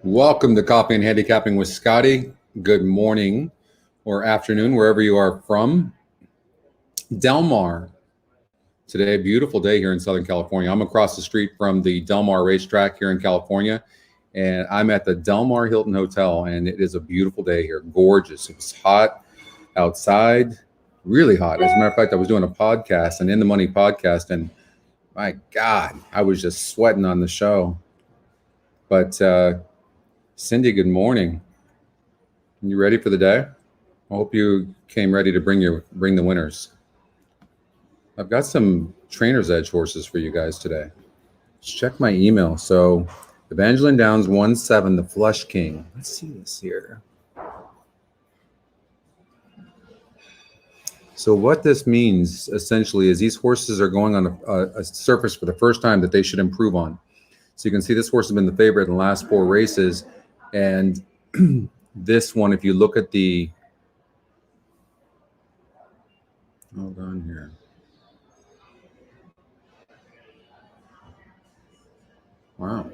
Welcome to Coffee and Handicapping with Scotty. Good morning or afternoon, wherever you are from. Del Mar. Today, a beautiful day here in Southern California. I'm across the street from the Del Mar racetrack here in California, and I'm at the Del Mar Hilton Hotel, and it is a beautiful day here. Gorgeous. It's hot outside, really hot. As a matter of fact, I was doing a podcast, an In the Money podcast, and my God, I was just sweating on the show. But Cindy, good morning. You ready for the day? I hope you came ready to bring the winners. I've got some Trainer's Edge horses for you guys today. Let's check my email. So Evangeline Downs 1-7, the Flush King. Let's see this here. So what this means essentially is these horses are going on a surface for the first time that they should improve on. So you can see this horse has been the favorite in the last 4 races. And this one, if you look at the, hold on here. Wow.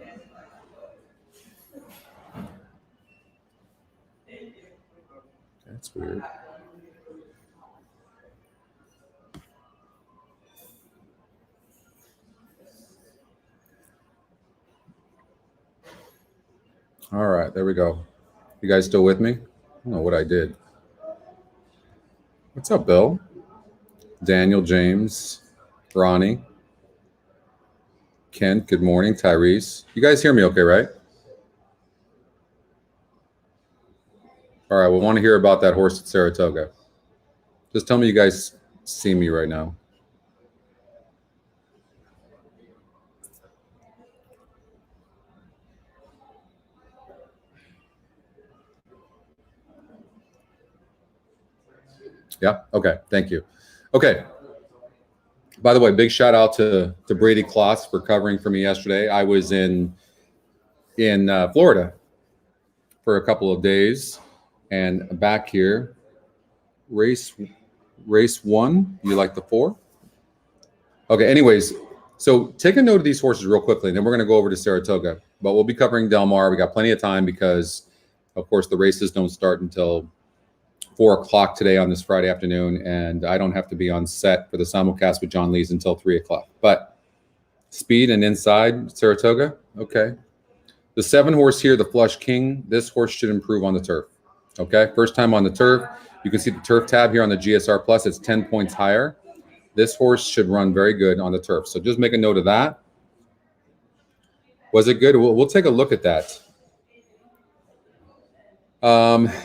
That's weird. All right, there we go. You guys still with me? I don't know what I did. What's up, Bill? Daniel, James, Ronnie, Kent, good morning. Tyrese. You guys hear me okay, right? All right, we want to hear about that horse at Saratoga. Just tell me you guys see me right now. Yeah. Okay. Thank you. Okay. By the way, big shout out to Brady Kloss for covering for me yesterday. I was in Florida for a couple of days, and back here, race 1. You like the 4? Okay. Anyways, so take a note of these horses real quickly, and then we're going to go over to Saratoga. But we'll be covering Del Mar. We got plenty of time because, of course, the races don't start until 4 o'clock today on this Friday afternoon, and I don't have to be on set for the simulcast with John Lees until 3 o'clock. But speed and inside Saratoga, okay. The 7 horse here, the Flush King, this horse should improve on the turf. Okay, first time on the turf. You can see the turf tab here on the GSR Plus. It's 10 points higher. This horse should run very good on the turf. So just make a note of that. Was it good? We'll take a look at that.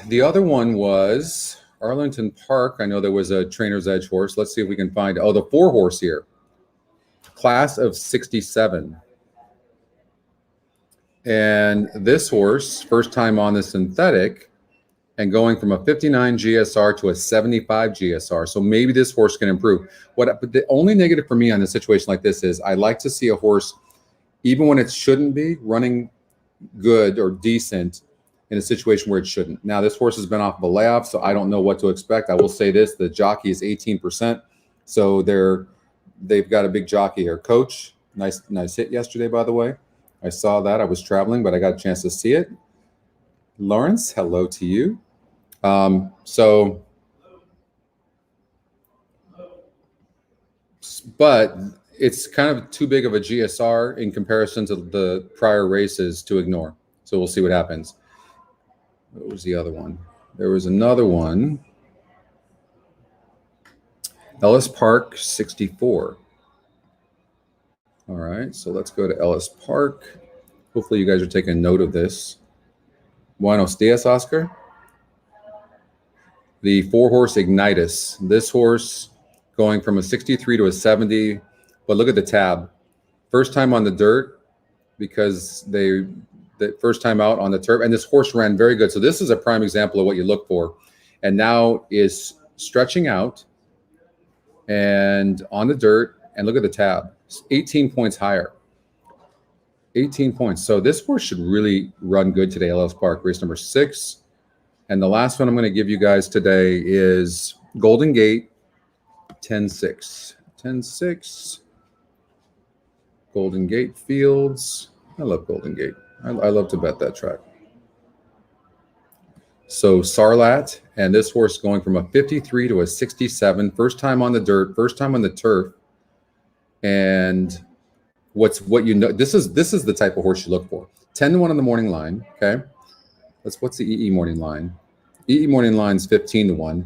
The other one was Arlington Park. I know there was a Trainer's Edge horse. Let's see if we can find, the 4 horse here. Class of 67. And this horse, first time on the synthetic, and going from a 59 GSR to a 75 GSR. So maybe this horse can improve. But the only negative for me on a situation like this is I like to see a horse, even when it shouldn't be, running good or decent in a situation where it shouldn't. Now, this horse has been off of a layoff, so I don't know what to expect. I will say this, the jockey is 18%. So they've got a big jockey here. Coach, nice hit yesterday, by the way. I saw that. I was traveling, but I got a chance to see it. Lawrence, hello to you. But it's kind of too big of a GSR in comparison to the prior races to ignore. So we'll see what happens. What was the other one? There was another one. Ellis Park 64. All right, so let's go to Ellis Park. Hopefully you guys are taking note of this. Buenos dias, Oscar. The 4 horse Ignitus. This horse going from a 63 to a 70. But look at the tab. First time on the dirt because the first time out on the turf, and this horse ran very good. So this is a prime example of what you look for. And now is stretching out and on the dirt, and look at the tab. 18 points higher. 18 points. So this horse should really run good today, Ellis Park, race number 6. And the last one I'm going to give you guys today is Golden Gate 10-6. 10-6. Golden Gate Fields. I love Golden Gate. I love to bet that track. So Sarlat, and this horse going from a 53 to a 67, first time on the dirt, first time on the turf. And what you know, this is the type of horse you look for. 10-1 on the morning line. Okay, what's the EE morning line? EE morning line's 15-1.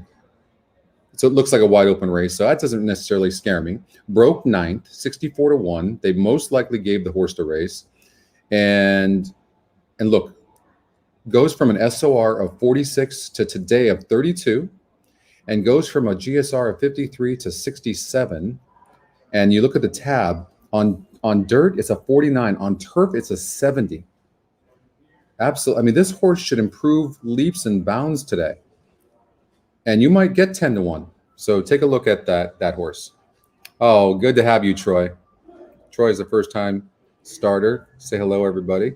So it looks like a wide open race. So that doesn't necessarily scare me. Broke ninth, 64-1. They most likely gave the horse the race. And look, goes from an SOR of 46 to today of 32, and goes from a GSR of 53 to 67. And you look at the tab on dirt, it's a 49. On turf, it's a 70. Absolutely. I mean, this horse should improve leaps and bounds today. And you might get 10-1. So take a look at that horse. Oh, good to have you, Troy. Troy is a first-time starter. Say hello, everybody.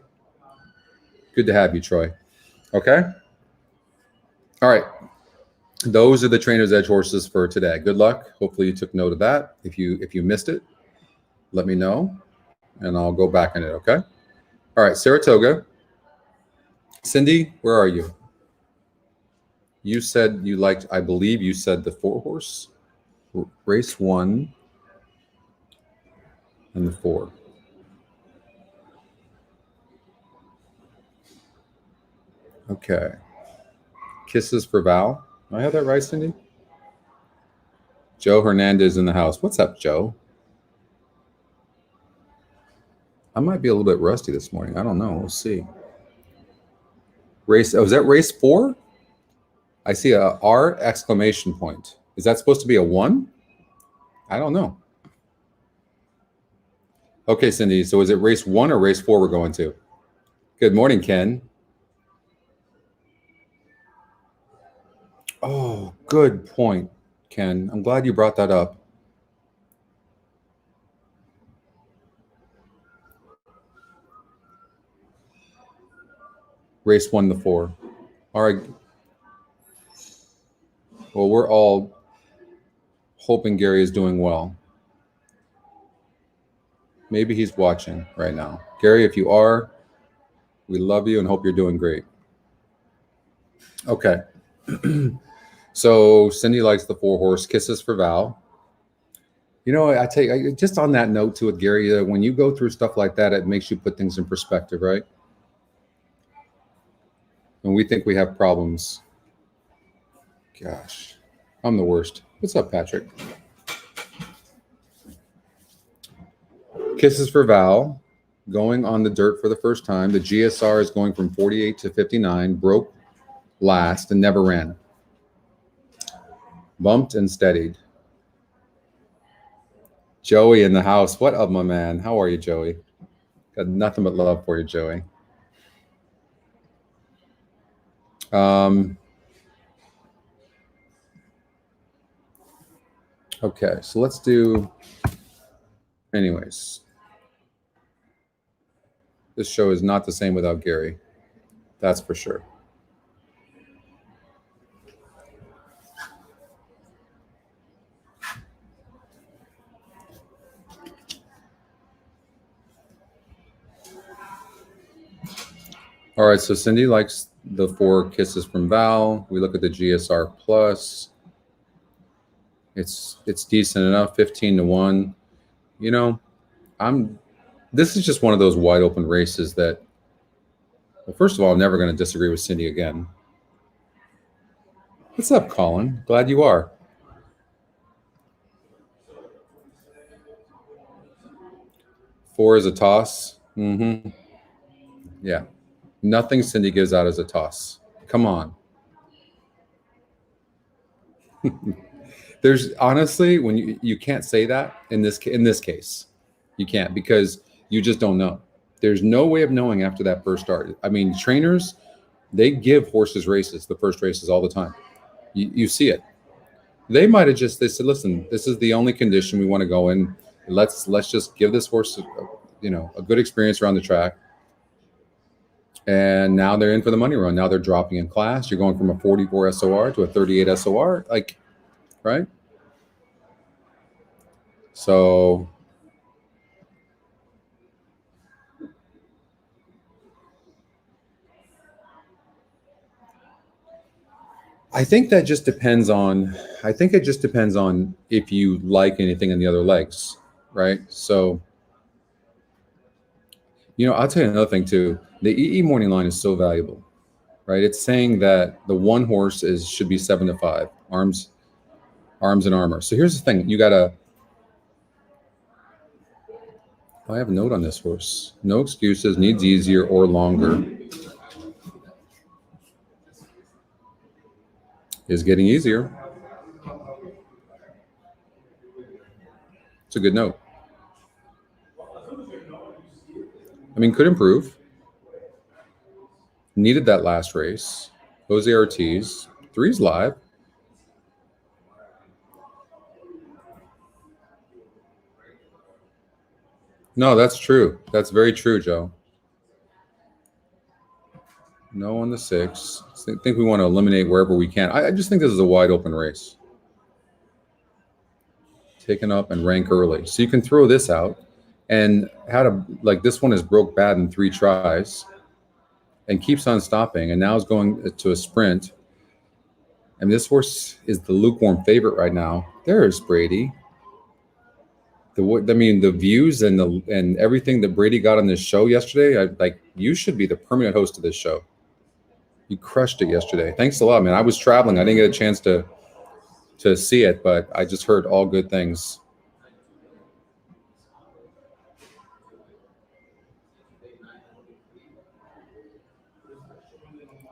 Good to have you, Troy. Okay. All right. Those are the Trainer's Edge horses for today. Good luck. Hopefully you took note of that. If you missed it, let me know, and I'll go back in it, okay? All right, Saratoga. Cindy, where are you? You said you liked, I believe you said the 4-horse. Race 1 and the 4. Okay. Kisses for Val. Do I have that right, Cindy? Joe Hernandez in the house. What's up, Joe? I might be a little bit rusty this morning. I don't know. We'll see. Race. Oh, is that race 4? I see a R exclamation point. Is that supposed to be a 1? I don't know. Okay, Cindy. So is it race 1 or race 4 we're going to? Good morning, Ken. Oh, good point, Ken. I'm glad you brought that up. Race 1 to 4. All right. Well, we're all hoping Gary is doing well. Maybe he's watching right now. Gary, if you are, we love you and hope you're doing great. Okay. So Cindy likes the 4-horse. Kisses for Val. You know, just on that note to it, Gary, when you go through stuff like that, it makes you put things in perspective, right? When we think we have problems. Gosh, I'm the worst. What's up, Patrick? Kisses for Val, going on the dirt for the first time. The GSR is going from 48 to 59, broke last and never ran. Bumped and steadied. Joey in the house. What up, my man? How are you, Joey? Got nothing but love for you, Joey. Okay, so let's do, anyways. This show is not the same without Gary. That's for sure. All right, so Cindy likes the 4 kisses from Val. We look at the GSR plus. It's decent enough, 15-1. You know, this is just one of those wide open races that, well, first of all, I'm never going to disagree with Cindy again. What's up, Colin? Glad you are. Four is a toss. Mm-hmm. Yeah. Nothing Cindy gives out as a toss. Come on. There's honestly, when you can't say that in this case, you can't, because you just don't know. There's no way of knowing after that first start. I mean, trainers, they give horses races, the first races all the time. You see it. They might have they said, listen, this is the only condition we want to go in. Let's just give this horse, a good experience around the track. And now they're in for the money run. Now they're dropping in class. You're going from a 44 SOR to a 38 SOR, right? So I think that just depends on, I think it just depends on if you like anything in the other legs, right? So, I'll tell you another thing too. The EE morning line is so valuable, right? It's saying that the one horse should be 7-5 arms and armor. So here's the thing. I have a note on this horse. No excuses, needs easier or longer. Is getting easier. It's a good note. I mean, could improve. Needed that last race. Jose Ortiz, 3's live. No, that's true. That's very true, Joe. No on the 6. I think we want to eliminate wherever we can. I just think this is a wide open race. Taken up and rank early. So you can throw this out. And this one is broke bad in 3 tries and keeps on stopping. And now is going to a sprint. And this horse is the lukewarm favorite right now. There's Brady. The views and everything that Brady got on this show yesterday, you should be the permanent host of this show. You crushed it yesterday. Thanks a lot, man. I was traveling. I didn't get a chance to see it, but I just heard all good things.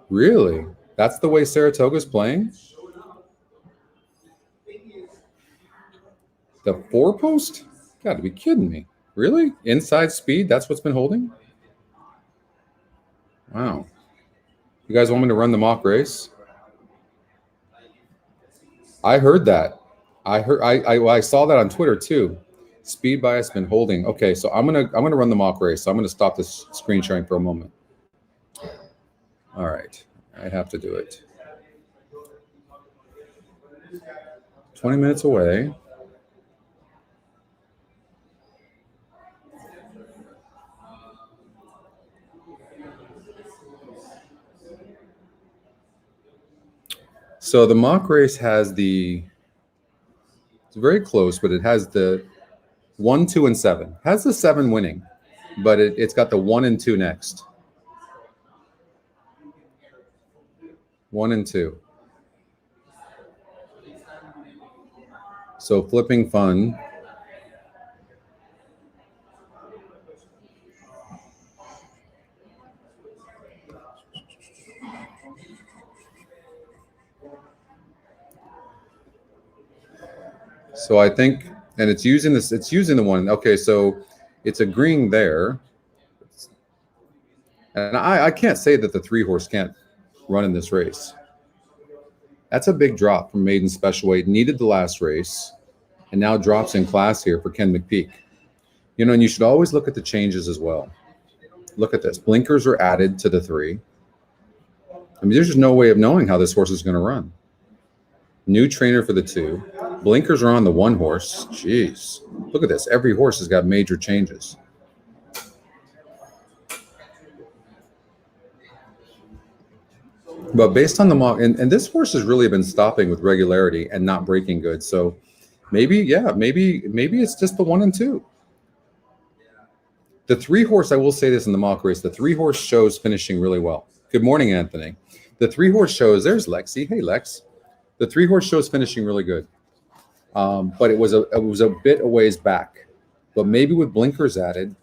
Really? That's the way Saratoga's playing? The 4-post? Got to be kidding me. Really? Inside speed? That's what's been holding? Wow. You guys want me to run the mock race? I heard that. I saw that on Twitter too. Speed bias been holding. Okay, so I'm gonna run the mock race. So I'm gonna stop this screen sharing for a moment. All right, I have to do it. 20 minutes away. So the mock race has it's very close, but it has the 1, 2, and 7. Has the 7 winning, but it's got the 1 and 2 next. 1 and 2. So flipping fun. So I think, and it's using the one. Okay, so it's agreeing there. And I can't say that the 3-horse can't run in this race. That's a big drop from maiden special weight. Needed the last race, and now drops in class here for Ken McPeak. And you should always look at the changes as well. Look at this. Blinkers are added to the 3. I mean, there's just no way of knowing how this horse is going to run. New trainer for the 2. Blinkers are on the 1 horse. Jeez. Look at this. Every horse has got major changes. But based on the mock, and this horse has really been stopping with regularity and not breaking good. So maybe it's just the 1 and 2. The 3-horse, I will say this in the mock race, the 3-horse shows finishing really well. Good morning, Anthony. The 3-horse shows, there's Lexi. Hey, Lex. The 3-horse shows finishing really good. But it was a bit a ways back. But maybe with blinkers added.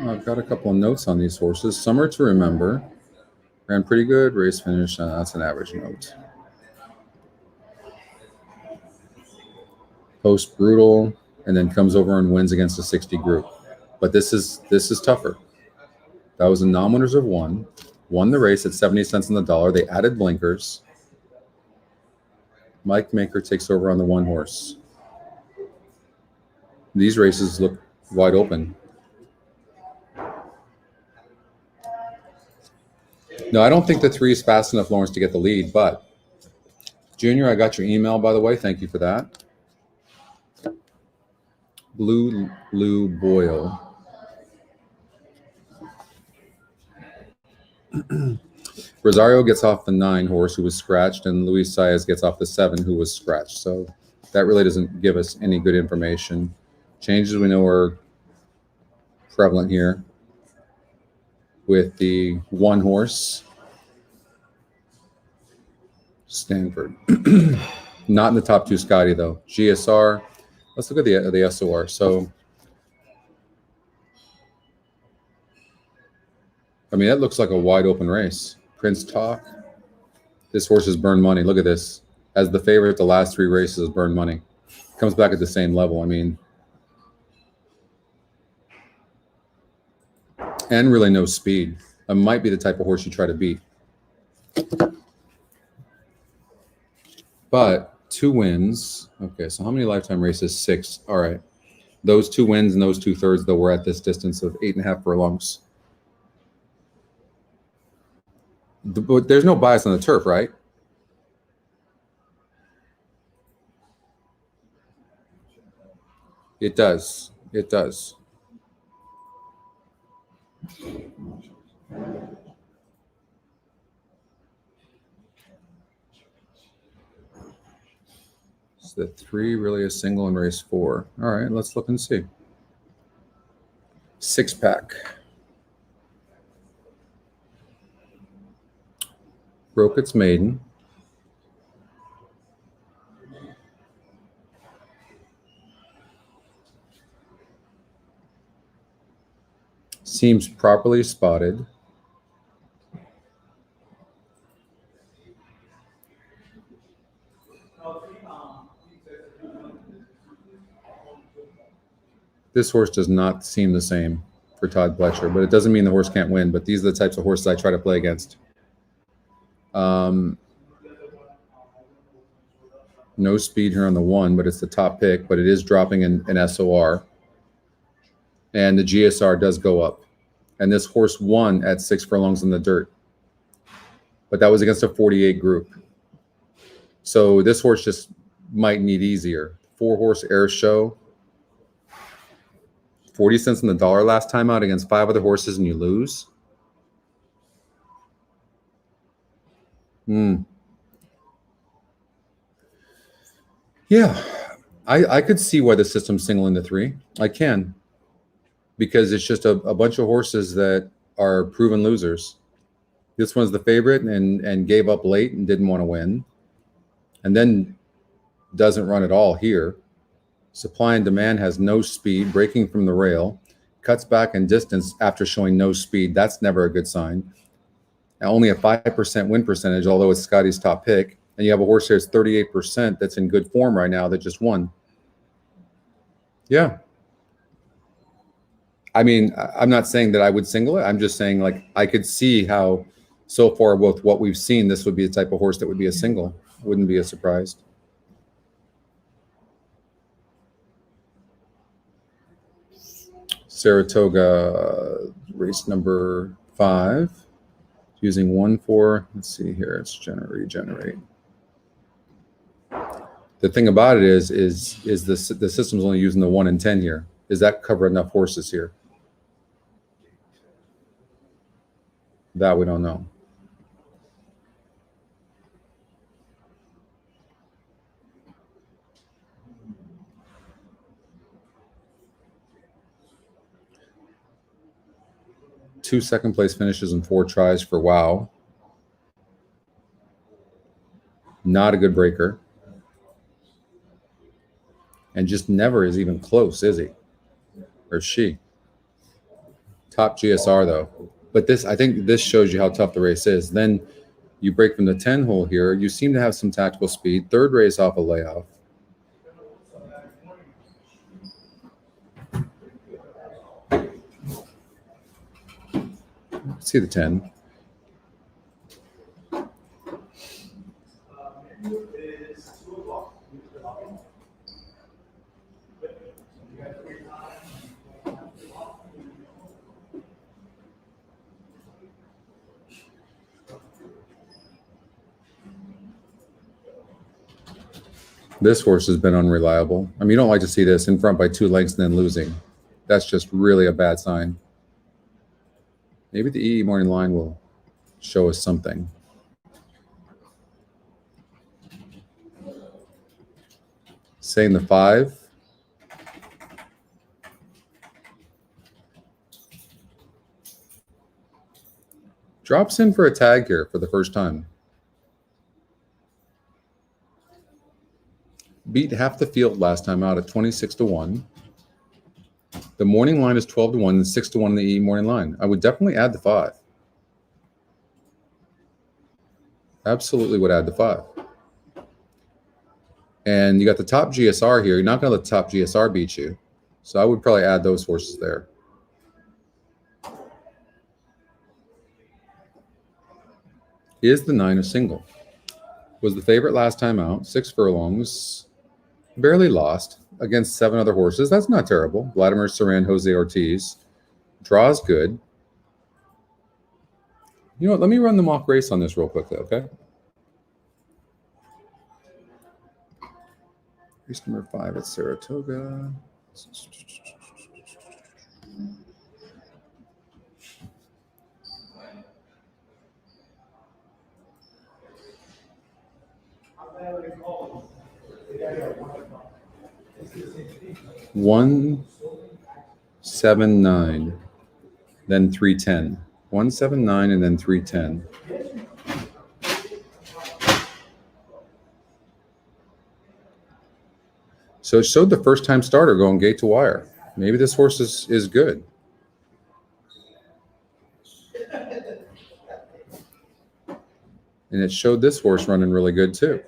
I've got a couple of notes on these horses. Summer to remember. Ran pretty good. Race finish. That's an average note. Post brutal, and then comes over and wins against a 60 group. But this is tougher. That was a non-winners of 1. Won the race at 70 cents on the dollar. They added blinkers. Mike Maker takes over on the 1 horse. These races look wide open. No, I don't think the 3 is fast enough, Lawrence, to get the lead, but Junior, I got your email, by the way. Thank you for that. Blue Boyle. Rosario gets off the 9 horse who was scratched, and Luis Saez gets off the 7 who was scratched. So that really doesn't give us any good information. Changes we know are prevalent here with the 1 horse, Stanford. Not in the top 2, Scotty, though. GSR. Let's look at the SOR. So, I mean, that looks like a wide open race. Prince Talk. This horse has burned money. Look at this. As the favorite, the last 3 races has burned money. Comes back at the same level. I mean, and really no speed. It might be the type of horse you try to beat. But 2 wins. Okay, so how many lifetime races? 6. All right. Those 2 wins and those 2/3, though, were at this distance of 8.5 furlongs. But there's no bias on the turf, right? It does. It does. Is the 3 really a single in race 4? All right, let's look and see. 6-pack. Broke its maiden. Seems properly spotted. This horse does not seem the same for Todd Pletcher, but it doesn't mean the horse can't win. But these are the types of horses I try to play against. No speed here on the 1, but it's the top pick, but it is dropping in SOR. And the GSR does go up. And this horse won at 6 furlongs in the dirt. But that was against a 48 group. So this horse just might need easier. 4-horse air show. 40 cents on the dollar last time out against 5 other horses and you lose. Yeah, I could see why the system's singling the 3. I can. Because it's just a bunch of horses that are proven losers. This one's the favorite and gave up late and didn't want to win. And then doesn't run at all here. Supply and demand has no speed, breaking from the rail, cuts back in distance after showing no speed. That's never a good sign. And only a 5% win percentage, although it's Scotty's top pick. And you have a horse here that's 38% that's in good form right now that just won. Yeah. I mean, I'm not saying that I would single it. I'm just saying, like, I could see how so far with what we've seen, this would be the type of horse that would be a single. Wouldn't be a surprise. Saratoga, race number 5, using 1-4. Let's see here. It's regenerate. The thing about it is the system's only using the 1 and 10 here. Does that cover enough horses here? That we don't know. Two second-place finishes and 4 tries for Wow. Not a good breaker. And just never is even close, is he? Or she? Top GSR, though. But this, I think this shows you how tough the race is. Then you break from the 10 hole here. You seem to have some tactical speed. 3rd race off a layoff. See the 10. This horse has been unreliable. I mean, you don't like to see this in front by 2 lengths and then losing. That's just really a bad sign. Maybe the EE morning line will show us something. Saying the 5. Drops in for a tag here for the first time. Beat half the field last time out at 26-1. The morning line is 12-1 and 6-1 in the E morning line. I would definitely add the 5. Absolutely would add the 5. And you got the top GSR here. You're not going to let the top GSR beat you. So I would probably add those horses there. Is the 9 a single? Was the favorite last time out. 6 furlongs. Barely lost against 7 other horses. That's not terrible. Vladimir Saran, Jose Ortiz. Draws good. You know what? Let me run the mock race on this real quickly, okay? Race number 5 at Saratoga. One 7-9, then 310. 179 and then 310. So it showed the first time starter going gate to wire. Maybe this horse is good. And it showed this horse running really good too.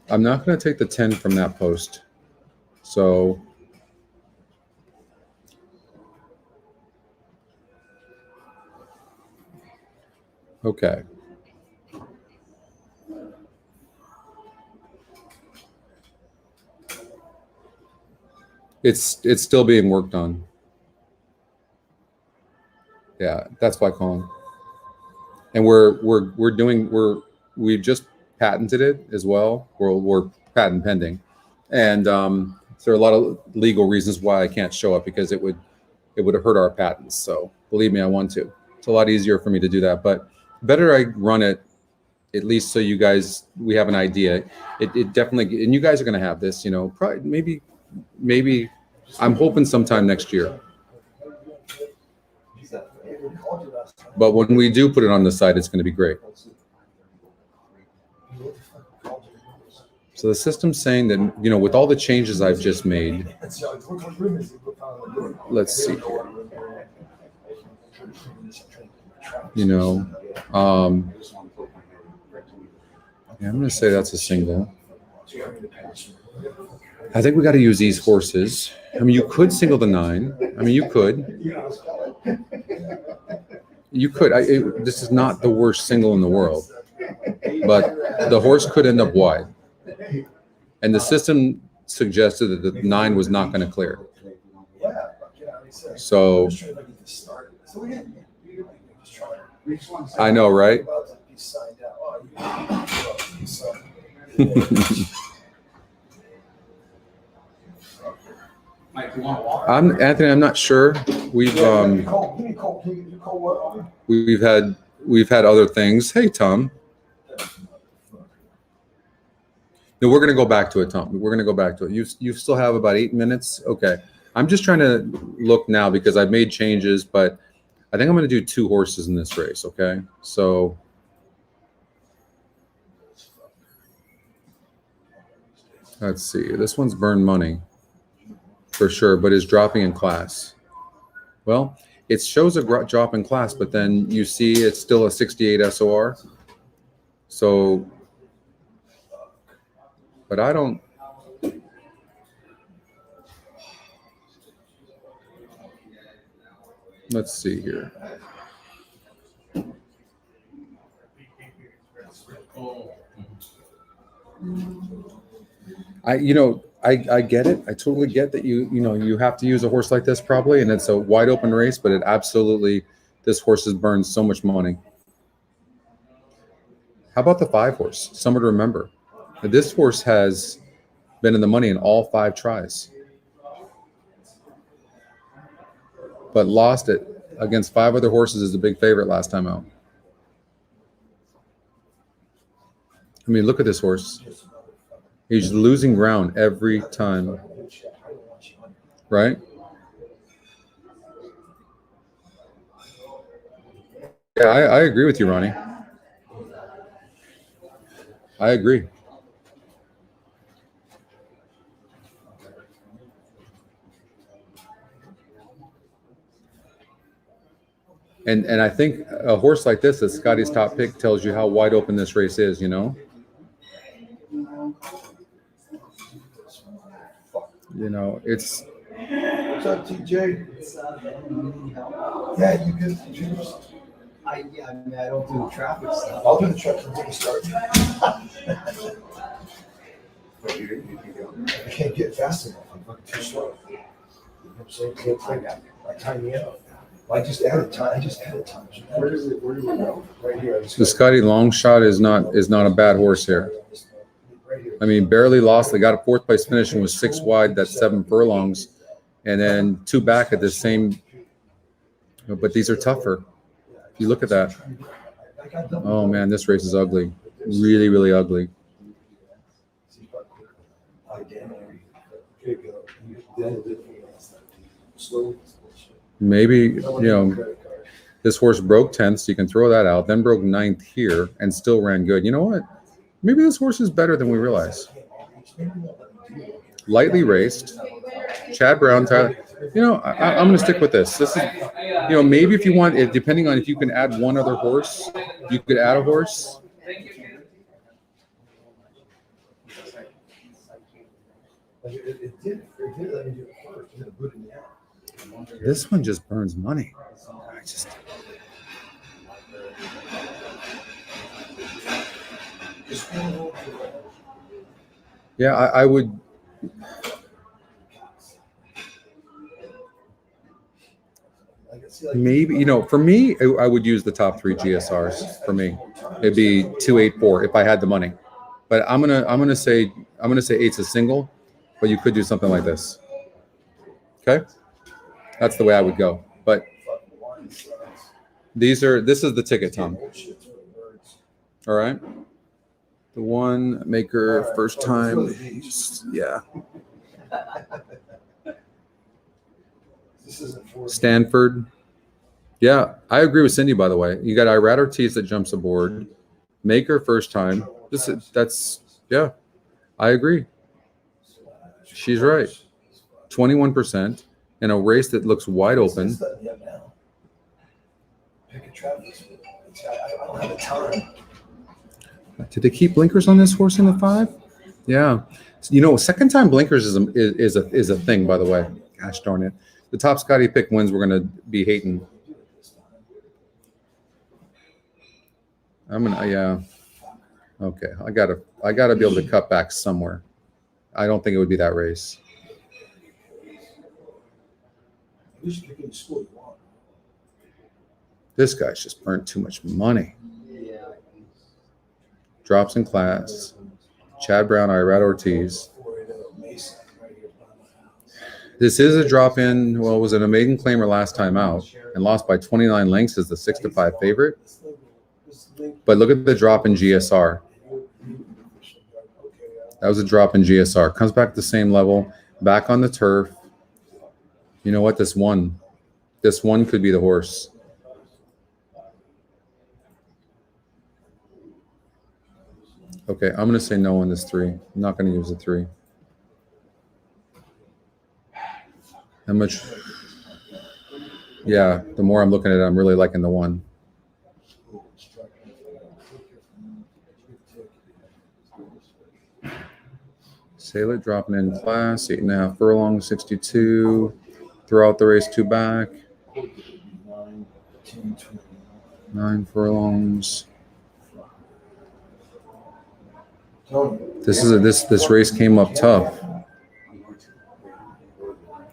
I'm not going to take the 10 from that post. So okay. It's still being worked on. Yeah, that's why I call him. And we've just patented it as well. We're patent pending, and there are a lot of legal reasons why I can't show up because it would hurt our patents. So believe me, I want to. It's a lot easier for me to do that, but better I run it at least so you guys we have an idea. It definitely, and you guys are going to have this. You know, probably maybe I'm hoping sometime next year. But when we do put it on the site, it's going to be great. So the system's saying that, you know, with all the changes I've just made, let's see here. You know, yeah, I'm going to say that's a single. I think we got to use these horses. I mean, you could single the 9. I mean, you could. You could. This is not the worst single in the world, but the horse could end up wide. And the system suggested that the 9 was not going to clear. So I know, right? Anthony, I'm not sure. We've had other things. Hey, Tom. No, we're going to go back to it, Tom. We're going to go back to it. You still have about 8 minutes. Okay. I'm just trying to look now because I've made changes, but I think I'm going to do 2 horses in this race. Okay. So let's see. This one's burned money for sure, but is dropping in class. Well, it shows a drop in class, but then you see it's still a 68 SOR. So, but I don't. Let's see here. I get it. I totally get that you have to use a horse like this probably, and it's a wide open race, but this horse has burned so much money. How about the 5 horse? Someone to remember. This horse has been in the money in all 5 tries, but lost it against 5 other horses as a big favorite last time out. I mean, look at this horse. He's losing ground every time, right? Yeah, I agree with you, Ronnie. I agree. And I think a horse like this, as Scotty's top pick, tells you how wide open this race is, it's. What's up, TJ? Yeah, you good? I don't do traffic stuff. I'll do the traffic until we start. I can't get fast enough. I'm fucking too slow. You know what I'm saying? I time me out. I just added time. Where do we go? Right here. The Scotty long shot is not a bad horse here. I mean, barely lost. They got a 4th place finish and was 6 wide. That's 7 furlongs, and then 2 back at the same. But these are tougher. If you look at that, oh man, this race is ugly. Really, really ugly. Maybe this horse broke 10th, so you can throw that out. Then broke 9th here and still ran good. You know what? Maybe this horse is better than we realize. Lightly raced. Chad Brown, Tyler. I'm going to stick with this. This is, maybe if you want, depending on if you can add one other horse, you could add a horse. This one just burns money. Yeah, I would. Maybe, for me, I would use the top 3 GSRs. For me, it'd be 2, 8, 4 if I had the money. But I'm gonna say 8's a single, but you could do something like this. Okay, that's the way I would go. But this is the ticket, Tom. All right. The one maker first time. Yeah. Stanford. Yeah, I agree with Cindy, by the way. You got Irad Ortiz that jumps aboard. Maker first time. Yeah, I agree. She's right. 21% in a race that looks wide open. Did they keep blinkers on this horse in the 5? Yeah. Second time blinkers is a thing, by the way. Gosh darn it. The top Scotty pick wins we're going to be hating. Okay. I gotta be able to cut back somewhere. I don't think it would be that race. This guy's just burnt too much money. Drops in class. Chad Brown, Irad Ortiz. This is a drop in. Well, was it a maiden claimer last time out and lost by 29 lengths as the 6-5 favorite? But look at the drop in GSR. That was a drop in GSR. Comes back to the same level, back on the turf. You know what? This one could be the horse. Okay, I'm going to say no on this 3. I'm not going to use the 3. How much? Yeah, the more I'm looking at it, I'm really liking the 1. Sailor dropping in class, 8.5 furlongs, 62. Throughout the race, 2 back. 9 furlongs. This race came up tough.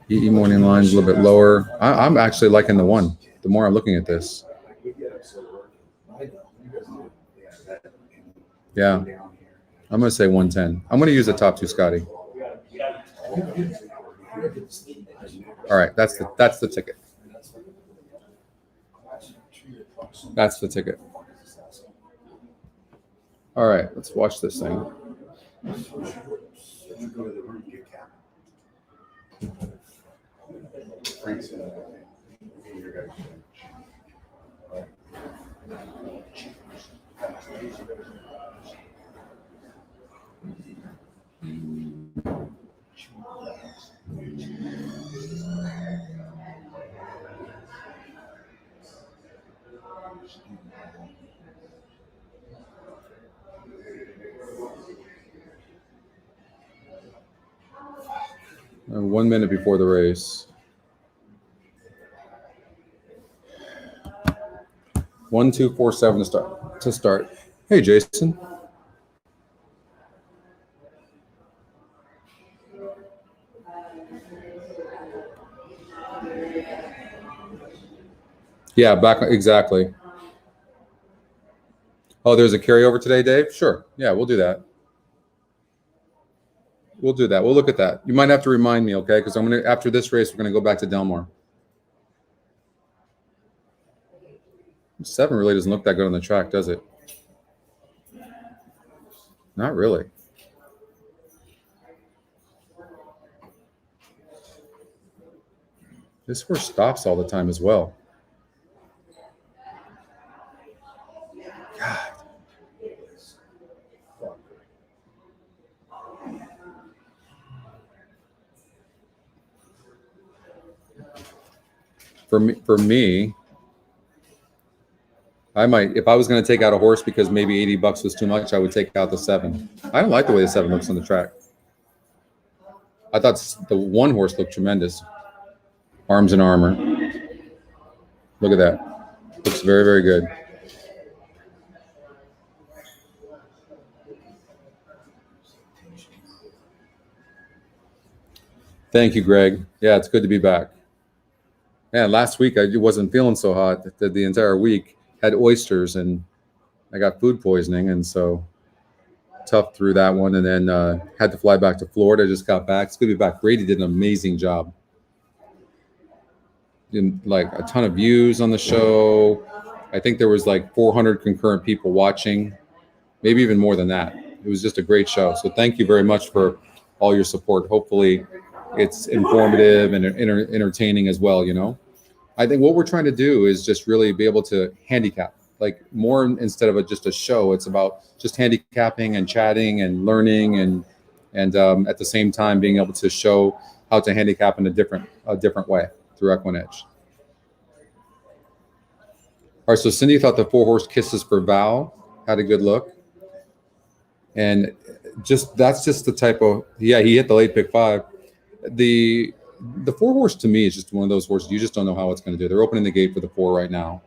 EE morning line's a little bit lower. I'm actually liking the one. The more I'm looking at this. Yeah, I'm gonna say 110. I'm gonna use the top two, Scotty. All right, that's the ticket. That's the ticket. All right, let's watch this thing. And 1 minute before the race. 1-2-4-7 to start. Hey, Jason. Yeah, back exactly. Oh, there's a carryover today, Dave? Sure. Yeah, we'll do that. We'll do that. We'll look at that. You might have to remind me, okay? Because after this race, we're gonna go back to Del Mar. 7 really doesn't look that good on the track, does it? Not really. This horse stops all the time as well. God. For me, I might, if I was going to take out a horse because maybe $80 was too much, I would take out the 7. I don't like the way the 7 looks on the track. I thought the one horse looked tremendous. Arms and Armor. Look at that. Looks very, very good. Thank you, Greg. Yeah, it's good to be back. Man, last week I wasn't feeling so hot. The entire week had oysters and I got food poisoning, and so tough through that one. And then had to fly back to Florida. Just got back. It's good to be back. Brady did an amazing job. Did like a ton of views on the show. I think there was like 400 concurrent people watching, maybe even more than that. It was just a great show. So thank you very much for all your support. Hopefully it's informative and entertaining as well, you know. I think what we're trying to do is just really be able to handicap, like more instead of just a show. It's about just handicapping and chatting and learning and at the same time being able to show how to handicap in a different way through EquinEdge. All right, so Cindy thought the 4-horse Kisses for Val had a good look. And that's just the type of, yeah, he hit the late pick 5. The 4-horse to me is just one of those horses you just don't know how it's going to do. They're opening the gate for the 4 right now.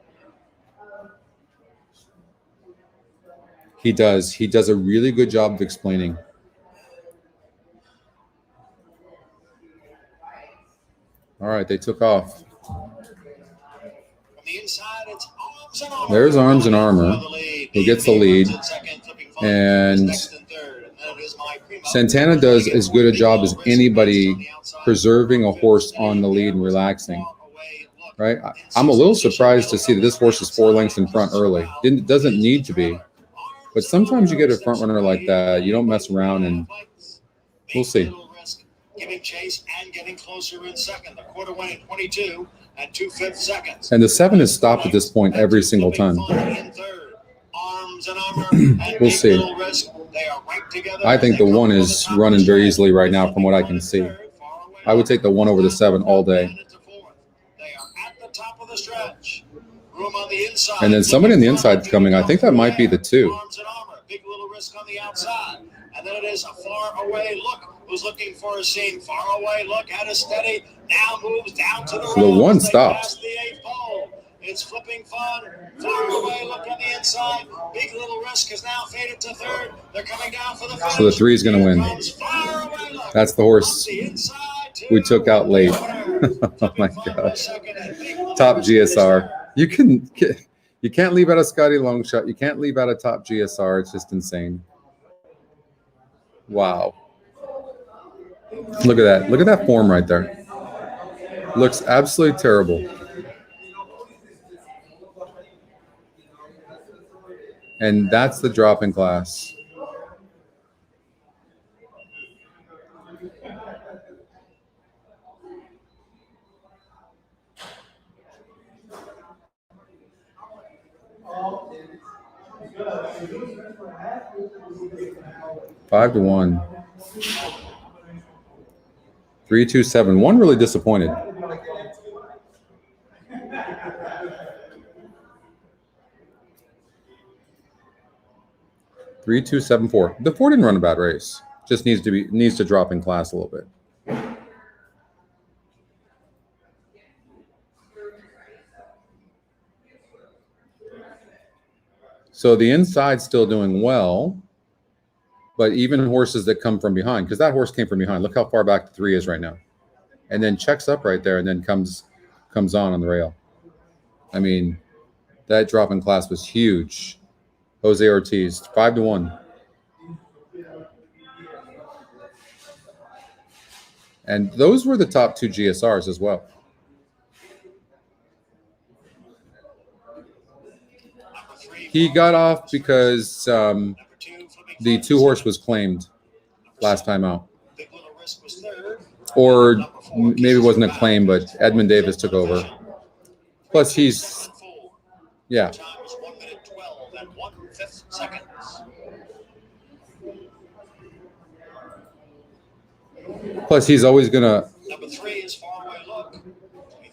He does a really good job of explaining. All right, they took off. There's Arms and Armor, who gets the lead. And Santana does as good a job as anybody preserving a horse on the lead and relaxing, right? I'm a little surprised to see that this horse is 4 lengths in front early. It doesn't need to be. But sometimes you get a front runner like that, you don't mess around, and we'll see. Giving chase and getting closer in second. The quarter went in 22 and 2/5 seconds. And the 7 has stopped at this point every single time. Arms and Armor. We'll see. They are right together. I think the 1 is running very easily right now from what I can see. I would take the 1 over the 7 all day. They are at the top of the stretch. Room on the inside. And then somebody on the inside coming. I think that might be the 2. Arms and Armor. Big little risk on the outside. And then it is a far away look. Who's looking for a seam? Far away look at a steady. Now moves down to the So the 1 stopped. The 8th pole. It's flipping fun. Far away, look on the inside. Big Little Risk has now faded to third. They're coming down for the finish. So the 3 is going to win. That's the horse we took out late. Oh my gosh. Top GSR. You can't leave out a Scotty long shot. You can't leave out a top GSR. It's just insane. Wow. Look at that. Look at that form right there. Looks absolutely terrible. And that's the drop in class. Five to 1. 3, 2, 7. One really disappointed. Three, 2, 7, 4. The 4 didn't run a bad race. Just needs to drop in class a little bit. So the inside's still doing well, but even horses that come from behind, because that horse came from behind. Look how far back the 3 is right now, and then checks up right there, and then comes on the rail. I mean, that drop in class was huge. Jose Ortiz, 5 to 1. And those were the top 2 GSRs as well. He got off because the 2 horse was claimed last time out. Or maybe it wasn't a claim, but Edmund Davis took over. Plus he's, yeah. Plus, he's always going to... Number 3 is Faraway Look.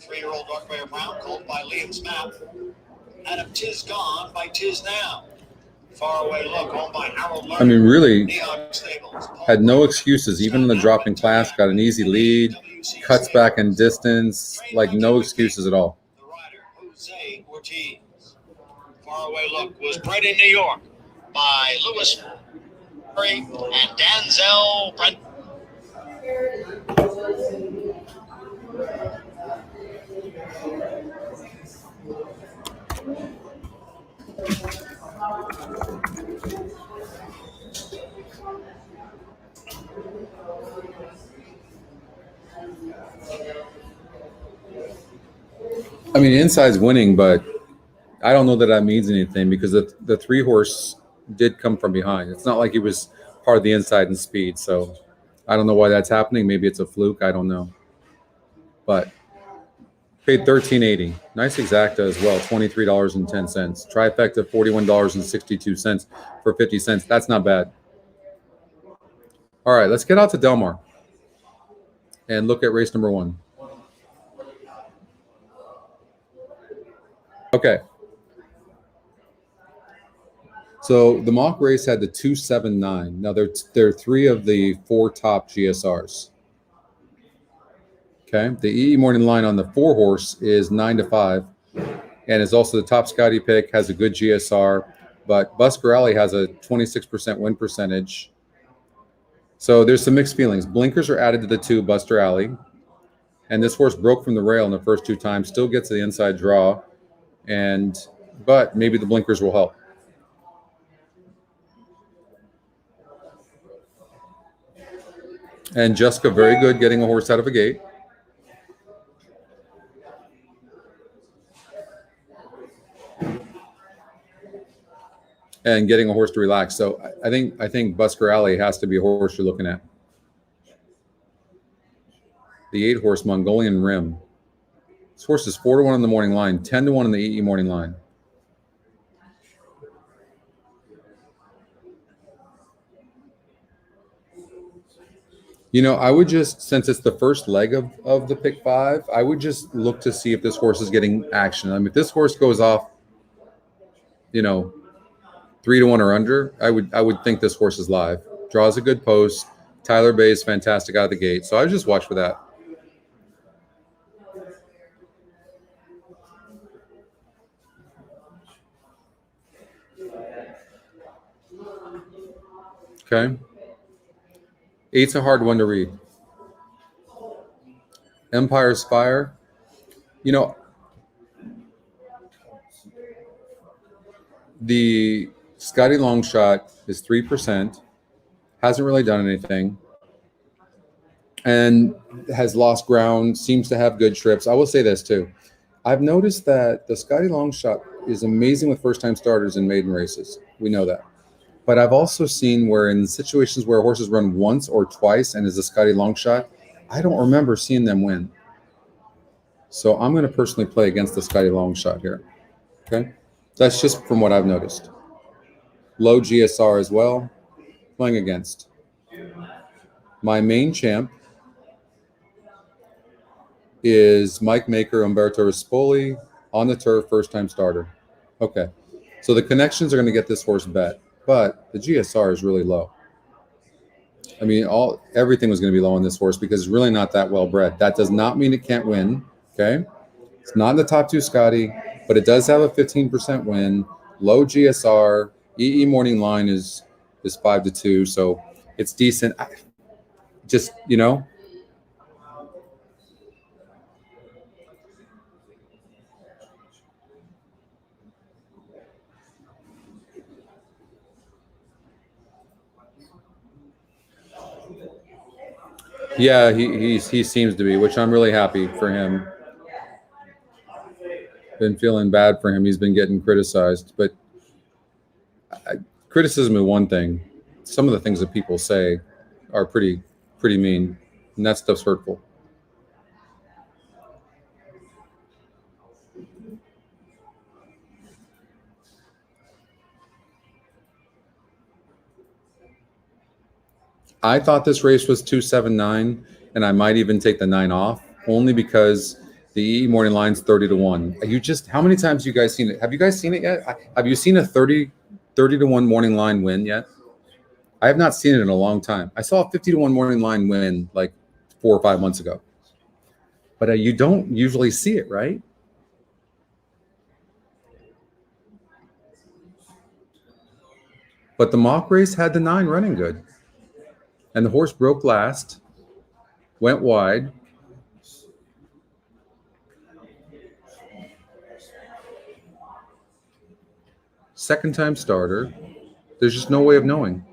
23-year-old Darkbear Brown, called by Liam's Map. Adam Tis Gone by Tis Now. Faraway Look, owned by Harold Lerner. I mean, really had no excuses. Even in the drop in class, got an easy lead, cuts back in distance, like no excuses at all. The rider, Jose Ortiz. Faraway Look was bred in New York by Lewis Murray and Danzel Brent. I mean, inside's winning, but I don't know that that means anything because the 3 horse did come from behind. It's not like he was part of the inside in speed, so I don't know why that's happening. Maybe it's a fluke. I don't know. But paid $13.80. Nice exacta as well, $23.10. Trifecta, $41.62 for 50 cents. That's not bad. All right, let's get out to Del Mar and look at race number 1. Okay. So the mock race had the 279. Now there are 3 of the 4 top GSRs. Okay. The EE morning line on the 4 horse is 9 to 5, and is also the top Scotty pick. Has a good GSR, but Busker Alley has a 26% win percentage. So there's some mixed feelings. Blinkers are added to the 2 Buster Alley, and this horse broke from the rail in the first 2 times. Still gets the inside draw, but maybe the blinkers will help. And Jessica, very good getting a horse out of a gate. And getting a horse to relax. So I think Busker Alley has to be a horse you're looking at. The 8 horse Mongolian Rim. This horse is 4 to 1 on the morning line, 10 to 1 on the EE morning line. You know, I would just, since it's the first leg of the pick 5, I would just look to see if this horse is getting action. I mean, if this horse goes off, 3 to 1 or under, I would think this horse is live. Draws a good post. Tyler Bay is fantastic out of the gate. So I would just watch for that. Okay. 8's a hard one to read. Empire's Fire. You know, the Scotty Longshot is 3%, hasn't really done anything, and has lost ground, seems to have good trips. I will say this too. I've noticed that the Scotty Longshot is amazing with first-time starters in maiden races. We know that. But I've also seen where in situations where horses run once or twice and is a Scotty Longshot, I don't remember seeing them win. So I'm going to personally play against the Scotty Longshot here. Okay? That's just from what I've noticed. Low GSR as well, playing against. My main champ is Mike Maker, Umberto Rispoli, on the turf, first-time starter. Okay, so the connections are going to get this horse bet, but the GSR is really low. I mean, everything was going to be low on this horse because it's really not that well bred. That does not mean it can't win, okay? It's not in the top 2 Scotty, but it does have a 15% win, low GSR, EE morning line is 5-2, so it's decent. Just, you know, yeah, he seems to be, which I'm really happy for him. Been feeling bad for him. He's been getting criticized, but criticism is one thing. Some of the things that people say are pretty mean, and that stuff's hurtful. I thought this race was 279, and I might even take the 9 off, only because the EE morning line's 30-1. How many times have you guys seen it? Have you guys seen it yet? Have you seen a 30-1 morning line win yet? I have not seen it in a long time. I saw a 50-1 morning line win like 4 or 5 months ago. But you don't usually see it, right? But the mock race had the 9 running good. And the horse broke last, went wide. Second-time starter. There's just no way of knowing.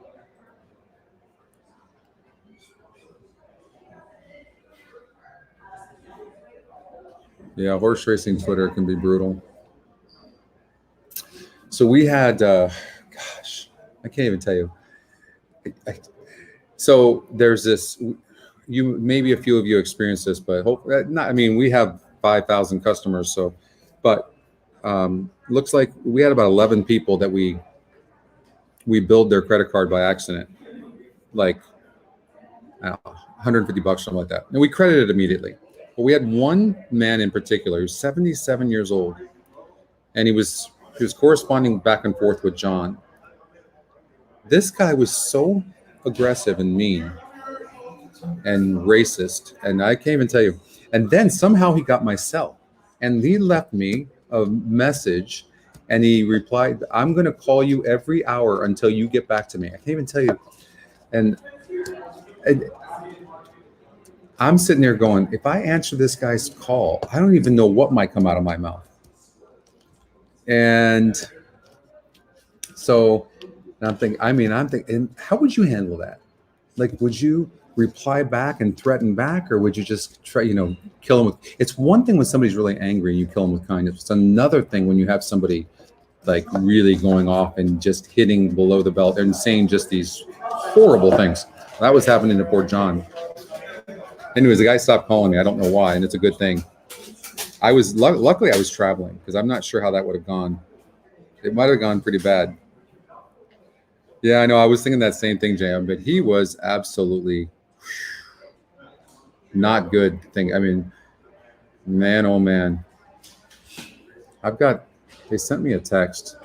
Yeah, horse racing Twitter can be brutal. So we had, gosh, I can't even tell you. So there's this, maybe a few of you experienced this, but we have 5,000 customers. So, but looks like we had about 11 people that we billed their credit card by accident, like I don't know, $150, something like that. And we credited immediately. But we had one man in particular who's 77 years old, and he was corresponding back and forth with John. This guy was so aggressive and mean and racist, and I can't even tell you. And then somehow he got my cell, and he left me a message, and he replied, "I'm going to call you every hour until you get back to me." I can't even tell you. And I'm sitting there going, if I answer this guy's call, I don't even know what might come out of my mouth. And so I'm thinking, and how would you handle that? Like, would you reply back and threaten back, or would you just try, kill him with? It's one thing when somebody's really angry and you kill them with kindness. It's another thing when you have somebody like really going off and just hitting below the belt and saying just these horrible things. That was happening to poor John. Anyways, the guy stopped calling me. I don't know why, and it's a good thing. I was luckily I was traveling, because I'm not sure how that would have gone. It might have gone pretty bad. Yeah, I know. I was thinking that same thing, JM, but he was absolutely not good thing. I mean, man, oh man. They sent me a text.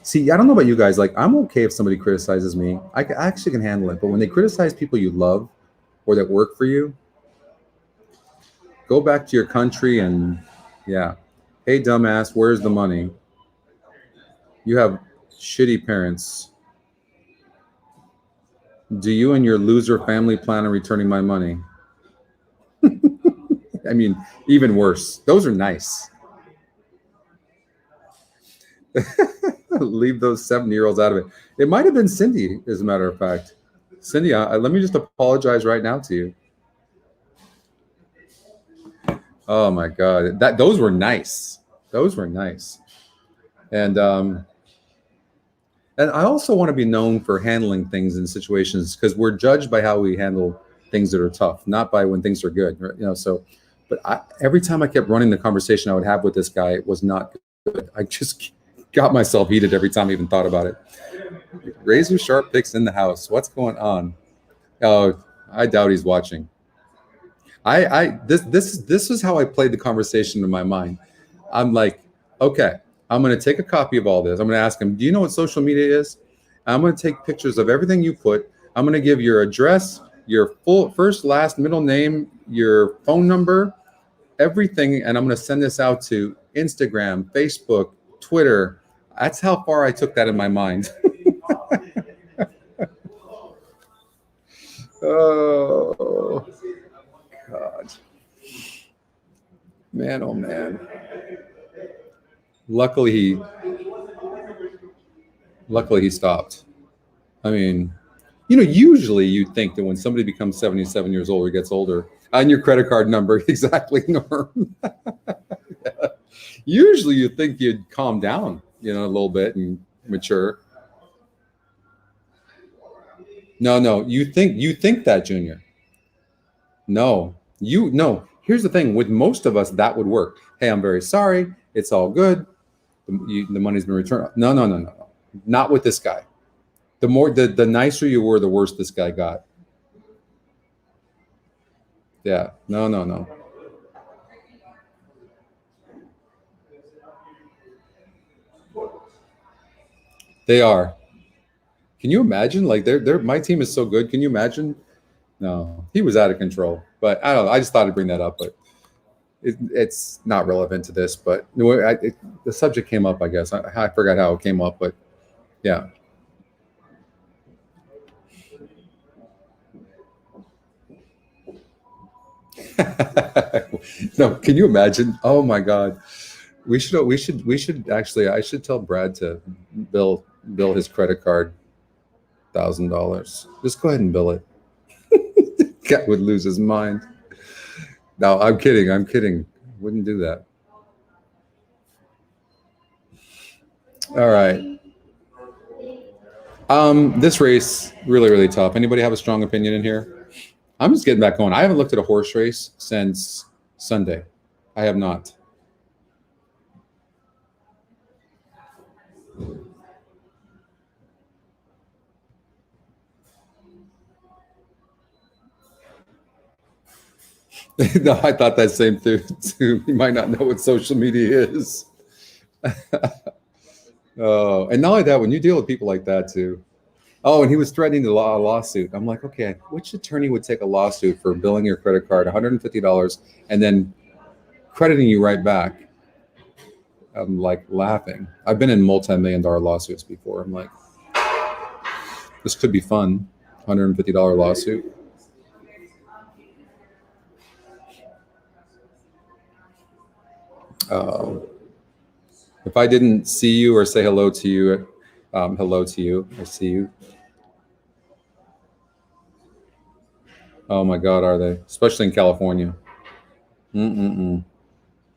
See, I don't know about you guys. Like, I'm okay if somebody criticizes me. I actually can handle it. But when they criticize people you love or that work for you, go back to your country and, yeah. Hey, dumbass, where's the money? You have shitty parents. Do you and your loser family plan on returning my money? I mean, even worse. Those are nice. Leave those 70-year-olds out of it. It might have been Cindy, as a matter of fact. Cindy, let me just apologize right now to you. Oh my God, those were nice. Those were nice. And I also want to be known for handling things in situations, because we're judged by how we handle things that are tough, not by when things are good, right? You know, so, but every time I kept running the conversation I would have with this guy, it was not good. I just got myself heated every time I even thought about it. Razor sharp picks in the house. What's going on? Oh, I doubt he's watching. This is how I played the conversation in my mind. I'm like, okay, I'm going to take a copy of all this. I'm going to ask him, do you know what social media is? I'm going to take pictures of everything you put. I'm going to give your address, your full first, last, middle name, your phone number, everything. And I'm going to send this out to Instagram, Facebook, Twitter. That's how far I took that in my mind. Oh, God. Man, oh, man. Luckily he stopped. I mean, you know, usually you think that when somebody becomes 77 years old or gets older, on your credit card number, exactly, Norm. Yeah. Usually you think you'd calm down, you know, a little bit and mature. No, you think that, Junior. No. Here's the thing. With most of us, that would work. Hey, I'm very sorry. It's all good. The money's been returned. No. Not with this guy. The nicer you were, the worse this guy got. Yeah. No. They are. Can you imagine? Like my team is so good. Can you imagine? No, he was out of control. But I don't know. I just thought I'd bring that up, but it's not relevant to this. But the subject came up, I guess. I forgot how it came up, but yeah. No, can you imagine? Oh my God. We should actually, I should tell Brad to bill his credit card $1,000. Just go ahead and bill it. Cat would lose his mind. No, I'm kidding. Wouldn't do that. All right. This race, really tough. Anybody have a strong opinion in here? I'm just getting back going. I haven't looked at a horse race since Sunday. I have not. No, I thought that same thing too. You might not know what social media is. Oh, and not only that, when you deal with people like that too. Oh, and he was threatening a lawsuit. I'm like, okay, which attorney would take a lawsuit for billing your credit card $150 and then crediting you right back? I'm like laughing. I've been in multi-million-dollar lawsuits before. I'm like, this could be fun. $150 lawsuit. If I didn't see you or say hello to you, I see you. Oh my God, are they? Especially in California.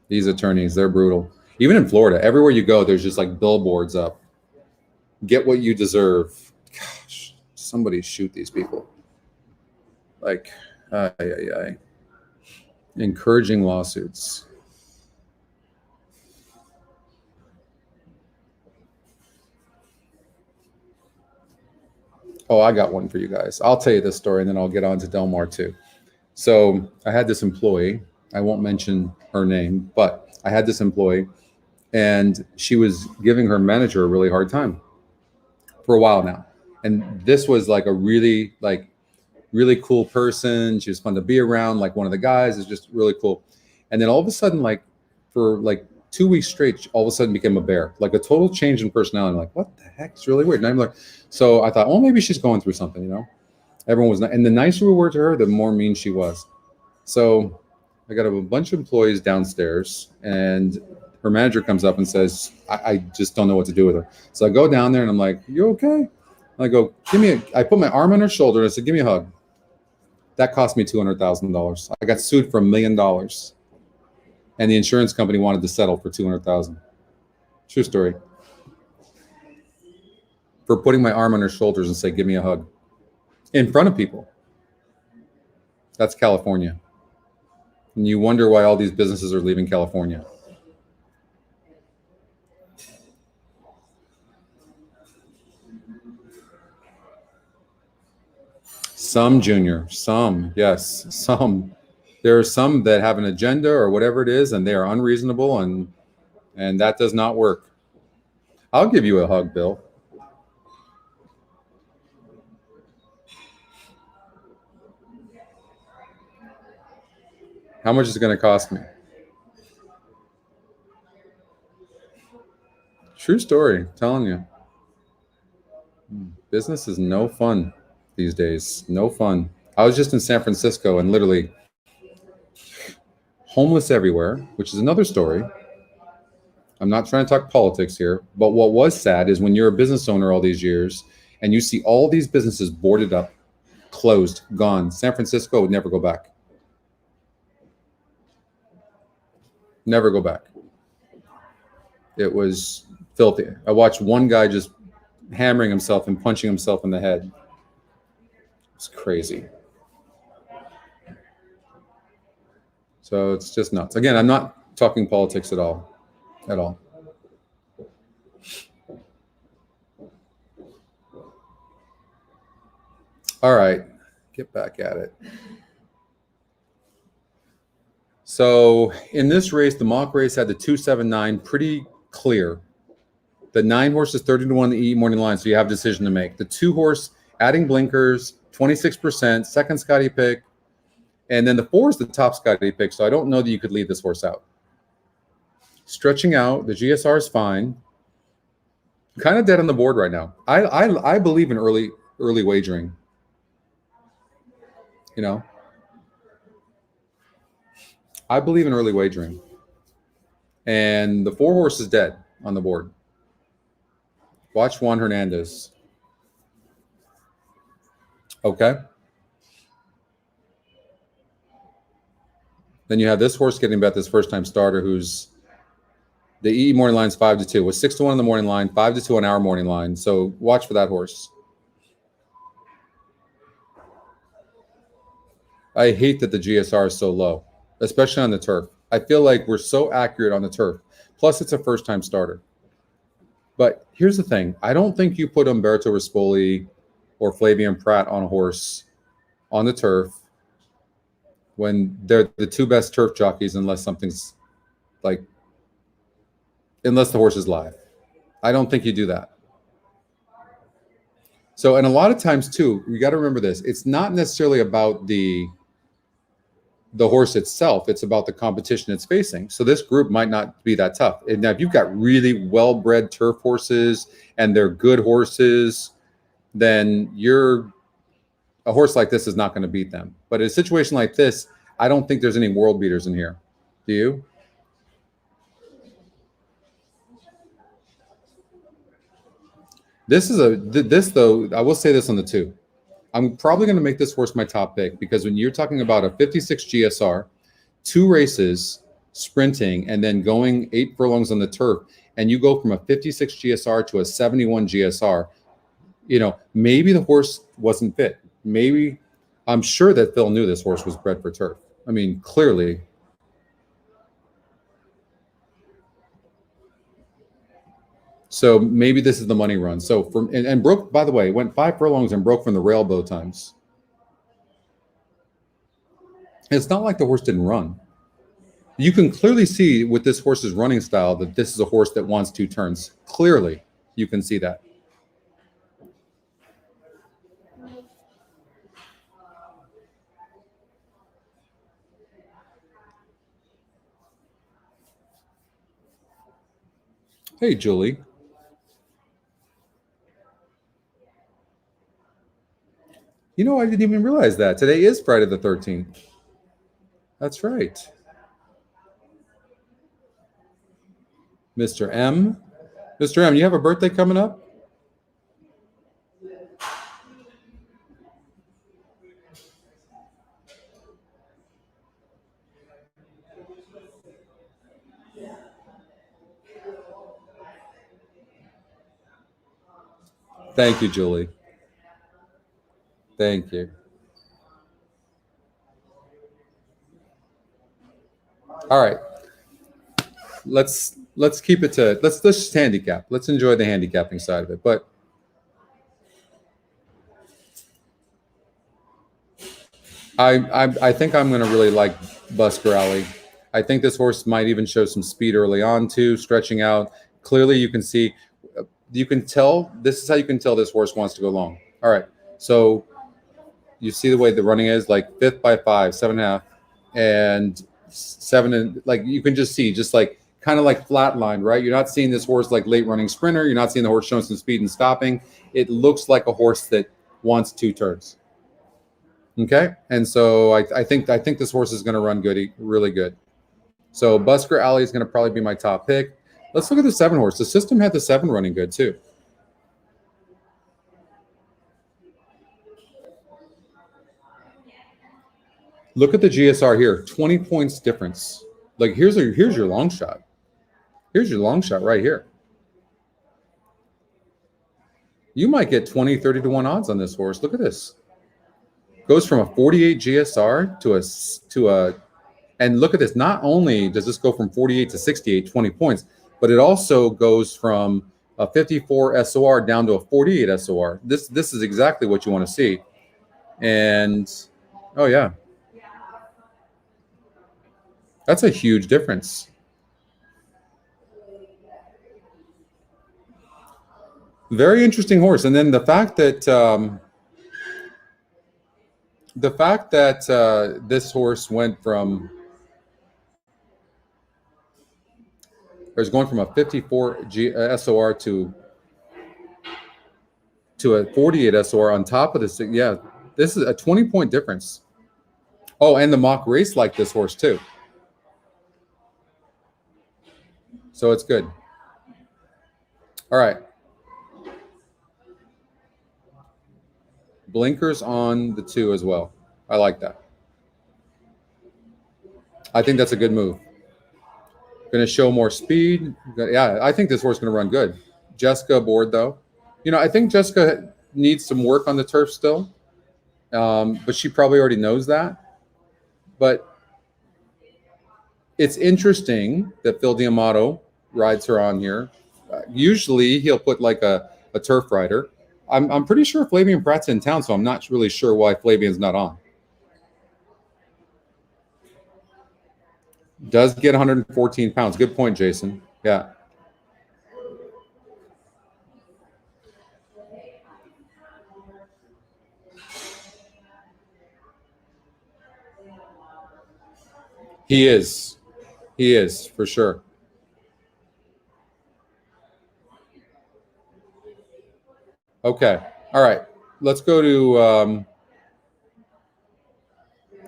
These attorneys, they're brutal. Even in Florida, everywhere you go, there's just like billboards up. Get what you deserve. Gosh, somebody shoot these people. Like, encouraging lawsuits. Oh, I got one for you guys. I'll tell you this story and then I'll get on to Del Mar too. So I had this employee, I won't mention her name, but I had this employee and she was giving her manager a really hard time for a while now. And this was like a really cool person. She was fun to be around. Like one of the guys is just really cool. And then all of a sudden, like for like 2 weeks straight, all of a sudden became a bear, like a total change in personality. I'm like, what the heck? It's really weird. And I'm like, so I thought, well, maybe she's going through something, you know? Everyone was not, and the nicer we were to her, the more mean she was. So I got a bunch of employees downstairs, and her manager comes up and says, I just don't know what to do with her. So I go down there and I'm like, you okay? And I go, I put my arm on her shoulder and I said, give me a hug. That cost me $200,000. I got sued for $1 million. And the insurance company wanted to settle for $200,000. True story. For putting my arm on her shoulders and say, give me a hug. In front of people. That's California. And you wonder why all these businesses are leaving California. Some, Junior, some, yes, some. There are some that have an agenda or whatever it is, and they are unreasonable, and that does not work. I'll give you a hug, Bill. How much is it going to cost me? True story, I'm telling you. Business is no fun these days. No fun. I was just in San Francisco and literally homeless everywhere, which is another story. I'm not trying to talk politics here, but what was sad is when you're a business owner all these years and you see all these businesses boarded up, closed, gone. San Francisco would never go back. Never go back. It was filthy. I watched one guy just hammering himself and punching himself in the head. It's crazy. So it's just nuts. Again, I'm not talking politics at all. At all. All right, get back at it. So in this race, the mock race had the 279 pretty clear. The 9 horse is 30-1 the E morning line, so you have a decision to make. The 2 horse adding blinkers, 26%, second Scotty pick, and then the 4 is the top Scotty pick. So I don't know that you could leave this horse out. Stretching out, the GSR is fine. Kind of dead on the board right now. I believe in early wagering. You know, I believe in early wagering. And the 4 horse is dead on the board. Watch Juan Hernandez. Okay. Then you have this horse getting bet, this first time starter, who's the E morning line's 5-2. It was 6-1 on the morning line, 5-2 on our morning line. So watch for that horse. I hate that the GSR is so low, especially on the turf. I feel like we're so accurate on the turf. Plus, it's a first-time starter. But here's the thing. I don't think you put Umberto Rispoli or Flavian Pratt on a horse on the turf when they're the 2 best turf jockeys unless something's like, unless the horse is live. I don't think you do that. So, and a lot of times too, you got to remember this. It's not necessarily about the horse itself. It's about the competition it's facing. So this group might not be that tough. And now if you've got really well-bred turf horses and they're good horses, then a horse like this is not going to beat them. But in a situation like this, I don't think there's any world beaters in here. Do you? This though, I will say this on the 2. I'm probably going to make this horse my top pick because when you're talking about a 56 GSR, 2 races, sprinting, and then going 8 furlongs on the turf, and you go from a 56 GSR to a 71 GSR, you know, maybe the horse wasn't fit. Maybe, I'm sure that Phil knew this horse was bred for turf. I mean, clearly. So maybe this is the money run. So and broke, by the way, went 5 furlongs and broke from the rail both times. It's not like the horse didn't run. You can clearly see with this horse's running style that this is a horse that wants 2 turns. Clearly, you can see that. Hey, Julie. You know, I didn't even realize that. Today is Friday the 13th. That's right. Mr. M. Mr. M, you have a birthday coming up? Thank you, Julie. Thank you. All right. Let's keep it to let's just handicap. Let's enjoy the handicapping side of it. But I think I'm going to really like Busker Alley. I think this horse might even show some speed early on too, stretching out. Clearly, you can see, you can tell. This is how you can tell this horse wants to go long. All right, so you see the way the running is, like 5th by 5, 7.5, and 7, and like you can just see, just like kind of like flatline, right? You're not seeing this horse like late running sprinter. You're not seeing the horse showing some speed and stopping. It looks like a horse that wants 2 turns. Okay, and so I think this horse is going to run good, really good. So Busker Alley is going to probably be my top pick. Let's look at the 7 horse. The system had the 7 running good too. Look at the GSR here, 20 points difference. Like here's your long shot. Here's your long shot right here. You might get 20, 30 to 1 odds on this horse. Look at this. Goes from a 48 GSR to a, and look at this. Not only does this go from 48 to 68, 20 points, but it also goes from a 54 SOR down to a 48 SOR. This is exactly what you want to see. And oh yeah, that's a huge difference. Very interesting horse. And then the fact that this horse went from, or is going from a 54 SOR to a 48 SOR on top of this. Yeah, this is a 20-point difference. Oh, and the mock race like this horse too. So it's good. All right. Blinkers on the 2 as well. I like that. I think that's a good move. Going to show more speed. Yeah, I think this horse is going to run good. Jessica aboard, though. You know, I think Jessica needs some work on the turf still, but she probably already knows that. But it's interesting that Phil D'Amato rides her on here. Usually he'll put like a turf rider. I'm pretty sure Flavian Pratt's in town, so I'm not really sure why Flavian's not on. Does get 114 pounds. Good point, Jason. Yeah. He is. He is, for sure. Okay. All right. Let's go to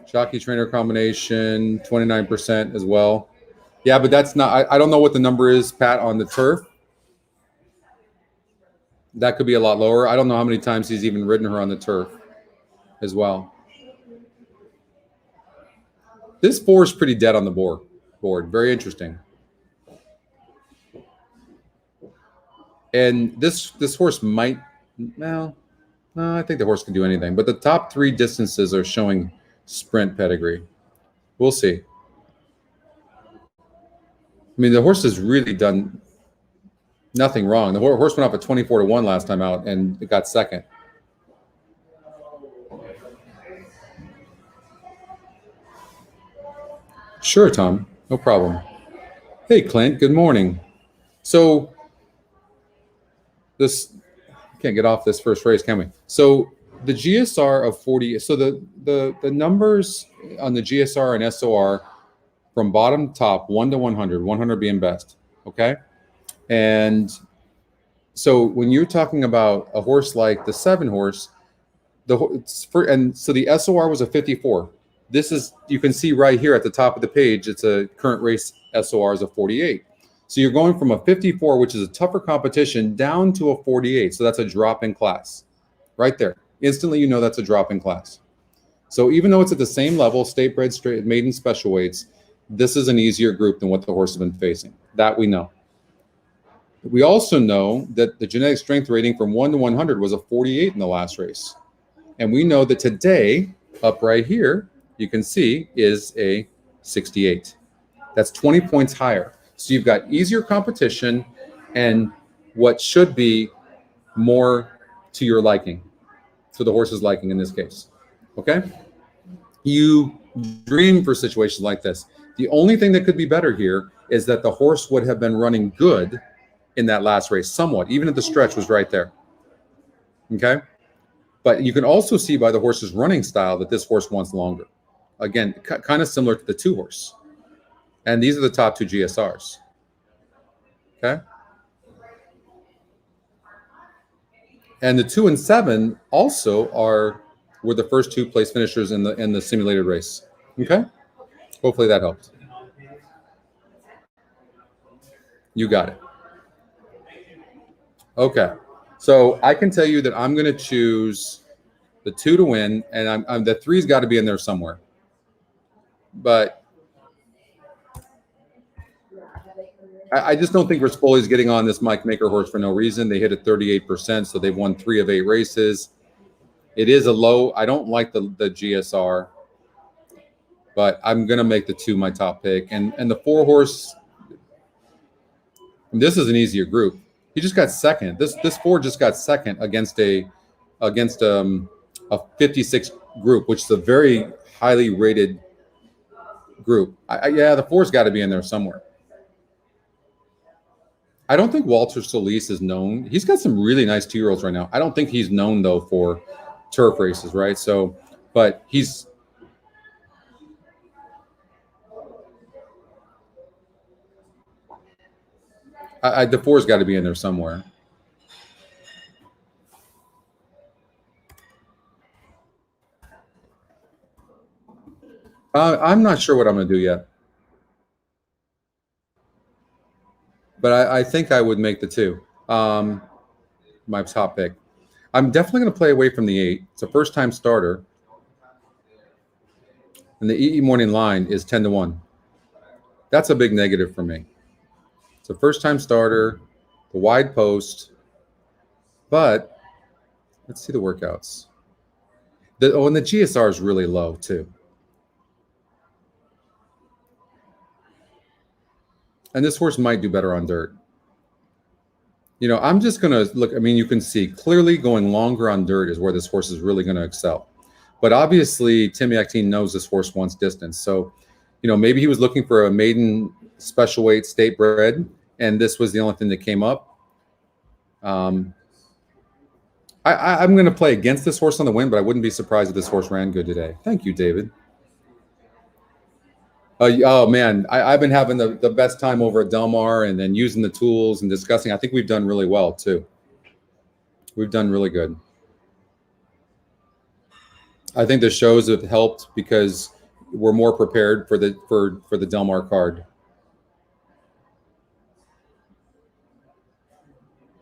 jockey trainer combination, 29% as well. Yeah, but that's not, I don't know what the number is, Pat, on the turf. That could be a lot lower. I don't know how many times he's even ridden her on the turf as well. This 4 is pretty dead on the board. Very interesting. And this horse might, well, no, I think the horse can do anything. But the top 3 distances are showing sprint pedigree. We'll see. I mean, the horse has really done nothing wrong. The horse went off at 24 to 1 last time out, and it got second. Sure, Tom. No problem. Hey, Clint. Good morning. So this can't get off this first race, can we? So the GSR of 40. So the numbers on the GSR and SOR from bottom to top, 1 to 100, 100 being best. Okay. And so when you're talking about a horse like the 7 horse, And so the SOR was a 54. This is, you can see right here at the top of the page, it's a current race SOR is a 48. So you're going from a 54, which is a tougher competition, down to a 48. So that's a drop in class right there. Instantly, you know that's a drop in class. So even though it's at the same level, state bred, straight, maiden, special weights, this is an easier group than what the horse has been facing. That we know. We also know that the genetic strength rating from 1 to 100 was a 48 in the last race. And we know that today, up right here, you can see is a 68. That's 20 points higher. So you've got easier competition and what should be more to your liking, to the horse's liking in this case. Okay? You dream for situations like this. The only thing that could be better here is that the horse would have been running good in that last race, somewhat, even if the stretch was right there. Okay? But you can also see by the horse's running style that this horse wants longer. Again, kind of similar to the 2-horse. And these are the top 2 GSRs. Okay? And the 2 and 7 also were the first 2 place finishers in the simulated race. Okay? Hopefully that helped. You got it. Okay. So I can tell you that I'm going to choose the 2 to win, and the 3's got to be in there somewhere. But I just don't think Rispoli's getting on this Mike Maker horse for no reason. They hit at 38%, so they've won 3 of 8 races. It is a low. I don't like the GSR, but I'm going to make the 2 my top pick. And the 4-horse, this is an easier group. He just got second. This 4 just got second against a 56 group, which is a very highly rated group. Yeah, the 4's got to be in there somewhere. I don't think Walter Solis is known. He's got some really nice 2-year-olds right now. I don't think he's known though for turf races, right? So, but he's the 4's got to be in there somewhere. I'm not sure what I'm going to do yet. But I think I would make the 2 my top pick. I'm definitely going to play away from the 8. It's a first-time starter. And the EE morning line is 10 to 1. That's a big negative for me. It's a first-time starter, the wide post. But let's see the workouts. And the GSR is really low, too. And this horse might do better on dirt. You know, I'm just going to look. I mean, you can see clearly going longer on dirt is where this horse is really going to excel. But obviously, Tim Yakteen knows this horse wants distance. So, you know, maybe he was looking for a maiden special weight state bred, and this was the only thing that came up. I'm going to play against this horse on the win, but I wouldn't be surprised if this horse ran good today. Thank you, David. Oh man, I've been having the best time over at Del Mar and then using the tools and discussing. I think we've done really well too. We've done really good. I think the shows have helped because we're more prepared for the Del Mar card.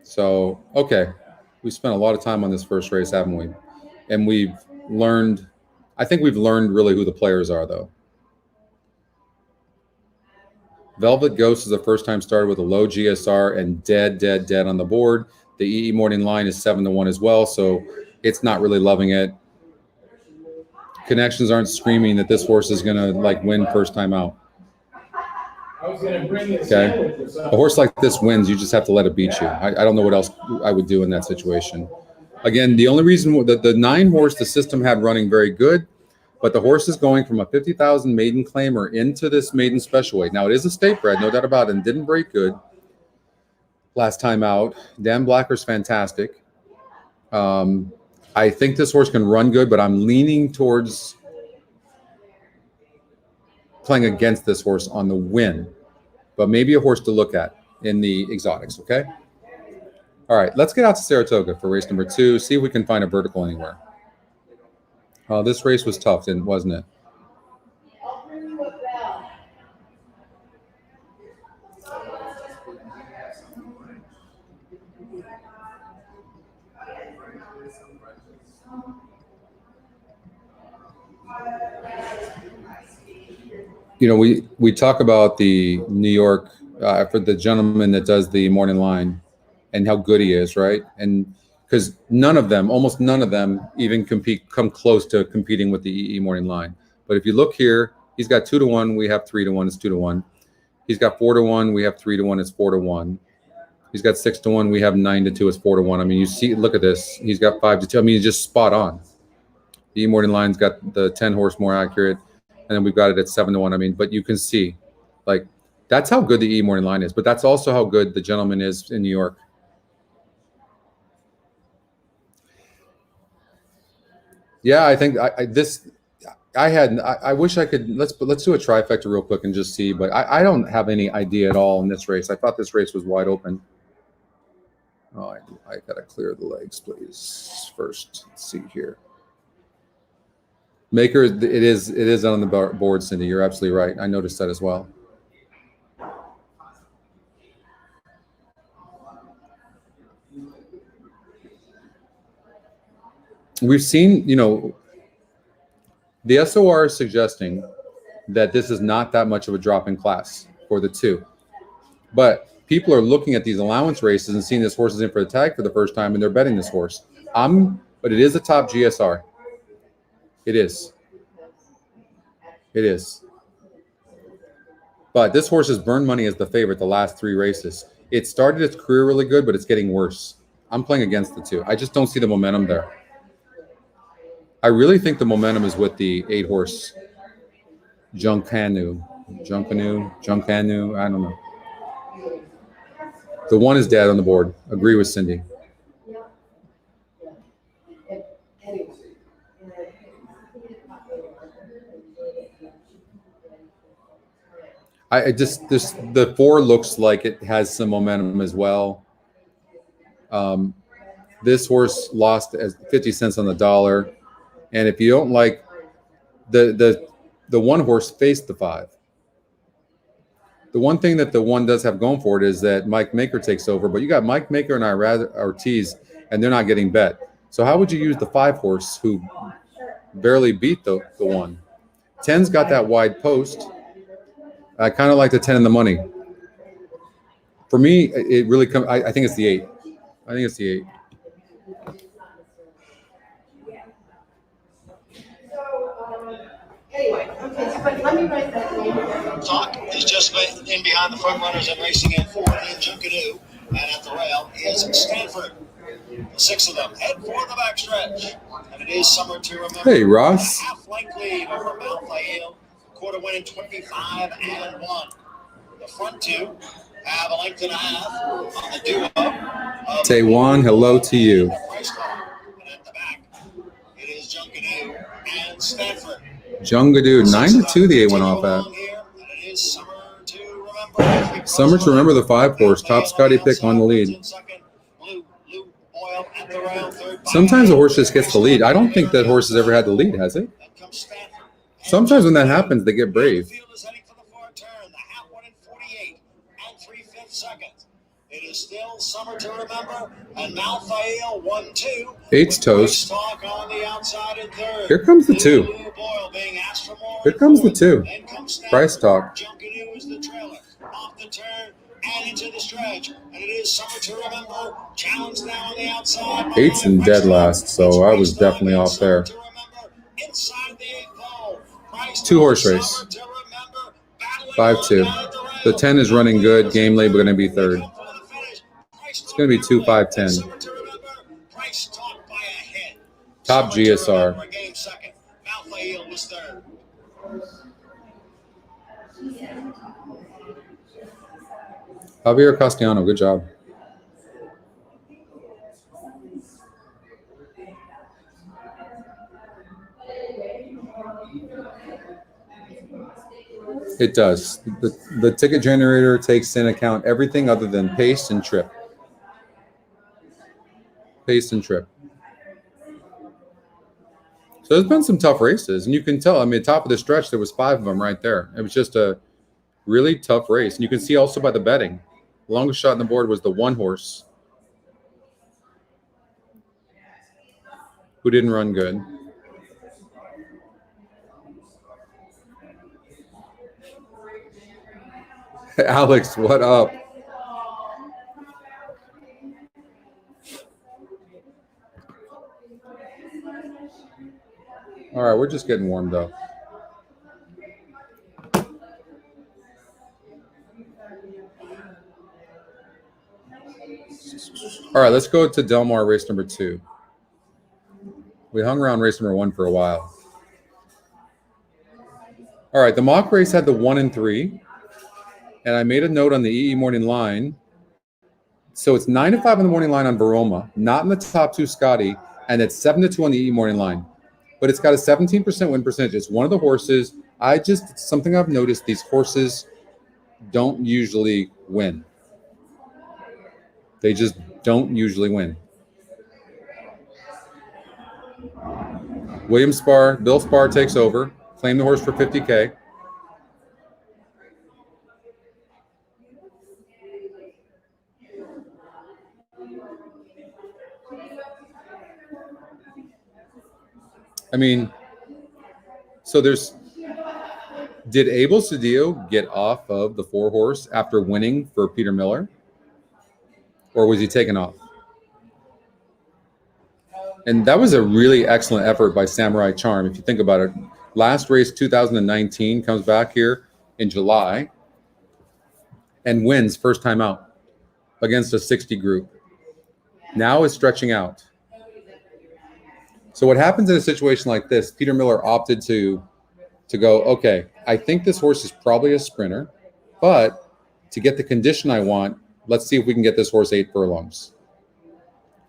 So okay, we spent a lot of time on this first race, haven't we? And we've learned. I think we've learned really who the players are, though. Velvet Ghost is a first-time starter with a low GSR and dead on the board. The EE morning line is 7 to 1 as well, so it's not really loving it. Connections aren't screaming that this horse is going to like win first time out. Okay, a horse like this wins. You just have to let it beat you. I don't know what else I would do in that situation. Again, the only reason that the 9 horse the system had running very good. But the horse is going from a 50,000 maiden claimer into this maiden special weight. Now, it is a state bred, no doubt about it, and didn't break good last time out. Dan Blacker's fantastic. I think this horse can run good, but I'm leaning towards playing against this horse on the win. But maybe a horse to look at in the exotics, okay? All right, let's get out to Saratoga for race number 2, see if we can find a vertical anywhere. This race was tough, wasn't it? You know, we talk about the New York for the gentleman that does the morning line and how good he is, right? And because almost none of them even come close to competing with the EE morning line. But if you look here, he's got 2-1. We have 3-1. It's 2-1. He's got 4-1. We have 3-1. It's 4-1. He's got 6-1. We have 9-2. It's 4-1. I mean, you see, look at this. He's got 5-2. I mean, he's just spot on. The E morning line's got the 10 horse more accurate. And then we've got it at 7-1. I mean, but you can see, like, that's how good the E morning line is. But that's also how good the gentleman is in New York. Yeah, I think I wish I could. Let's do a trifecta real quick and just see. But I don't have any idea at all in this race. I thought this race was wide open. Oh, I gotta clear the legs, please. First, let's see here. Maker, it is on the board, Cindy. You're absolutely right. I noticed that as well. We've seen, you know, the SOR is suggesting that this is not that much of a drop in class for the two. But people are looking at these allowance races and seeing this horse is in for the tag for the first time, and they're betting this horse. But it is a top GSR. It is. It is. But this horse has burned money as the favorite the last 3 races. It started its career really good, but it's getting worse. I'm playing against the two. I just don't see the momentum there. I really think the momentum is with the 8 horse Junkanu. I don't know. The 1 is dead on the board. Agree with Cindy. The 4 looks like it has some momentum as well. This horse lost as 50 cents on the dollar. And if you don't like the 1 horse faced the 5. The one thing that the 1 does have going for it is that Mike Maker takes over, but you got Mike Maker and Ortiz, and they're not getting bet. So how would you use the 5 horse who barely beat the 1? 10's got that wide post. I kind of like the 10 in the money. For me, it really comes. I think it's the 8. I think it's the 8. Anyway, okay, but let me write that name. Talk is just in behind the front runners and racing in 4 in Junkadoo, and at the rail is Stanford. The 6 of them head for the backstretch, and it is summer to remember. Hey, Ross. Half length lead over Mount Fael, quarter winning 25-1. The front 2 have a length and a half on the duo. Taiwan, hello to you. And at the back, it is Junkadoo and Stanford. Jungadoo, 9-2 the 8 went off at. Summer to remember the 5 horse. Top Scotty pick on the lead. Sometimes a horse just gets the lead. I don't think that horse has ever had the lead, has it? Sometimes when that happens, they get brave. It is still summer to remember, and Mount Fael 1-2. 8's toast. On the outside in third. Here comes the 2. Here comes the 2. Price talk. Junkadoo is the trailer. Off the turn and into the stretch. And it is summer to remember. Challenge now on the outside. 8's in dead last, so I was definitely off there. Inside the 8 pole. 2 horse race. 5-2. The 10 is running good. Game late, we're going to be 3rd. It's going to be 2-5-10. Top GSR. Javier Castellano, good job. It does. The ticket generator takes into account everything other than pace and trip. Pace and trip. So there's been some tough races, and you can tell. I mean, top of the stretch, there was 5 of them right there. It was just a really tough race, and you can see also by the betting. The longest shot on the board was the 1 horse who didn't run good. Alex, what up? All right, we're just getting warmed up. All right, let's go to Del Mar race number 2. We hung around race number 1 for a while. All right, the mock race had the 1 and 3, and I made a note on the EE morning line. So it's 9 to 5 on the morning line on Varoma, not in the top 2 Scotty, and it's 7 to 2 on the EE morning line. But it's got a 17% win percentage. It's one of the horses. Something I've noticed, these horses don't usually win. They just don't usually win. William Spar, Bill Spar takes over. Claim the horse for $50K. I mean, so did Abel Cedillo get off of the 4 horse after winning for Peter Miller? Or was he taken off? And that was a really excellent effort by Samurai Charm, if you think about it. Last race, 2019, comes back here in July and wins first time out against a 60 group. Now is stretching out. So what happens in a situation like this, Peter Miller opted to go, okay, I think this horse is probably a sprinter, but to get the condition I want, let's see if we can get this horse 8 furlongs.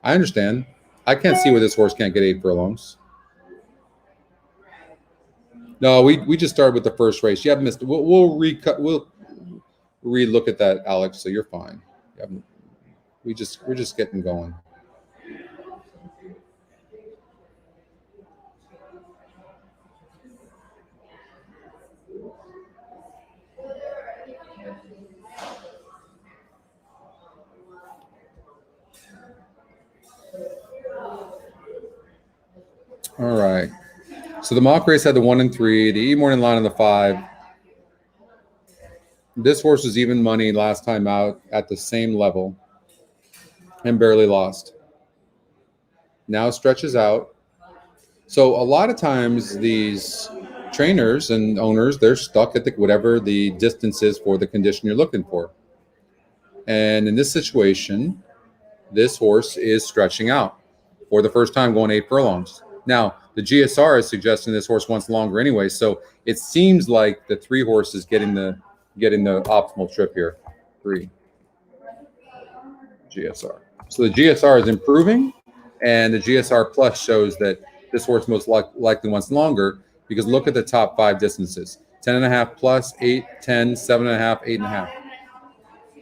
I understand. I can't see where this horse can't get 8 furlongs. No, we just started with the first race. You haven't missed it. We'll re-look at that, Alex, so you're fine. We're just getting going. All right. So the mock race had the 1 and 3, the E morning line on the 5. This horse was even money last time out at the same level and barely lost. Now stretches out. So a lot of times these trainers and owners, they're stuck at whatever the distance is for the condition you're looking for. And in this situation, this horse is stretching out for the first time, going 8 furlongs. Now, the GSR is suggesting this horse wants longer anyway, so it seems like the 3 horse is getting the optimal trip here. 3 GSR. So the GSR is improving, and the GSR Plus shows that this horse most likely wants longer, because look at the top 5 distances. 10.5 plus, 8, 10, 7.5, 8.5.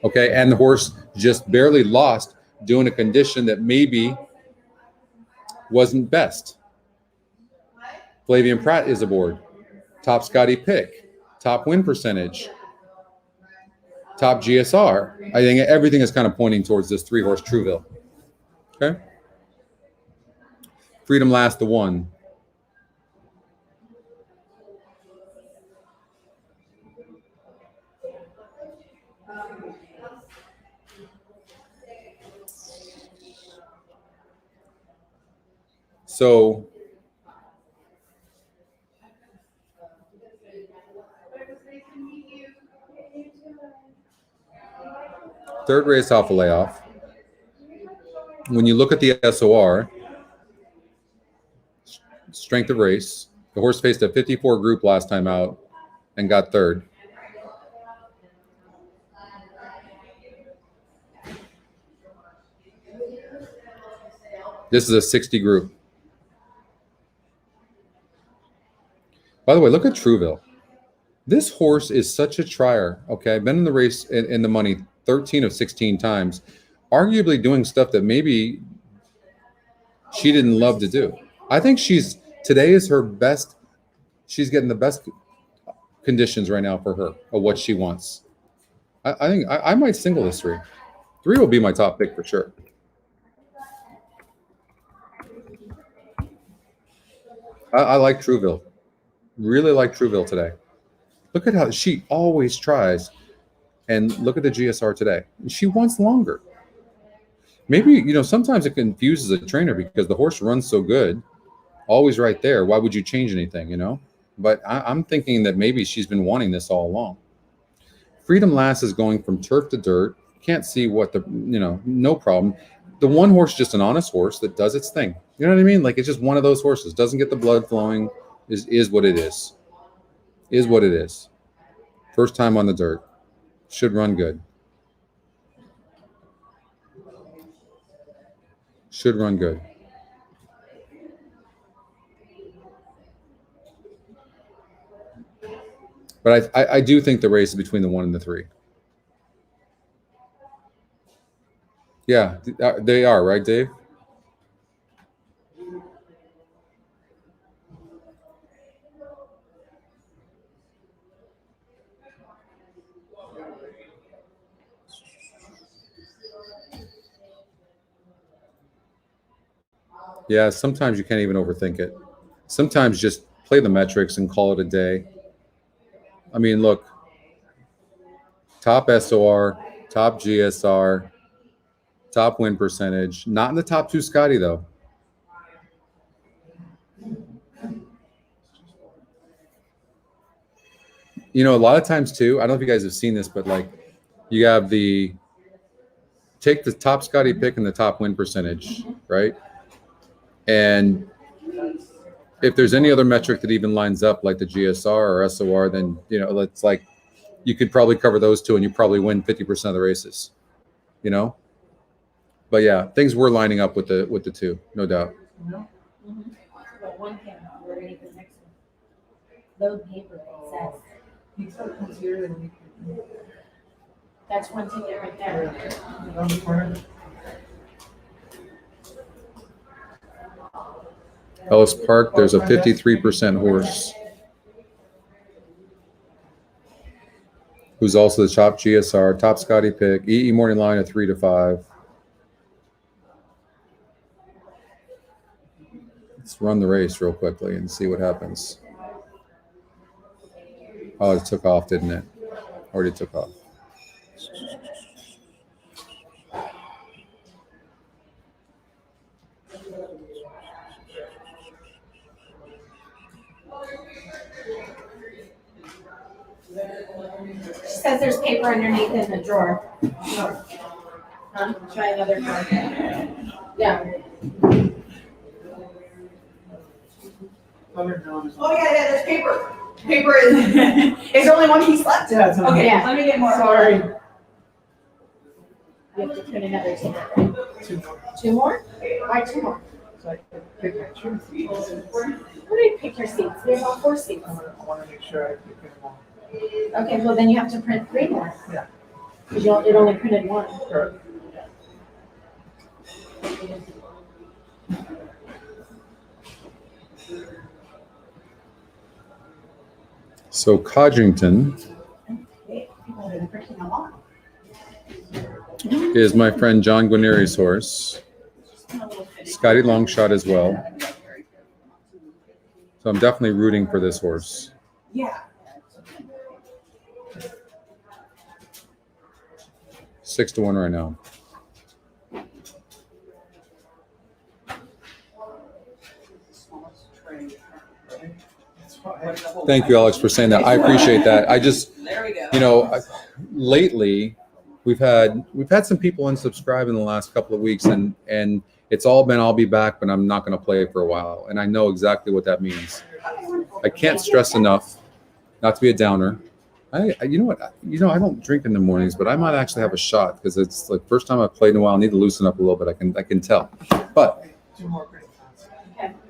Okay, and the horse just barely lost doing a condition that maybe wasn't best. Flavian Pratt is aboard. Top Scotty pick. Top win percentage. Top GSR. I think everything is kind of pointing towards this 3 horse Trouville. Okay. Freedom Last the 1. So third race off a layoff. When you look at the SOR, strength of race, the horse faced a 54 group last time out and got 3rd. This is a 60 group. By the way, look at Trouville. This horse is such a trier. Okay, I've been in the race in the money 13 of 16 times, arguably doing stuff that maybe she didn't love to do. I think she's Today is her best. She's getting the best conditions right now for her of what she wants. I think I might single this 3. 3 will be my top pick for sure. I like Trouville. Really like Trouville today. Look at how she always tries. And look at the GSR today. She wants longer. Maybe, sometimes it confuses a trainer because the horse runs so good, always right there. Why would you change anything, But I'm thinking that maybe she's been wanting this all along. Freedom Lass is going from turf to dirt. Can't see what no problem. The one horse is just an honest horse that does its thing. You know what I mean? Like, it's just one of those horses. Doesn't get the blood flowing. Is what it is. Is what it is. First time on the dirt. Should run good. Should run good. But I do think the race is between the 1 and the 3. Yeah, they are, right, Dave? Yeah, sometimes you can't even overthink it. Sometimes just play the metrics and call it a day. I mean, look, top SOR, top GSR, top win percentage. Not in the top 2 Scotty, though. A lot of times, too, I don't know if you guys have seen this, but, like, you have take the top Scotty pick and the top win percentage, right? And if there's any other metric that even lines up, like the GSR or SOR, then, it's like you could probably cover those 2 and you probably win 50% of the races, But yeah, things were lining up with the 2, no doubt. But one thing, we're ready for the next one. Load paper, it says. That's one ticket right there. Ellis Park, there's a 53% horse who's also the top GSR, top Scotty pick, EE morning line at 3 to 5. Let's run the race real quickly and see what happens. Oh, it took off, didn't it? Already took off. She says there's paper underneath in the drawer. Huh? Try another card. Yeah. Oh yeah, there's paper. Paper is there's only one piece left. Yeah, it's okay. Okay, Yeah. let me get more. Sorry. You have to print another ticket, right? 2 more? Why 2 more? So I can pick my two seats. Who did pick your seats? There's all 4 seats. I want to make sure I pick them all. Okay, well then you have to print 3 more. Yeah. Because it only printed 1. Sure. So Codrington People have been printing a lot. is my friend John Guarneri's horse. Scotty Longshot as well. So I'm definitely rooting for this horse. Yeah. 6 to 1 right now. Thank you, Alex, for saying that. I appreciate that. I just, There we go. lately we've had some people unsubscribe in the last couple of weeks, and it's all been I'll be back, but I'm not going to play for a while, and I know exactly what that means. I can't stress enough not to be a downer. I don't drink in the mornings, but I might actually have a shot because it's like first time I've played in a while. I need to loosen up a little bit. I can tell, but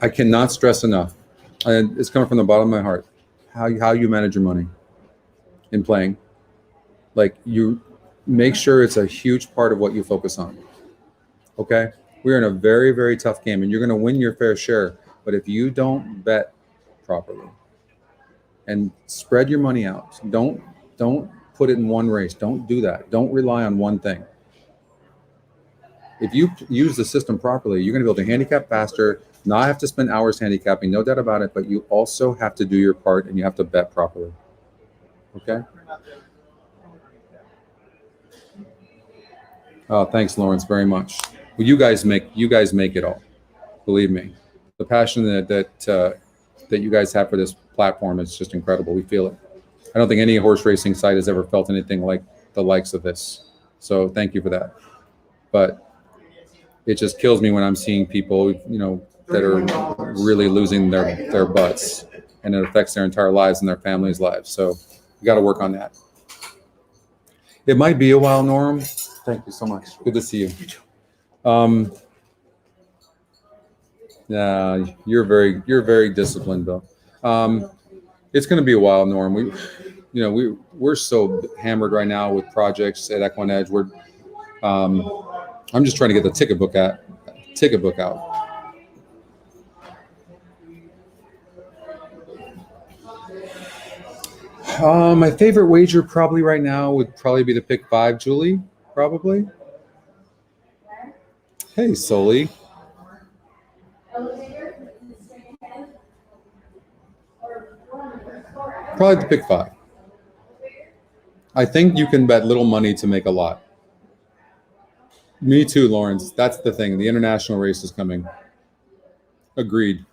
I cannot stress enough. And it's coming from the bottom of my heart. How you manage your money in playing, like you make sure it's a huge part of what you focus on. Okay, we're in a very, very tough game, and you're going to win your fair share. But if you don't bet properly and spread your money out, don't put it in one race. Don't do that. Don't rely on one thing. If you use the system properly, you're going to be able to handicap faster, not have to spend hours handicapping, no doubt about it, but you also have to do your part and you have to bet properly. Okay? Oh, thanks, Lawrence, very much. Well, you guys make it all. Believe me. The passion that you guys have for this platform is just incredible. We feel it. I don't think any horse racing site has ever felt anything like the likes of this. So thank you for that. But it just kills me when I'm seeing people, that are really losing their butts, and it affects their entire lives and their families' lives. So we got to work on that. It might be a while, Norm. Thank you so much. Good to see you. Yeah, you're very disciplined, Bill. It's going to be a while, Norm. We're so hammered right now with projects at EquinEdge. I'm just trying to get the ticket book out. My favorite wager probably right now would probably be the pick 5, Julie. Probably. Hey, Soli. Probably the pick 5. I think you can bet little money to make a lot. Me too, Lawrence. That's the thing. The international race is coming. Agreed.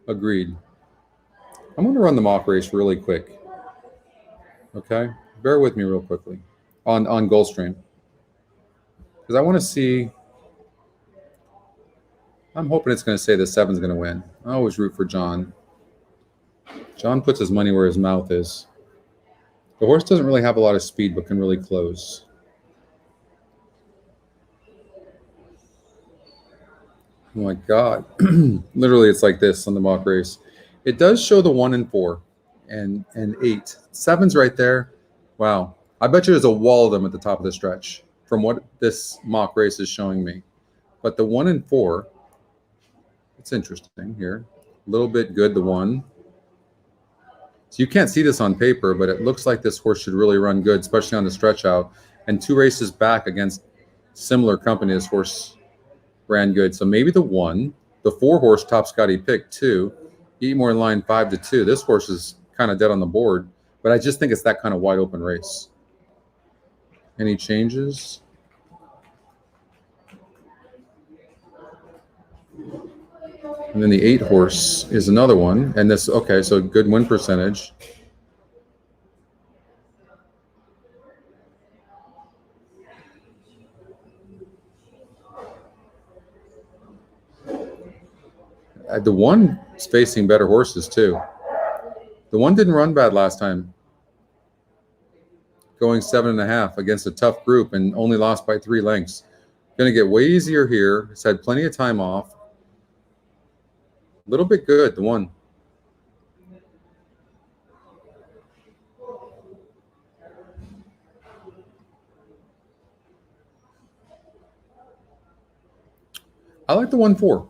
I'm going to run the mock race really quick. Okay? Bear with me real quickly on Gulfstream. Because I want to see. I'm hoping it's going to say the 7's going to win. I always root for John. John puts his money where his mouth is. The horse doesn't really have a lot of speed, but can really close. Oh my God. Literally, it's like this on the mock race. It does show the 1 and 4 and 8. 7's right there. Wow. I bet you there's a wall of them at the top of the stretch from what this mock race is showing me. But the 1 and 4, it's interesting here. A little bit good, the 1. So you can't see this on paper, but it looks like this horse should really run good, especially on the stretch out. And 2 races back against similar company, this horse ran good. So maybe the 1, the 4 horse top Scotty picked 2, Eatmore line 5-2. This horse is kind of dead on the board, but I just think it's that kind of wide open race. Any changes? And then the 8 horse is another one. And this, okay, so good win percentage. The 1 is facing better horses too. The 1 didn't run bad last time, going 7.5 against a tough group and only lost by 3 lengths. Going to get way easier here. It's had plenty of time off. A little bit good, the 1. I like the 1-4.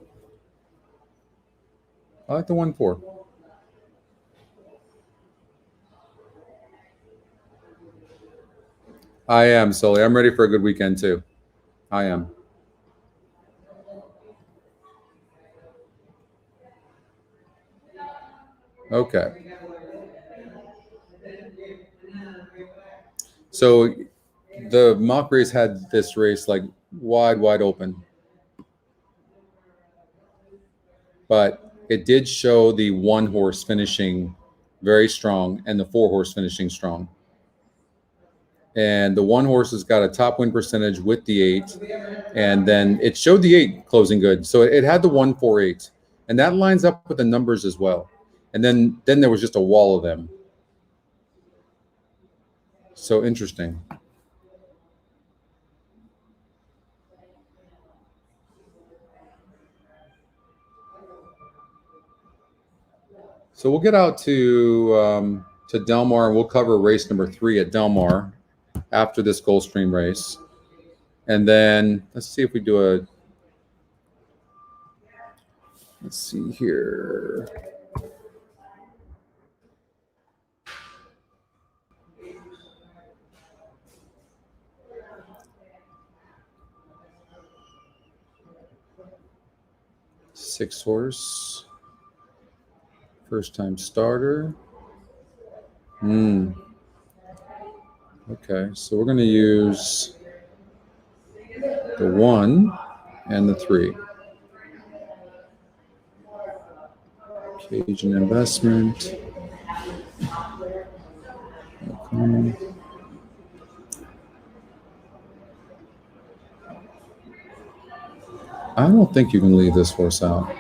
I like the 1-4. I am, Sully. I'm ready for a good weekend too. I am. Okay. So the mock race had this race like wide open. But it did show the 1 horse finishing very strong and the 4 horse finishing strong. And the 1 horse has got a top win percentage with the 8. And then it showed the 8 closing good. So it had the 1-4-8. And that lines up with the numbers as well. And then there was just a wall of them. So interesting. So we'll get out to Del Mar, and we'll cover race number 3 at Del Mar after this Gulfstream race. And then let's see if we do Let's see here. Six horse. First time starter. Okay, so we're going to use the 1 and the 3. Cajun investment. Okay. I don't think you can leave this horse out.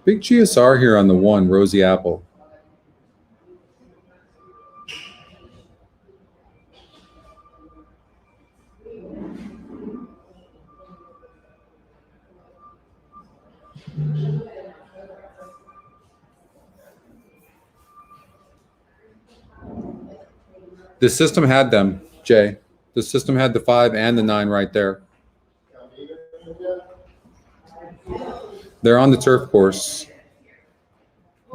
Big GSR here on the 1, Rosie Apple. The system had them, Jay. The system had the 5 and the 9 right there. They're on the turf course.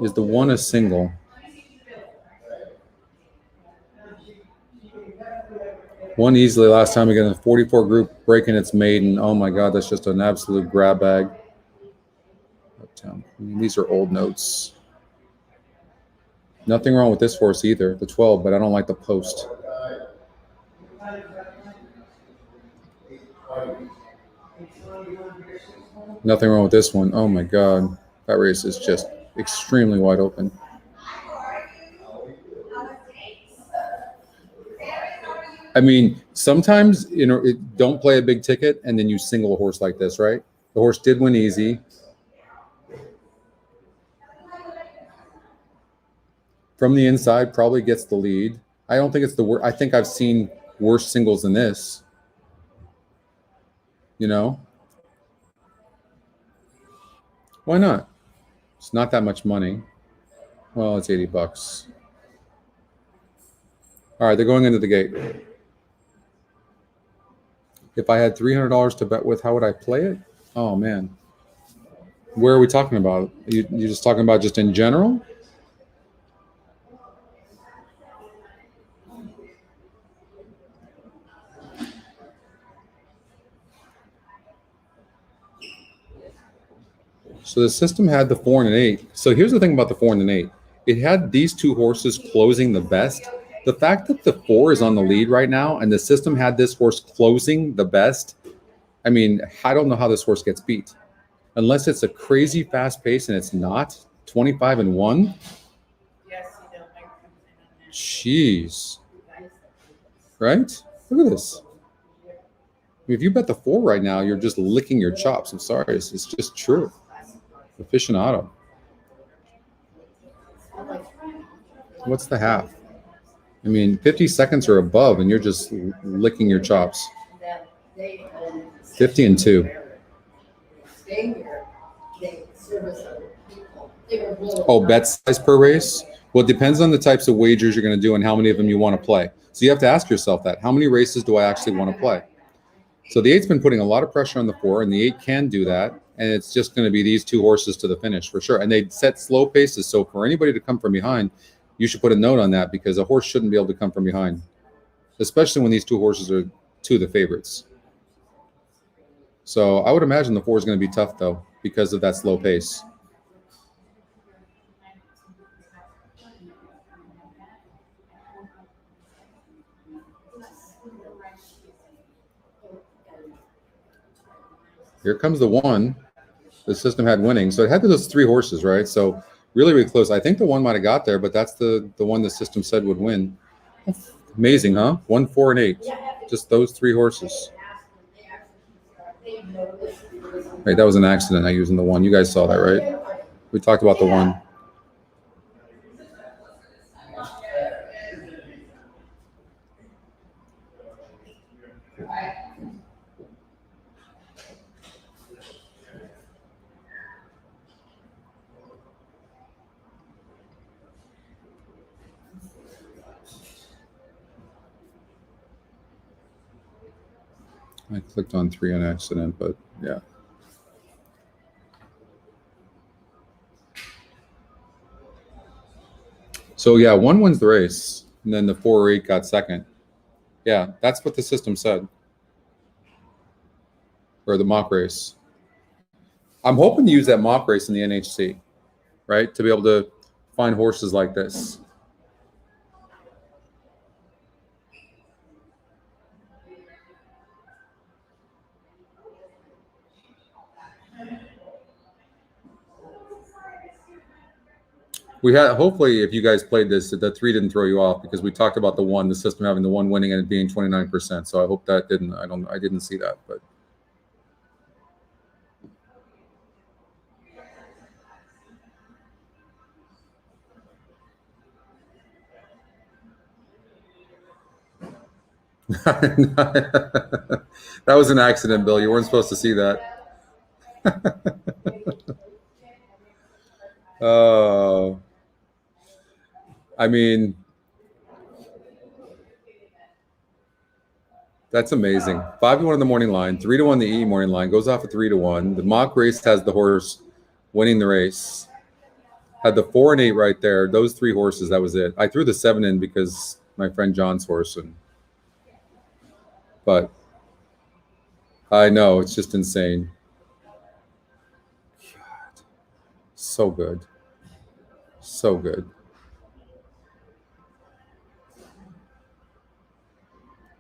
Is the 1 a single? Won easily last time again. The 44 group breaking its maiden. Oh my God, that's just an absolute grab bag. Uptown. These are old notes. Nothing wrong with this horse either, the 12, but I don't like the post. Nothing wrong with this one. Oh my God, that race is just extremely wide open. I mean, sometimes, don't play a big ticket and then you single a horse like this, right? The horse did win easy. From the inside, probably gets the lead. I don't think it's the worst. I think I've seen worse singles than this. Why not? It's not that much money. Well, it's $80. All right, they're going into the gate. If I had $300 to bet with, how would I play it? Oh, man. Where are we talking about? You're just talking about just in general? So the system had the 4 and an 8. So here's the thing about the 4 and an 8. It had these two horses closing the best. The fact that the 4 is on the lead right now and the system had this horse closing the best, I mean, I don't know how this horse gets beat. Unless it's a crazy fast pace and it's not. 25 and 1. Jeez. Right? Look at this. I mean, if you bet the 4 right now, you're just licking your chops. I'm sorry. It's just true. Aficionado. What's the half? I mean, 50 seconds or above, and you're just licking your chops. 50 and 2. Oh, bet size per race? Well, it depends on the types of wagers you're going to do and how many of them you want to play. So you have to ask yourself that. How many races do I actually want to play? So the 8's been putting a lot of pressure on the 4, and the 8 can do that. And it's just going to be these two horses to the finish for sure. And they set slow paces. So for anybody to come from behind, you should put a note on that because a horse shouldn't be able to come from behind, especially when these two horses are two of the favorites. So I would imagine the 4 is going to be tough, though, because of that slow pace. Here comes the 1. The system had winning. So it had those 3 horses, right? So really, really close. I think the 1 might have got there, but that's the one the system said would win. Amazing, huh? 1, 4, and 8. Just those 3 horses. Right, that was an accident. I using the 1. You guys saw that, right? We talked about the 1. I clicked on 3 on accident, but yeah. So yeah, 1 wins the race, and then the 4 or 8 got second. Yeah, that's what the system said. Or the mock race. I'm hoping to use that mock race in the NHC, right? To be able to find horses like this. We had, hopefully, if you guys played this, the 3 didn't throw you off, because we talked about the system having the 1 winning and it being 29%. So I hope that didn't. I didn't see that, but. That was an accident, Bill. You weren't supposed to see that. Oh, I mean, that's amazing. 5-1 in the morning line, 3-1 the E morning line, goes off at 3-1. The mock race has the horse winning the race. Had the 4 and 8 right there. Those 3 horses, that was it. I threw the 7 in because my friend John's horse, but I know it's just insane. God, so good, so good.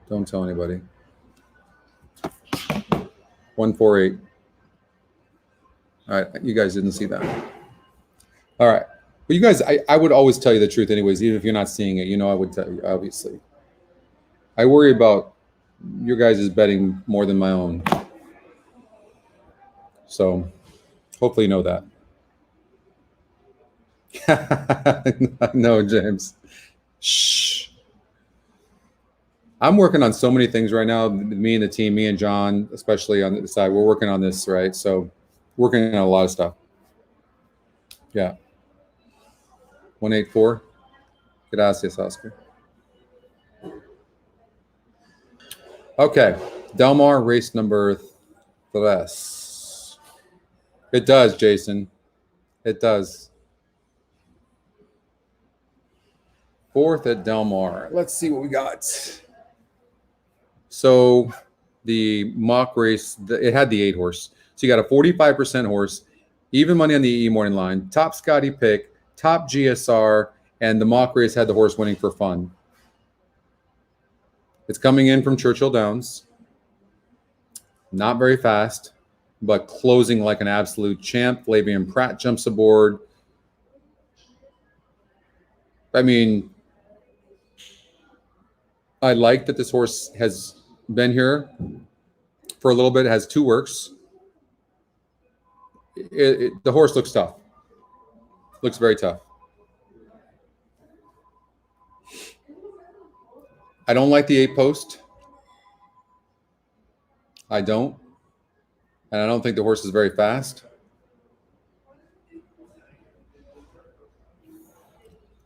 Don't tell anybody. 148. All right, you guys didn't see that. All right, but you guys, I would always tell you the truth anyways, even if you're not seeing it. I would tell you, obviously. I worry about your guys' betting more than my own. So hopefully you know that. No, James. Shh. I'm working on so many things right now. Me and the team, me and John, especially on the side, we're working on this, right? So working on a lot of stuff. Yeah. 184. Gracias, Oscar. Okay. Del Mar, race number 3. It does, Jason. It does. 4th at Del Mar. Let's see what we got. So the mock race, it had the 8 horse. So you got a 45% horse, even money on the E morning line, top Scotty pick, top GSR, and the mock race had the horse winning for fun. It's coming in from Churchill Downs. Not very fast, but closing like an absolute champ. Flavian Pratt jumps aboard. I mean, I like that this horse has been here for a little bit. It has 2 works. The horse looks tough. Looks very tough. I don't like the 8 post. I don't. And I don't think the horse is very fast.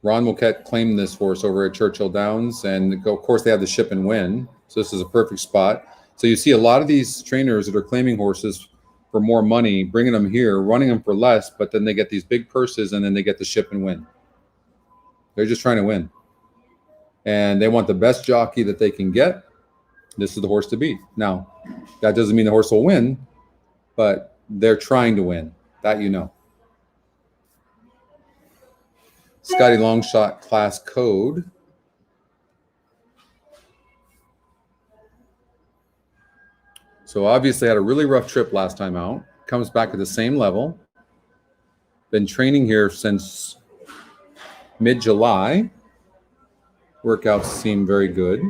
Ron Moquette claimed this horse over at Churchill Downs, and of course they have the ship and win. So this is a perfect spot. So you see a lot of these trainers that are claiming horses for more money, bringing them here, running them for less, but then they get these big purses and then they get the ship and win. They're just trying to win. And they want the best jockey that they can get. This is the horse to beat. Now, that doesn't mean the horse will win, but they're trying to win. That you know. Scotty Longshot class code. So obviously had a really rough trip last time out. Comes back at the same level. Been training here since mid-July. Workouts seem very good.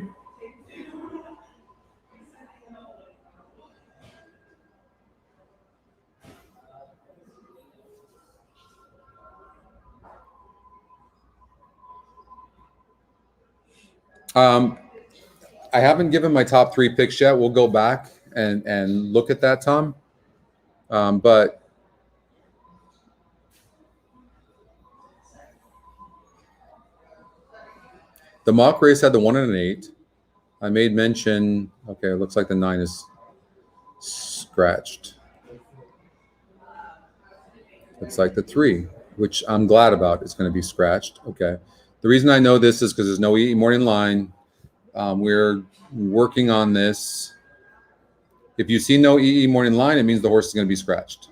I haven't given my top 3 picks yet. We'll go back and look at that, Tom. But the mock race had the 1 and an 8. I made mention. Okay, it looks like the 9 is scratched. Looks like the 3, which I'm glad about, is going to be scratched. Okay. The reason I know this is because there's no EE morning line. We're working on this. If you see no EE morning line, it means the horse is going to be scratched.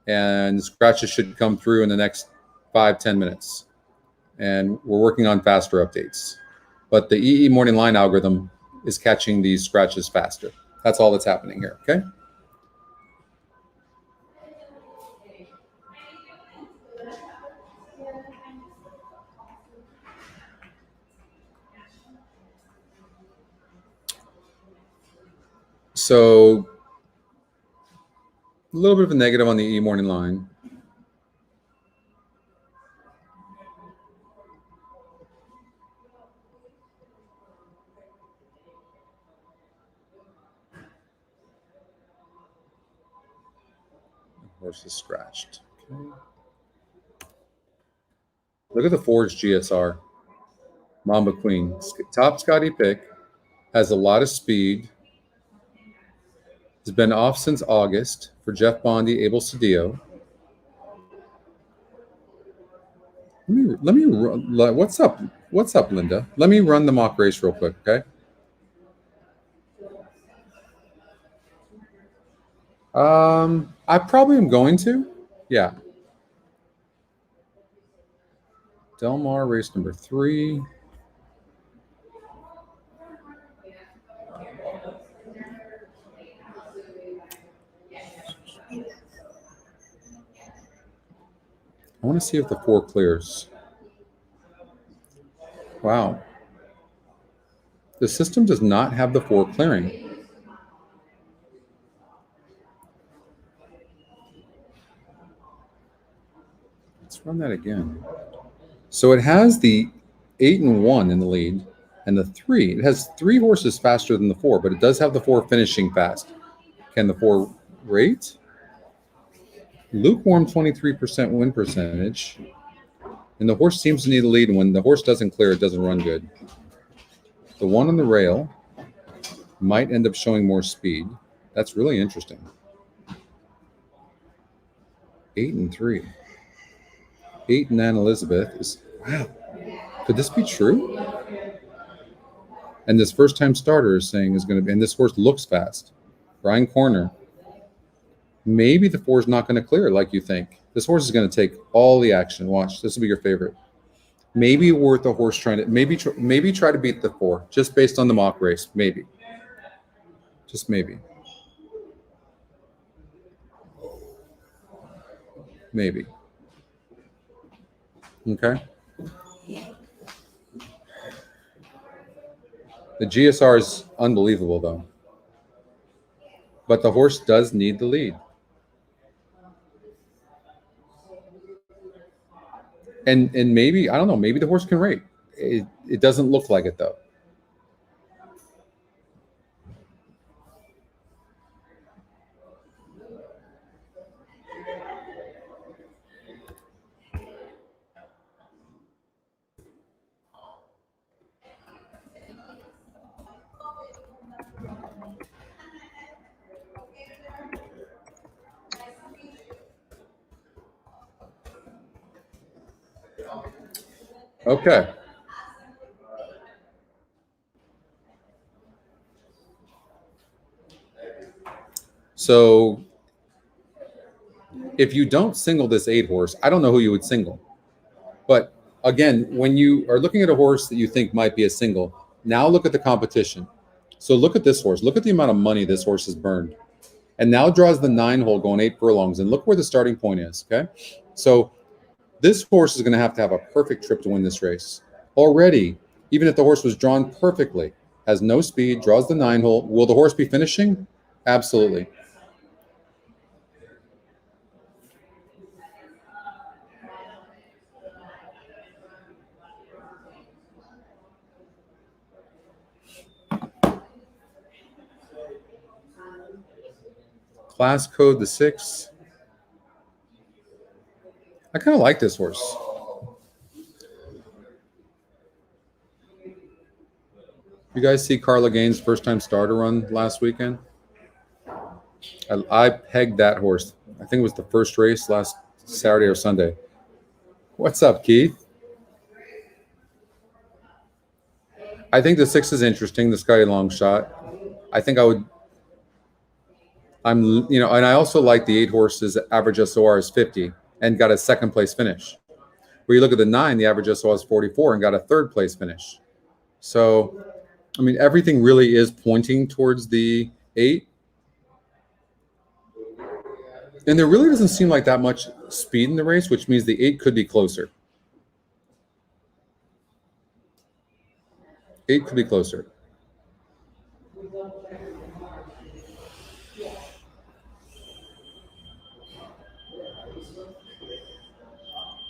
And the scratches should come through in the next 5-10 minutes. And we're working on faster updates. But the EE morning line algorithm is catching these scratches faster. That's all that's happening here, okay? So a little bit of a negative on the EE morning line. Horse is scratched. Okay. Look at the Forge GSR. Mamba Queen. Top Scotty pick. Has a lot of speed. Has been off since August for Jeff Bondi, Abel Cedillo. Let me run. What's up? What's up, Linda? Let me run the mock race real quick, okay? I probably am going to. Yeah. Del Mar, race number 3. I want to see if the 4 clears. Wow. The system does not have the 4 clearing. Let's run that again. So it has the 8 and 1 in the lead and the 3. It has 3 horses faster than the 4, but it does have the 4 finishing fast. Can the 4 rate? Lukewarm 23% win percentage. And the horse seems to need a lead. And when the horse doesn't clear, it doesn't run good. The 1 on the rail might end up showing more speed. That's really interesting. 8 and 3. 8 and Anne Elizabeth is, wow. Could this be true? And this first-time starter is saying is going to be, and this horse looks fast. Brian Corner. Maybe the 4 is not going to clear like you think. This horse is going to take all the action. Watch, this will be your favorite. Maybe worth a horse trying to, maybe try to beat the 4 just based on the mock race. Maybe. Just maybe. Maybe. Okay. The GSR is unbelievable, though. But the horse does need the lead. And maybe, I don't know, maybe the horse can rate. It doesn't look like it, though. Okay. So if you don't single this 8 horse, I don't know who you would single. But again, when you are looking at a horse that you think might be a single, now look at the competition. So look at this horse. Look at the amount of money this horse has burned. And now draws the 9 hole going 8 furlongs. And look where the starting point is, okay? So this horse is going to have a perfect trip to win this race. Already, even if the horse was drawn perfectly, has no speed, draws the 9 hole. Will the horse be finishing? Absolutely. Class code the 6. I kind of like this horse. You guys see Carla Gaines' first-time starter run last weekend? I pegged that horse. I think it was the first race last Saturday or Sunday. What's up, Keith? I think the 6 is interesting, the Scotty long shot. I think and I also like the 8 horses average SOR is 50 and got a second place finish. Where you look at the 9, the average SOR is 44 and got a third place finish. So, I mean, everything really is pointing towards the 8. And there really doesn't seem like that much speed in the race, which means the 8 could be closer. 8 could be closer.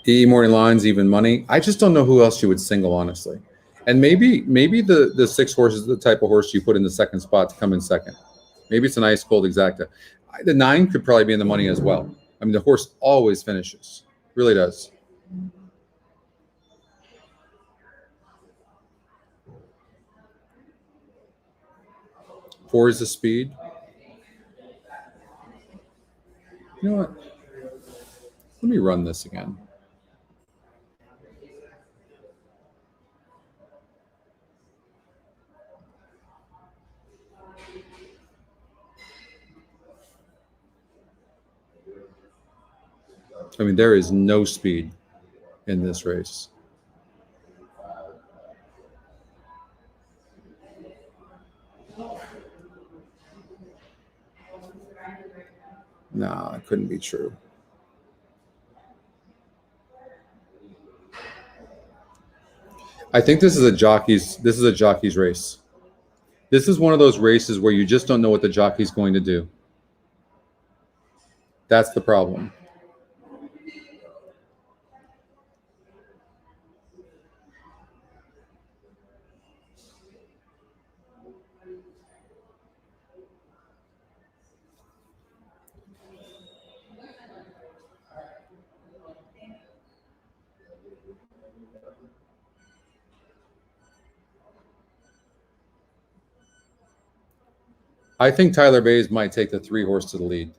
E morning lines, even money. I just don't know who else you would single, honestly. And maybe the 6 horse is the type of horse you put in the second spot to come in second. Maybe it's an ice cold exacta. The 9 could probably be in the money as well. I mean, the horse always finishes. Really does. Four is the speed. You know what? Let me run this again. I mean, there is no speed in this race. No, it couldn't be true. I think this is a jockey's race. This is one of those races where you just don't know what the jockey's going to do. That's the problem. I think Tyler Bays might take the 3 horse to the lead.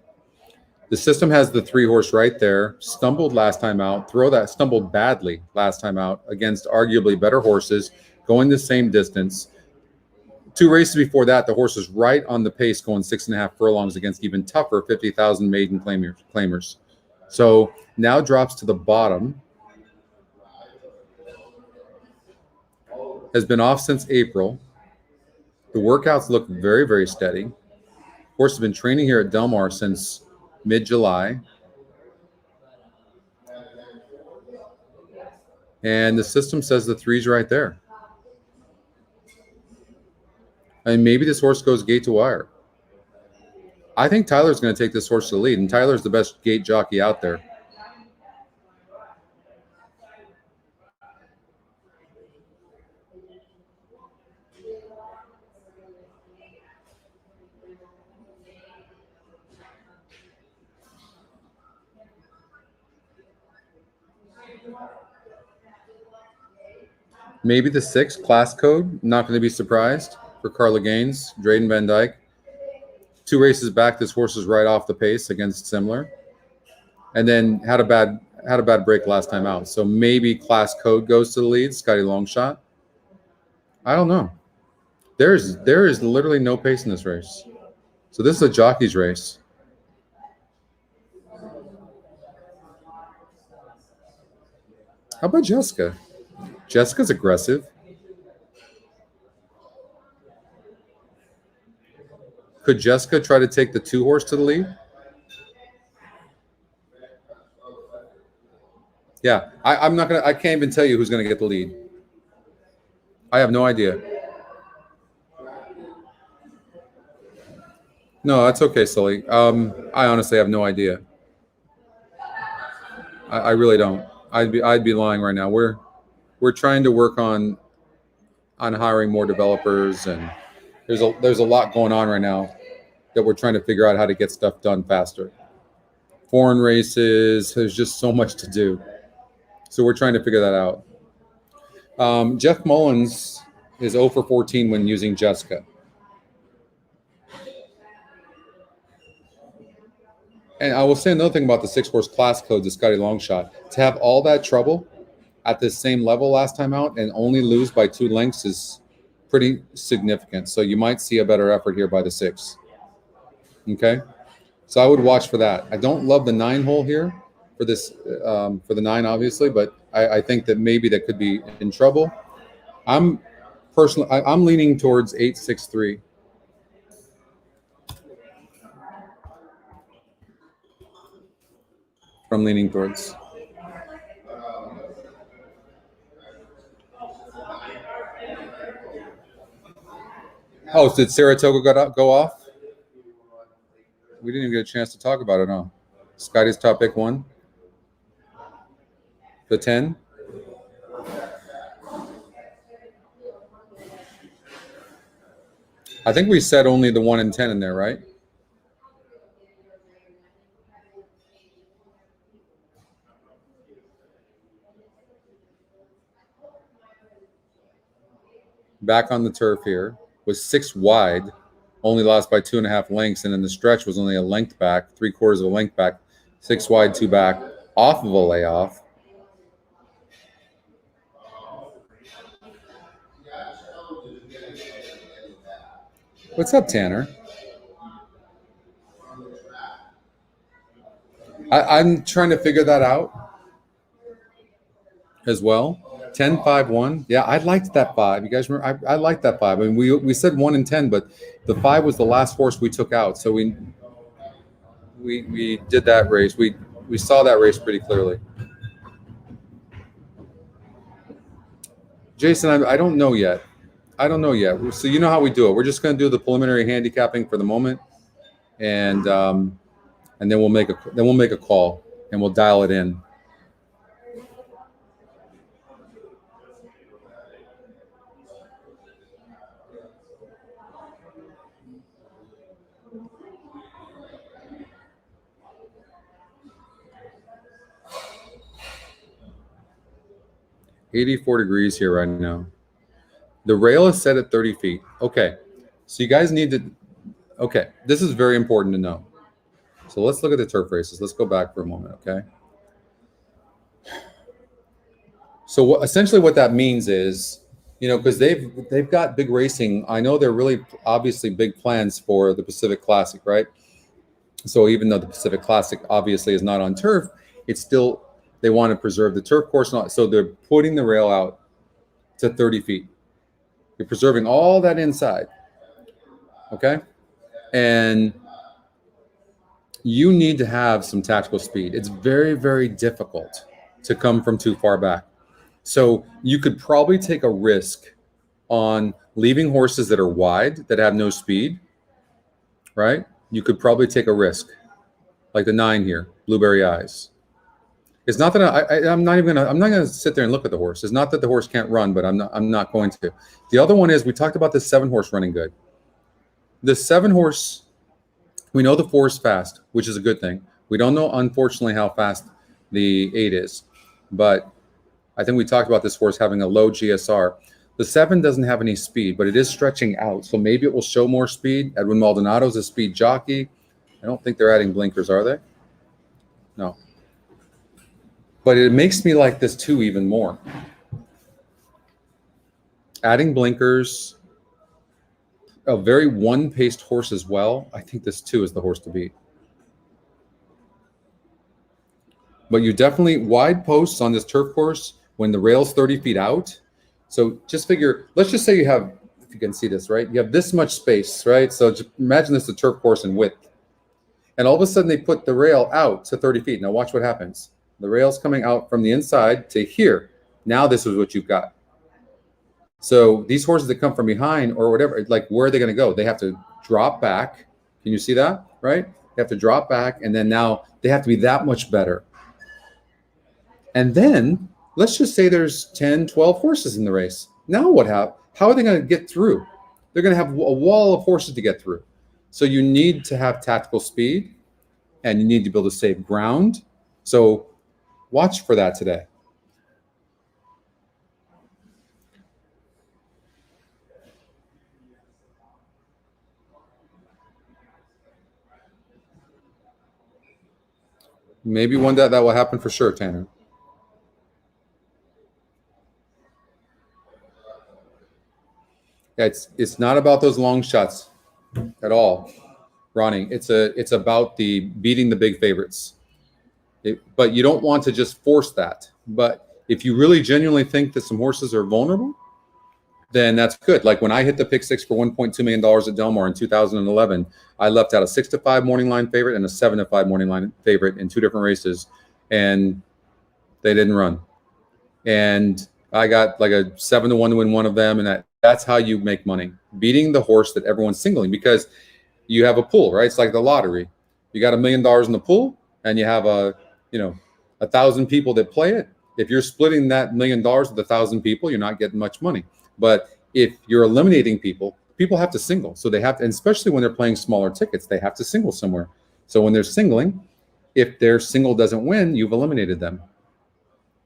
The system has the 3 horse right there. Stumbled last time out. Stumbled badly last time out against arguably better horses, going the same distance. 2 races before that, the horse was right on the pace, going 6.5 furlongs against even tougher 50,000 maiden claimers. So now drops to the bottom. Has been off since April. The workouts look very, very steady. Horse has been training here at Del Mar since mid-July. And the system says the 3's right there. And maybe this horse goes gate to wire. I think Tyler's going to take this horse to the lead, and Tyler's the best gate jockey out there. Maybe the 6 class code. Not going to be surprised for Carla Gaines, Drayden Van Dyke. 2 races back, this horse is right off the pace against Simler, and then had a bad break last time out. So maybe class code goes to the lead. Scotty Longshot. I don't know. There is literally no pace in this race. So this is a jockey's race. How about Jessica? Jessica's aggressive. Could Jessica try to take the 2 horse to the lead? Yeah, I can't even tell you who's gonna get the lead. I have no idea. No, that's okay, Sully. I honestly have no idea. I really don't. I'd be lying right now. We're trying to work on hiring more developers, and there's a lot going on right now that we're trying to figure out how to get stuff done faster. Foreign races, there's just so much to do. So we're trying to figure that out. Jeff Mullins is 0 for 14 when using Jessica. And I will say another thing about the 6-horse class codes, the Scotty Longshot. To have all that trouble at the same level last time out and only lose by 2 lengths is pretty significant. So you might see a better effort here by the 6. Okay, so I would watch for that. I don't love the 9 hole here for this for the 9, obviously, but I think that maybe that could be in trouble. I'm leaning towards 8-6-3. I'm leaning towards. Oh, did Saratoga go off? We didn't even get a chance to talk about it, huh? Scotty's top pick 1. The 10. I think we said only the 1 and 10 in there, right? Back on the turf here, was 6 wide, only lost by 2.5 lengths, and then the stretch was only a length back, 3/4 of a length back, 6 wide, 2 back, off of a layoff. What's up, Tanner? I'm trying to figure that out as well. 10-5-1. Yeah, I liked that 5. You guys remember? I liked that 5. I mean, we said 1 and 10, but the 5 was the last horse we took out. So we did that race. We saw that race pretty clearly. Jason, I don't know yet. So you know how we do it. We're just going to do the preliminary handicapping for the moment, and then we'll make a call and we'll dial it in. $84 degrees here right now. The rail is set at 30 feet. Okay, so you guys need to. Okay, this is very important to know. So let's look at the turf races. Let's go back for a moment, okay? So essentially what that means is, because they've got big racing. I know they're really obviously big plans for the Pacific Classic, right? So even though the Pacific Classic obviously is not on turf, it's still, they want to preserve the turf course. So they're putting the rail out to 30 feet. You're preserving all that inside, okay? And you need to have some tactical speed. It's very, very difficult to come from too far back. So you could probably take a risk on leaving horses that are wide, that have no speed, right? You could probably take a risk, like the 9 here, Blueberry Eyes. It's not that I'm not gonna sit there and look at the horse. It's not that the horse can't run, but I'm not going to. The other one is, we talked about the 7-horse running good. The 7-horse, we know the 4 is fast, which is a good thing. We don't know, unfortunately, how fast the 8 is, but I think we talked about this horse having a low GSR. The 7 doesn't have any speed, but it is stretching out, so maybe it will show more speed. Edwin Maldonado's a speed jockey. I don't think they're adding blinkers, are they? No. But it makes me like this 2 even more. Adding blinkers, a very one-paced horse as well. I think this 2 is the horse to beat. But you definitely, wide posts on this turf course when the rail's 30 feet out. So just figure, let's just say you have, if you can see this, right? You have this much space, right? So just imagine this is a turf course in width. And all of a sudden they put the rail out to 30 feet. Now watch what happens. The rail's coming out from the inside to here. Now this is what you've got. So these horses that come from behind or whatever, like, where are they going to go? They have to drop back. Can you see that, right? They have to drop back, and then now they have to be that much better. And then let's just say there's 10, 12 horses in the race. Now what happens? How are they going to get through? They're going to have a wall of horses to get through. So you need to have tactical speed, and you need to be able to save ground. So watch for that today. Maybe one day that will happen for sure, Tanner. Yeah, it's not about those long shots at all, Ronnie. It's about the beating the big favorites. But you don't want to just force that. But if you really genuinely think that some horses are vulnerable, then that's good. Like when I hit the pick six for $1.2 million at Del Mar in 2011, I left out a 6-5 morning line favorite and a 7-5 morning line favorite in two different races, and they didn't run. And I got like a 7-1 to win one of them, and that's how you make money, beating the horse that everyone's singling, because you have a pool, right? It's like the lottery. You got $1 million in the pool, and you have 1,000 people that play it. If you're splitting that $1 million with 1,000 people, you're not getting much money. But if you're eliminating people have to single. So they have to, and especially when they're playing smaller tickets, they have to single somewhere. So when they're singling, if their single doesn't win, you've eliminated them.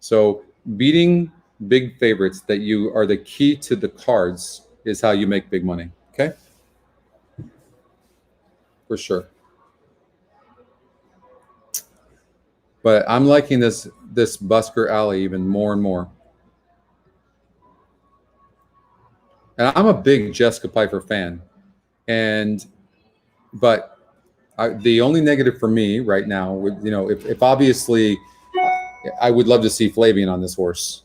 So beating big favorites that you are the key to the cards is how you make big money. Okay? For sure. But I'm liking this Busker Alley even more and more. And I'm a big Jessica Pfeiffer fan. But the only negative for me right now would, if obviously I would love to see Flavian on this horse.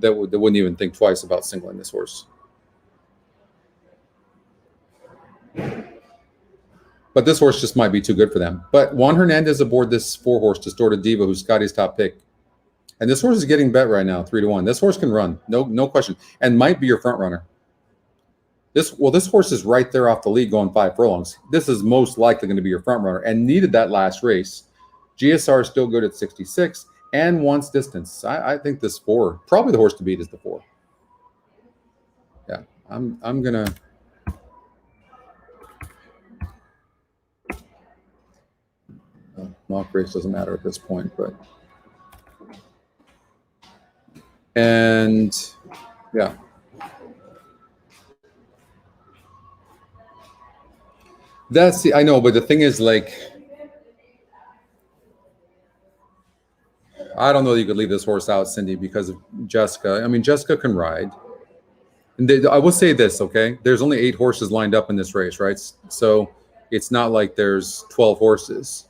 That wouldn't even think twice about singling this horse. But this horse just might be too good for them. But Juan Hernandez aboard this 4-horse Distorted Diva, who's Scotty's top pick. And this horse is getting bet right now, 3-1. This horse can run, no question, and might be your front runner. This horse is right there off the lead going 5 furlongs. This is most likely going to be your front runner and needed that last race. GSR is still good at 66 and wants distance. I think this 4, probably the horse to beat is the 4. Yeah, I'm gonna. Mock race doesn't matter at this point, but. And yeah. I know, but the thing is, like, I don't know that you could leave this horse out, Cindy, because of Jessica. I mean, Jessica can ride. And I will say this, okay? There's only 8 horses lined up in this race, right? So it's not like there's 12 horses.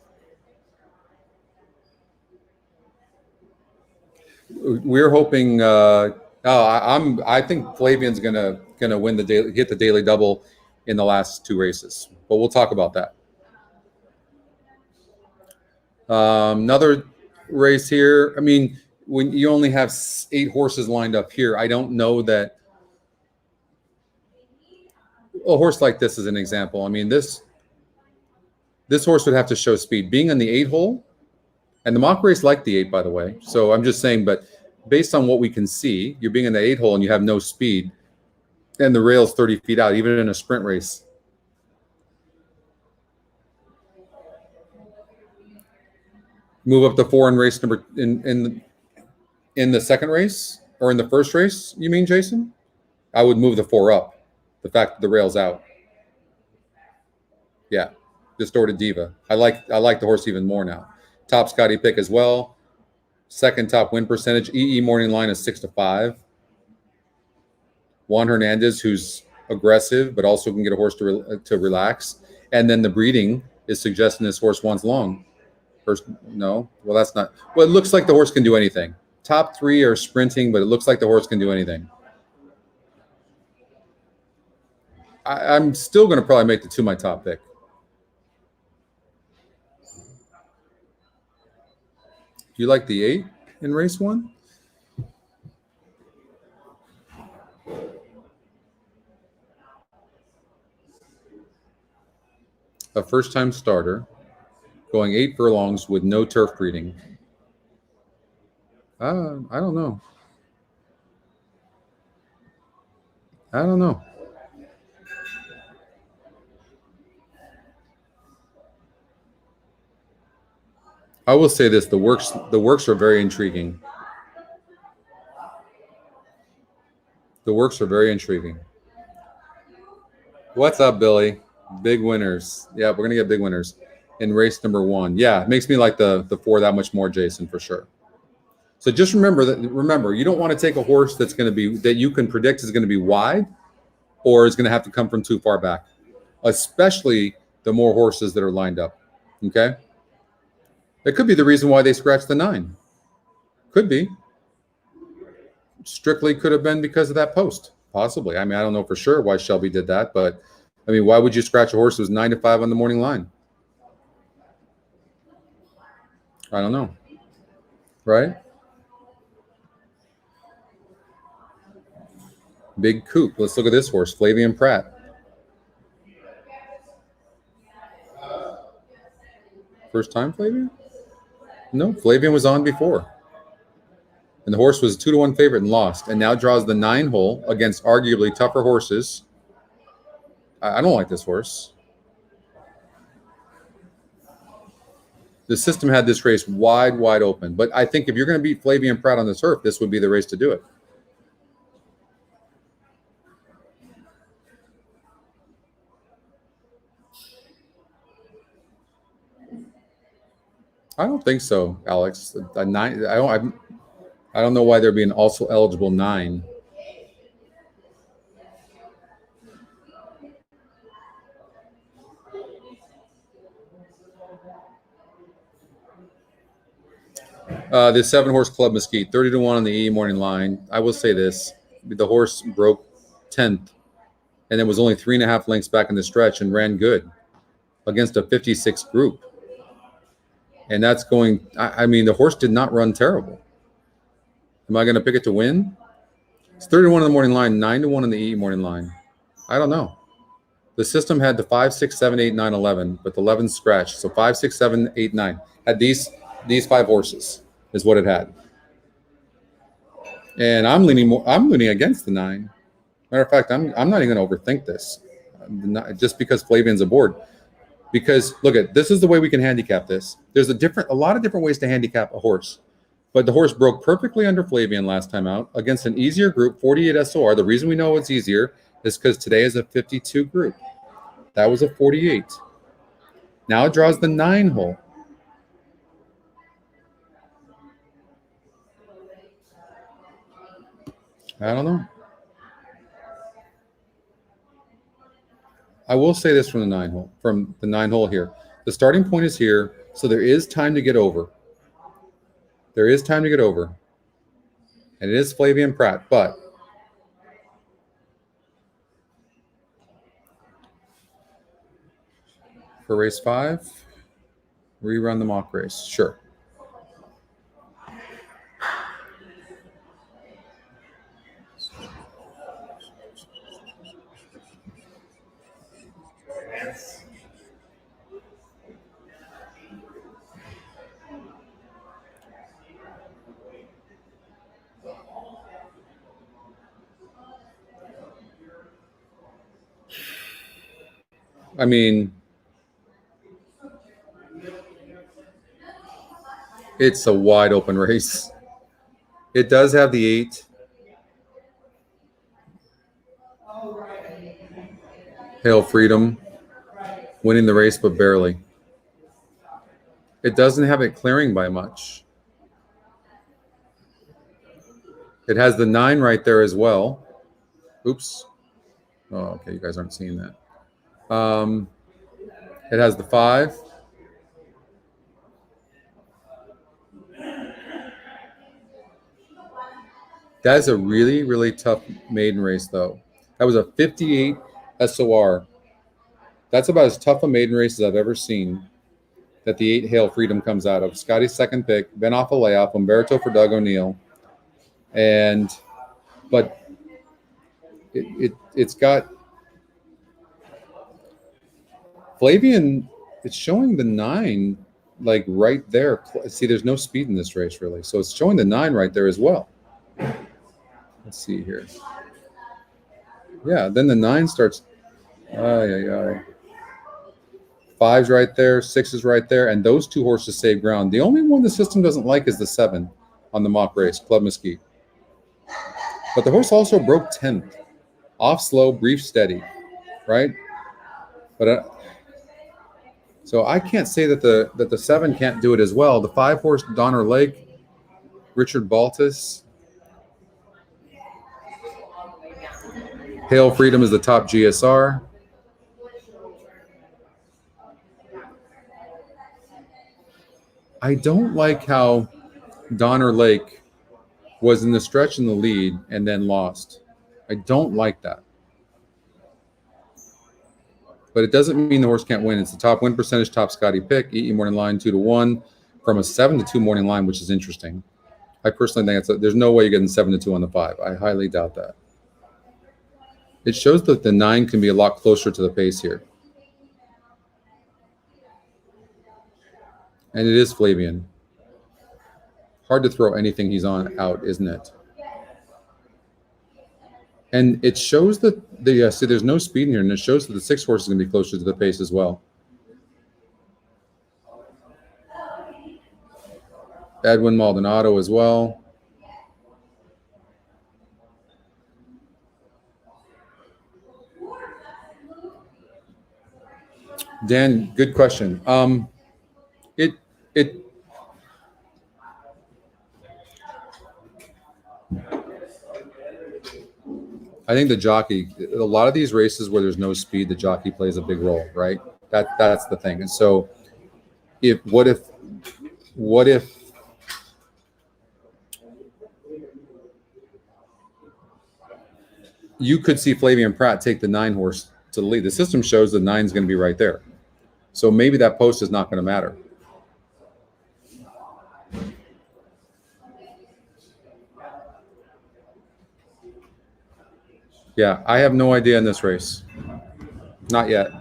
We're hoping. I think Flavian's gonna win hit the daily double in the last 2 races, but we'll talk about that. Another race here. I mean, when you only have 8 horses lined up here, I don't know that a horse like this is an example. I mean, this horse would have to show speed. Being in the 8 hole, and the mock race liked the 8, by the way. So I'm just saying, but based on what we can see, you're being in the 8 hole and you have no speed, and the rail's 30 feet out, even in a sprint race. Move up to 4 in race number in the second race, or in the first race, you mean, Jason? I would move the 4 up. The fact that the rail's out. Yeah, Distorted Diva. I like the horse even more now. Top Scotty pick as well. Second top win percentage. EE morning line is 6-5. Juan Hernandez, who's aggressive but also can get a horse to relax. And then the breeding is suggesting this horse wants long. First, no. Well, that's not. Well, it looks like the horse can do anything. Top 3 are sprinting, but it looks like the horse can do anything. I'm still going to probably make the 2 my top pick. Do you like the 8 in race 1? A first-time starter going 8 furlongs with no turf breeding. I don't know. I will say this: the works are very intriguing. The works are very intriguing. What's up, Billy? Big winners. Yeah, we're gonna get big winners. in race number 1. Yeah, it makes me like the 4 that much more, Jason, for sure. So just remember, you don't want to take a horse that's going to be, that you can predict is going to be wide or is going to have to come from too far back, especially the more horses that are lined up. Okay. That could be the reason why they scratched the 9. Could be. Strictly could have been because of that post. Possibly. I mean, I don't know for sure why Shelby did that, but I mean, why would you scratch a horse that was 9 to 5 on the morning line? I don't know. Right? Big Coop. Let's look at this horse, Flavian Pratt. First time Flavian? No, Flavian was on before. And the horse was a 2-1 favorite and lost, and now draws the 9 hole against arguably tougher horses. I don't like this horse. The system had this race wide open, but I think if you're going to beat Flavian Pratt on the turf, this would be the race to do it. I don't think so, Alex. A 9. I don't know why there'd be an also eligible 9. The 7-horse Club Mesquite, 30-1 on the E morning line. I will say this: the horse broke 10th, and it was only 3.5 lengths back in the stretch and ran good against a 56 group. And that's going. I mean, the horse did not run terrible. Am I going to pick it to win? It's 30-1 on the morning line, 9-1 on the E morning line. I don't know. The system had the 5, 6, 7, 8, 9, 11, but the 11 scratched. So 5, 6, 7, 8, 9 had these 5 horses is what it had. And I'm leaning against the 9. Matter of fact, I'm not even going to overthink this, just because Flavian's aboard. Because look at this is the way we can handicap this. There's a lot of different ways to handicap a horse. But the horse broke perfectly under Flavian last time out against an easier group, 48 SOR. The reason we know it's easier is because today is a 52 group. That was a 48. Now it draws the 9 hole. I don't know. I will say this from the 9 hole here. The starting point is here, so there is time to get over. There is time to get over. And it is Flavian Pratt, but for race 5, rerun the mock race. Sure. I mean, it's a wide open race. It does have the 8. Hail Freedom winning the race, but barely. It doesn't have it clearing by much. It has the 9 right there as well. Oops. Oh, okay. You guys aren't seeing that. It has the 5. That is a really, really tough maiden race, though. That was a 58 SOR. That's about as tough a maiden race as I've ever seen that the 8 Hail Freedom comes out of. Scotty's second pick, been off a layoff, Umberto for Doug O'Neill. But it's got Flavian, it's showing the 9 like right there. See, there's no speed in this race really. So it's showing the 9 right there as well. Let's see here. Yeah, then the 9 starts. 5's right there, 6's right there, and those 2 horses save ground. The only one the system doesn't like is the 7 on the mock race, Club Mesquite. But the horse also broke 10th. Off slow, brief, steady, right? But So I can't say that the 7 can't do it as well. The 5-horse Donner Lake, Richard Baltus. Hail Freedom is the top GSR. I don't like how Donner Lake was in the stretch in the lead and then lost. I don't like that. But it doesn't mean the horse can't win. It's the top win percentage, top Scotty pick, EE morning line 2-1 from a 7-2 morning line, which is interesting. I personally think there's no way you're getting 7-2 on the 5. I highly doubt that. It shows that the 9 can be a lot closer to the pace here. And it is Flavian. Hard to throw anything he's on out, isn't it? And it shows that see, there's no speed in here, and it shows that the 6 horse is going to be closer to the pace as well. Edwin Maldonado as well. Dan, good question. I think the jockey, a lot of these races where there's no speed, the jockey plays a big role, right? That's the thing. And so what if you could see Flavian Pratt take the 9 horse to the lead? The system shows the 9 is going to be right there. So maybe that post is not going to matter. Yeah, I have no idea in this race. Not yet.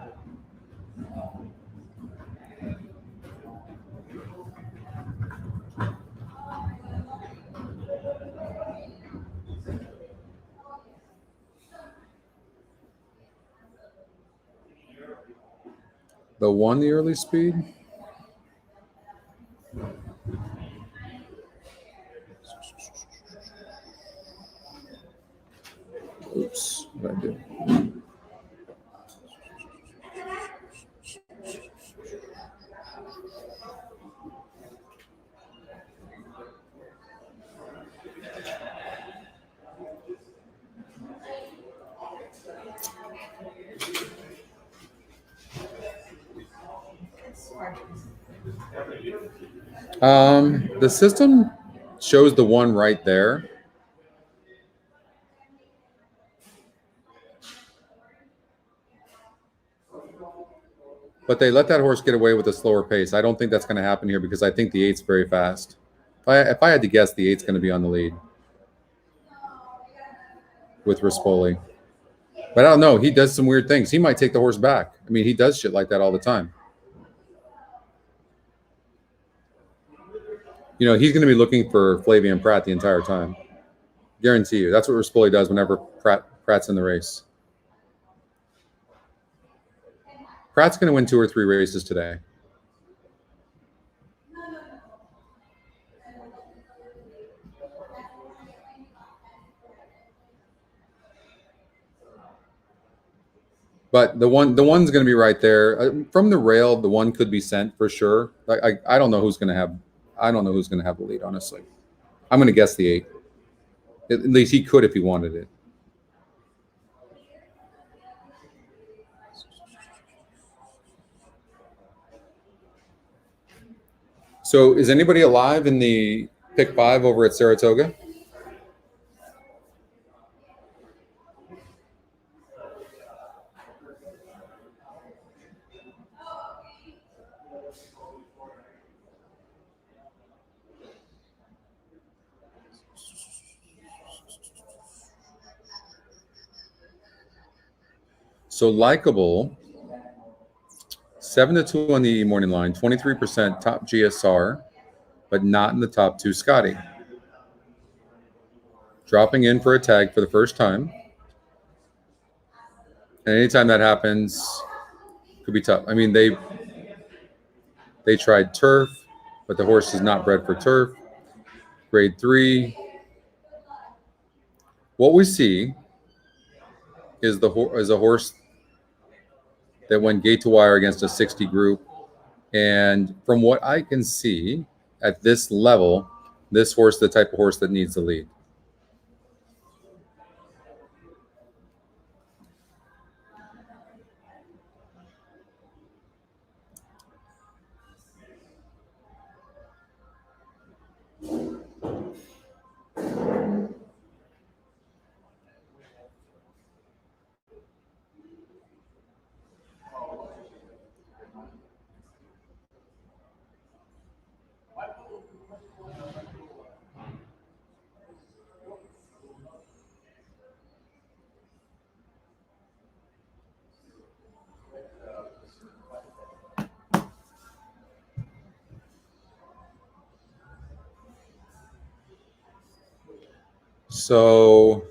The 1, the early speed. Oops, what did I do? The system shows the 1 right there. But they let that horse get away with a slower pace. I don't think that's going to happen here because I think the 8's very fast. If I had to guess, the 8's going to be on the lead with Rispoli. But I don't know. He does some weird things. He might take the horse back. I mean, he does shit like that all the time. You know, he's going to be looking for Flavian Pratt the entire time. Guarantee you. That's what Rispoli does whenever Pratt's in the race. Pratt's going to win 2 or 3 races today. But the one's going to be right there. From the rail, the 1 could be sent for sure. I don't know who's going to have. I don't know who's going to have the lead. Honestly, I'm going to guess the 8. At least he could if he wanted it. So, is anybody alive in the pick 5 over at Saratoga? So likable, 7-2 on the morning line, 23% top GSR, but not in the top 2 Scotty. Dropping in for a tag for the first time. And anytime that happens, could be tough. I mean, they tried turf, but the horse is not bred for turf. Grade 3. What we see is a horse that went gate to wire against a 60 group And from what I can see at this level, this horse is the type of horse that needs the lead. So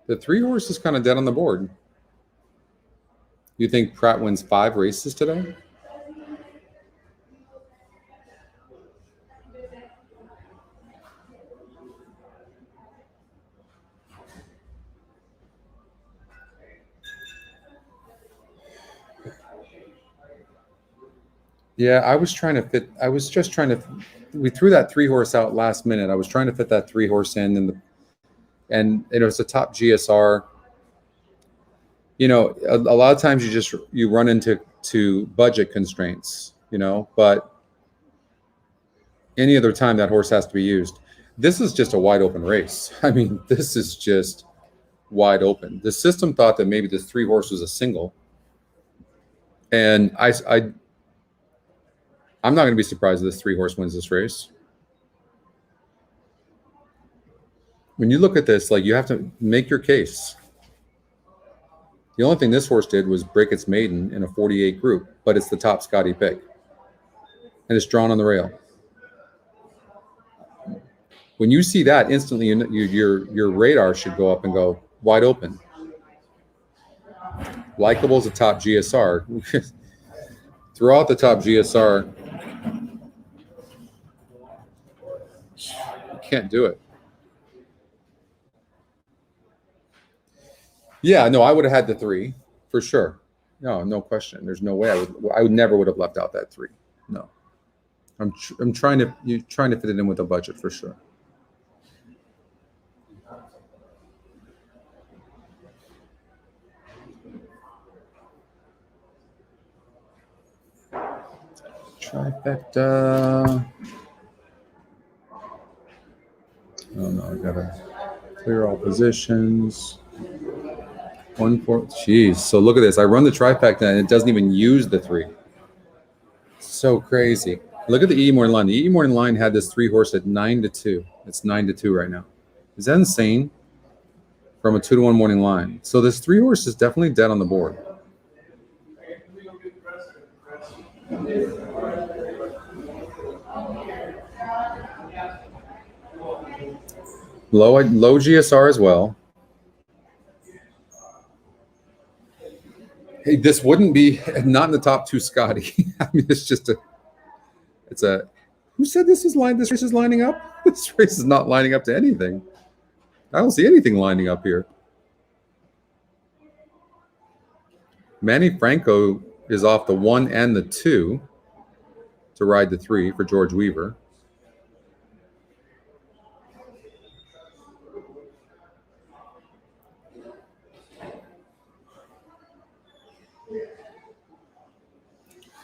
the 3 horse is kind of dead on the board. You think Pratt wins 5 races today? Yeah, I was just trying to, we threw that 3 horse out last minute. I was trying to fit that 3 horse in, and it was a top GSR. You know, a lot of times you run into budget constraints, you know, but any other time that horse has to be used. This is just a wide open race. I mean, this is just wide open. The system thought that maybe this 3 horse was a single. And I'm not going to be surprised if this 3 horse wins this race. When you look at this, like, you have to make your case. The only thing this horse did was break its maiden in a 48 group, but it's the top Scotty pick. And it's drawn on the rail. When you see that, instantly your radar should go up and go wide open. Likeable is a top GSR. Throw out the top GSR. You can't do it. Yeah, no, I would have had the 3 for sure. No question. There's no way I would never would have left out that 3. No, I'm trying to fit it in with a budget for sure. Trifecta. Oh no, I gotta clear all positions. 1-4. Jeez. So look at this. I run the trifecta and it doesn't even use the 3. So crazy. Look at the E morning line. The E morning line had this 3 horse at 9-2. It's 9-2 right now. Is that insane? From a 2-1 morning line. So this 3 horse is definitely dead on the board. Low GSR as well. Hey, this wouldn't be not in the top 2 Scotty. I mean, it's who said this race is lining up? This race is not lining up to anything. I don't see anything lining up here. Manny Franco is off the 1 and the 2 to ride the 3 for George Weaver.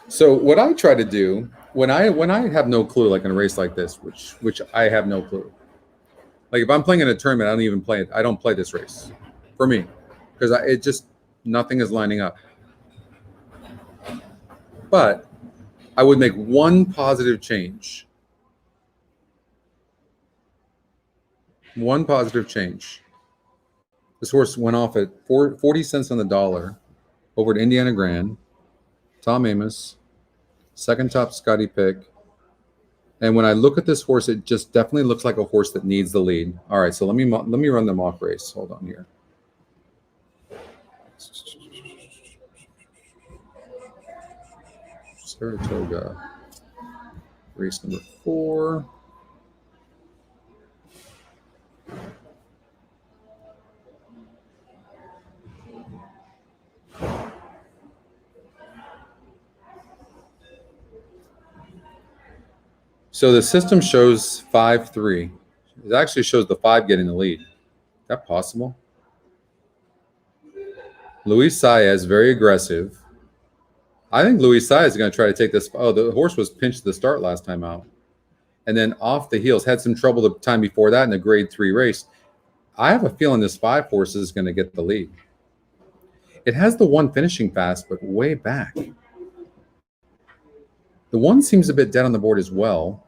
So what I try to do when I have no clue, like in a race like this, which I have no clue. Like if I'm playing in a tournament, I don't even play it. I don't play this race for me because it just nothing is lining up. But I would make one positive change. One positive change. This horse went off at 40 cents on the dollar over to Indiana Grand. Tom Amos, second top Scotty pick. And when I look at this horse, it just definitely looks like a horse that needs the lead. All right, so let me run the mock race. Hold on here. Saratoga, race number 4. So the system shows 5-3. It actually shows the 5 getting the lead. Is that possible? Luis Saez, very aggressive. I think Luis Saez is going to try to take this. Oh, the horse was pinched at the start last time out. And then off the heels, had some trouble the time before that in a grade 3 race. I have a feeling this 5 horse is going to get the lead. It has the 1 finishing fast, but way back. The 1 seems a bit dead on the board as well.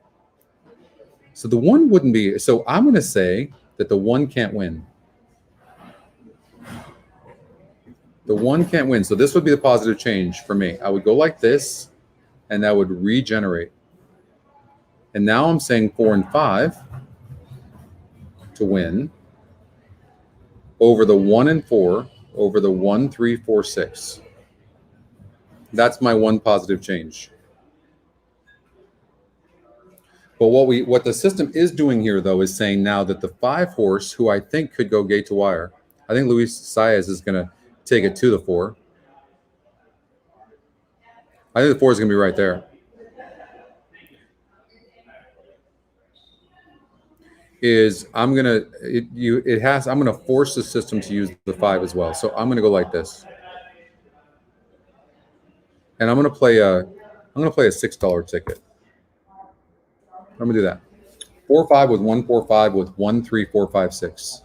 So the 1 wouldn't be. So I'm going to say that the 1 can't win. The 1 can't win. So this would be the positive change for me. I would go like this, and that would regenerate. And now I'm saying 4 and 5 to win over the 1 and 4, over the 1, 3, 4, 6. That's my 1 positive change. But what the system is doing here, though, is saying now that the 5 horse, who I think could go gate to wire, I think Luis Saez is going to take it to the 4. I think the 4 is going to be right there. I'm going to force the system to use the 5 as well. So I'm going to go like this. And I'm going to play a $6 ticket. I'm going to do that. 4-5 with 1-4-5 with 1-3-4-5-6.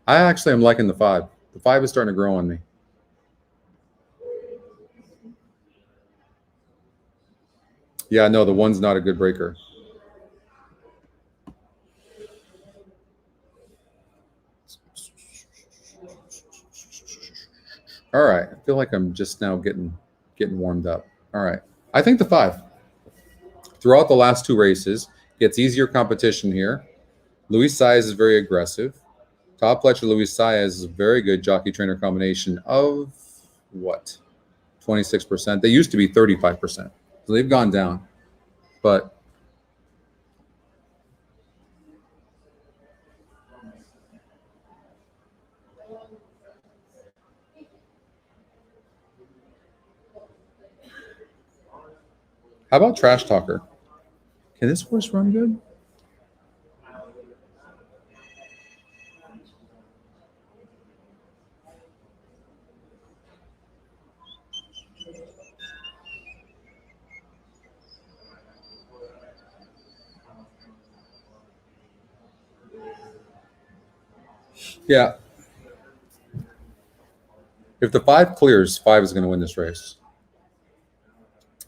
I actually am liking the 5. The 5 is starting to grow on me. Yeah, no, the 1's not a good breaker. All right, I feel like I'm just now getting warmed up. All right, I think the 5. Throughout the last 2 races, gets easier competition here. Luis Saez is very aggressive. Todd Pletcher, Luis Saez is a very good jockey-trainer combination of what? 26%. They used to be 35%. So they've gone down. But how about Trash Talker? Can this horse run good? Yeah. If the 5 clears, 5 is going to win this race.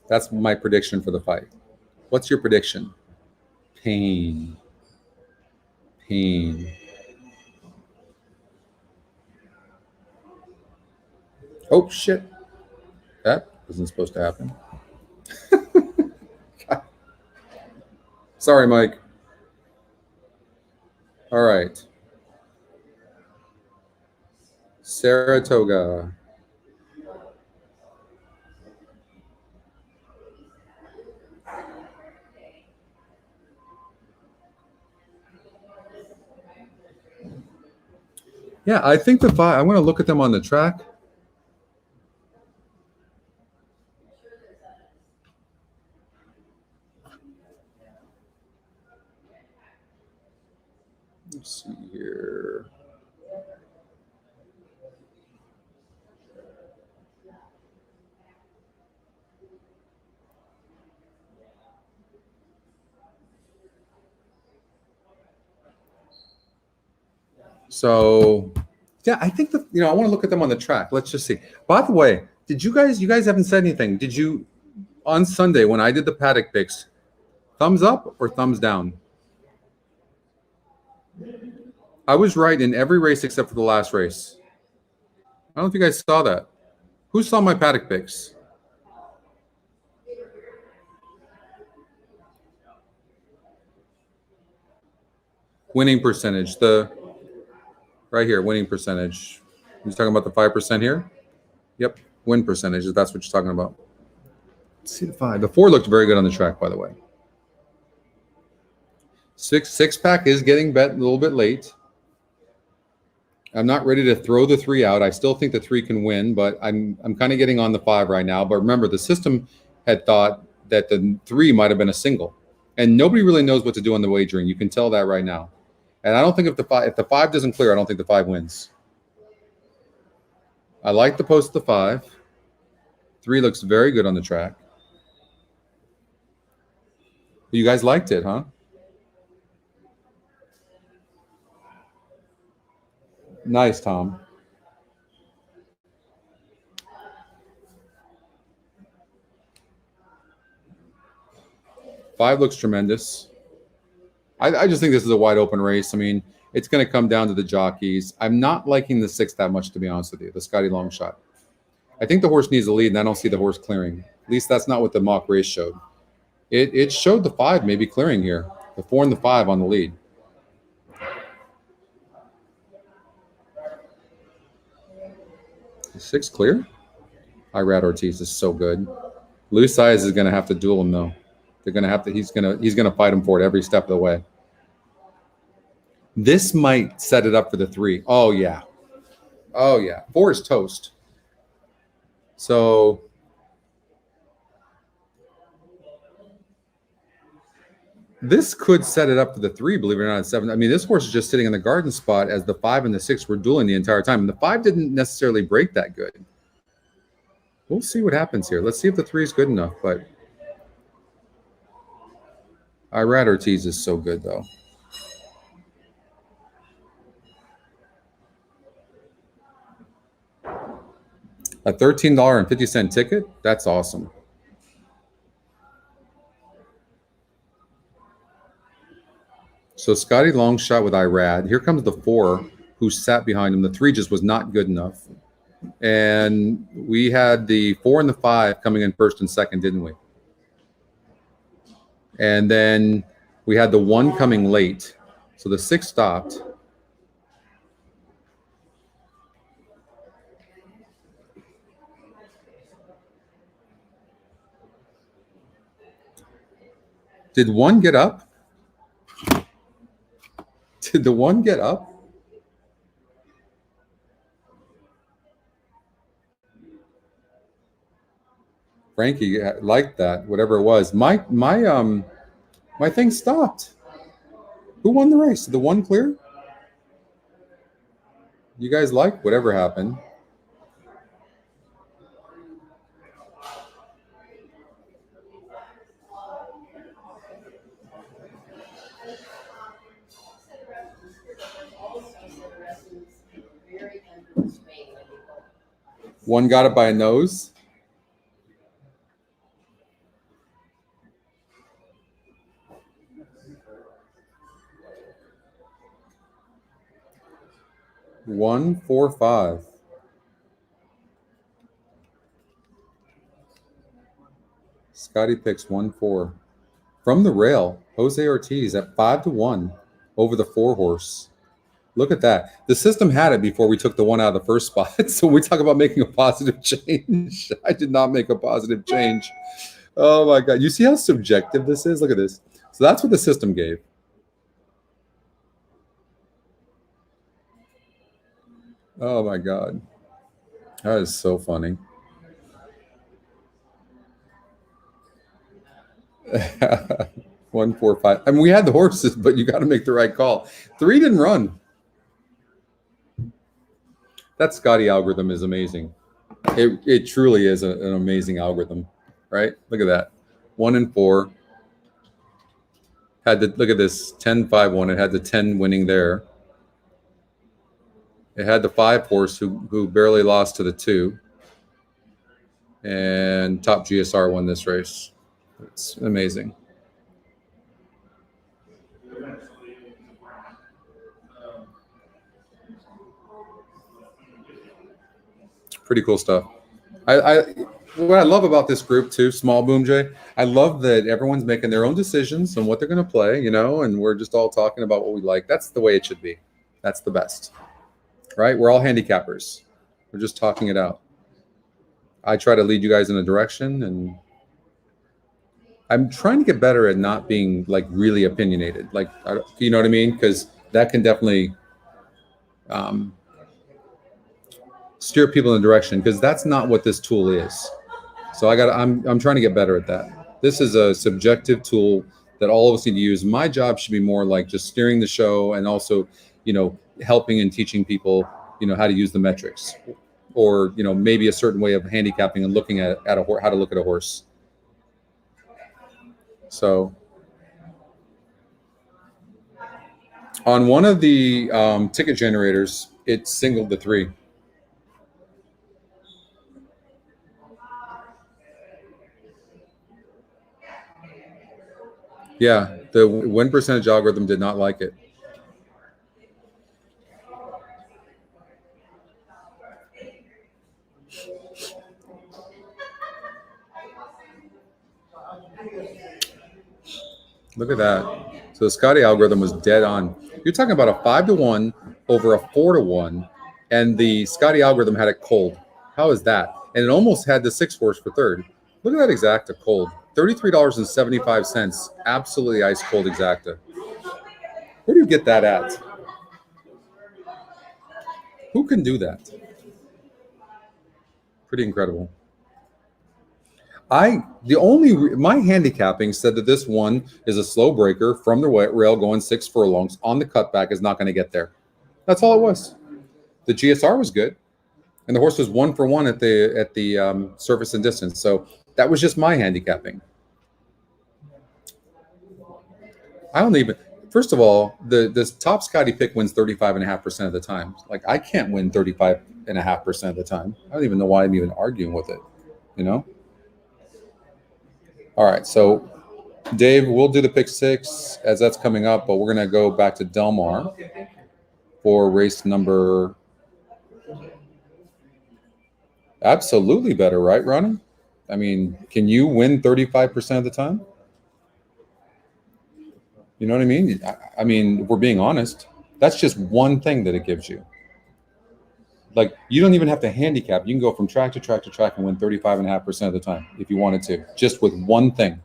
That's my prediction for the fight. What's your prediction? Pain. Oh, shit. That wasn't supposed to happen. Sorry, Mike. All right. Saratoga. Yeah, I think the 5, I want to look at them on the track. Let's see here. So, yeah, I think I want to look at them on the track. Let's just see. By the way, you guys haven't said anything. Did you, on Sunday when I did the paddock picks, thumbs up or thumbs down? I was right in every race except for the last race. I don't know if you guys saw that. Who saw my paddock picks? Winning percentage. Right here, winning percentage. You're talking about the 5% here? Yep, win percentage, if that's what you're talking about. Let's see the 5. The 4 looked very good on the track, by the way. Six-pack is getting bet a little bit late. I'm not ready to throw the 3 out. I still think the 3 can win, but I'm kind of getting on the 5 right now. But remember, the system had thought that the 3 might have been a single, And nobody really knows what to do on the wagering. You can tell that right now. And I don't think if the five doesn't clear, I don't think the 5 wins. I like the post of the 5. 3 looks very good on the track. You guys liked it, huh? Nice, Tom. Five looks tremendous. I just think this is a wide open race. I mean, it's going to come down to the jockeys. I'm not liking the 6 that much, to be honest with you, the Scotty long shot. I think the horse needs a lead, and I don't see the horse clearing. At least that's not what the mock race showed. It showed the 5 maybe clearing here. The 4 and the 5 on the lead. The 6 clear? Irad Ortiz is so good. Loose Eyes is going to have to duel him, though. They're going to have to. He's going to fight him for it every step of the way. This might set it up for the 3. Oh yeah, oh yeah. 4 is toast. So this could set it up for the 3. Believe it or not, at 7. I mean, this horse is just sitting in the garden spot as the 5 and the 6 were dueling the entire time, and the 5 didn't necessarily break that good. We'll see what happens here. Let's see if the 3 is good enough, but. Irad Ortiz is so good, though. A $13.50 ticket? That's awesome. So Scotty long shot with Irad. Here comes the 4 who sat behind him. The 3 just was not good enough. And we had the 4 and the 5 coming in first and second, didn't we? And then we had the 1 coming late. So the 6 stopped. Did 1 get up? Did the 1 get up? Frankie liked that, whatever it was. My thing stopped. Who won the race? Did the 1 clear? You guys like whatever happened. One got it by a nose. One, 4, 5. Scotty picks 1, 4. From the rail, Jose Ortiz at 5-1 over the 4 horse. Look at that. The system had it before we took the 1 out of the first spot. So we talk about making a positive change. I did not make a positive change. Oh my God. You see how subjective this is? Look at this. So that's what the system gave. Oh my God. That is so funny. 1, 4, 5. I mean, we had the horses, but you got to make the right call. 3 didn't run. That Scotty algorithm is amazing. It truly is an amazing algorithm, right? Look at that. 1 and 4. Had to look at this 10-5-1. It had the 10 winning there. It had the 5 horse who barely lost to the 2. And Top GSR won this race. It's amazing. Pretty cool stuff. What I love about this group too, Small Boom J, I love that everyone's making their own decisions on what they're going to play, you know, and we're just all talking about what we like. That's the way it should be. That's the best, right? We're all handicappers. We're just talking it out. I try to lead you guys in a direction, and I'm trying to get better at not being like really opinionated. Like, you know what I mean? Because that can definitely steer people in a direction, because that's not what this tool is. So I'm trying to get better at that. This is a subjective tool that all of us need to use. My job should be more like just steering the show and also, helping and teaching people, how to use the metrics, or maybe a certain way of handicapping and looking at a horse, how to look at a horse. So on one of the ticket generators, it singled the 3. Yeah, the win percentage algorithm did not like it. Look at that. So the Scotty algorithm was dead on. You're talking about a 5-1 over a 4-1, and the Scotty algorithm had it cold. How is that? And it almost had the 6 horse for third. Look at that exacta cold. $33.75. Absolutely ice cold exacta. Where do you get that at? Who can do that? Pretty incredible. My handicapping said that this one is a slow breaker from the rail going 6 furlongs on the cutback, is not going to get there. That's all it was. The GSR was good, and the horse was 1 for 1 at the surface and distance. So that was just my handicapping. I don't even. First of all, this top Scotty pick wins 35.5% of the time. Like, I can't win 35.5% of the time. I don't even know why I'm even arguing with it. All right, so Dave, we'll do the pick 6 as that's coming up, but we're going to go back to Del Mar for race number. Absolutely better, right, Ronnie? I mean, can you win 35% of the time? You know what I mean? I mean, if we're being honest, that's just one thing that it gives you. Like, you don't even have to handicap. You can go from track to track to track and win 35.5% of the time if you wanted to, just with one thing.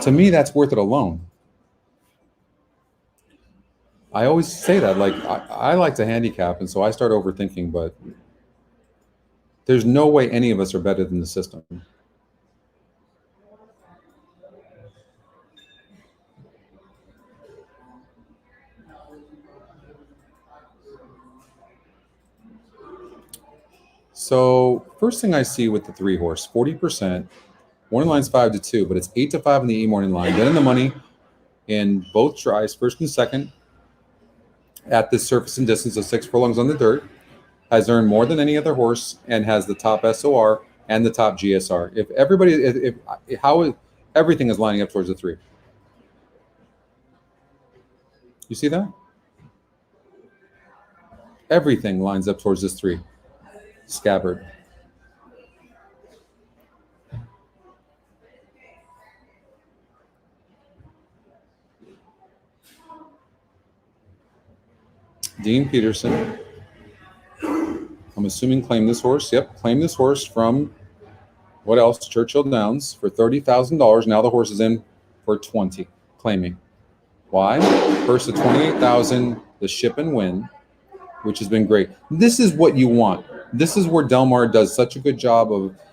To me, that's worth it alone. I always say that. Like, I like to handicap, and so I start overthinking, but there's no way any of us are better than the system. So first thing I see with the 3 horse, 40%, morning line's 5-2, but it's 8-5 in the E-morning line. Then in the money in both tries, first and second, at the surface and distance of 6 furlongs on the dirt, has earned more than any other horse and has the top SOR and the top GSR. Everything is lining up towards the 3. You see that? Everything lines up towards this 3. Scabbard. Dean Peterson. I'm assuming claim this horse. Yep, claim this horse from what else? Churchill Downs for $30,000. Now the horse is in for 20. Claiming. Why? First of 28,000, the ship and win, which has been great. This is what you want. This is where Del Mar does such a good job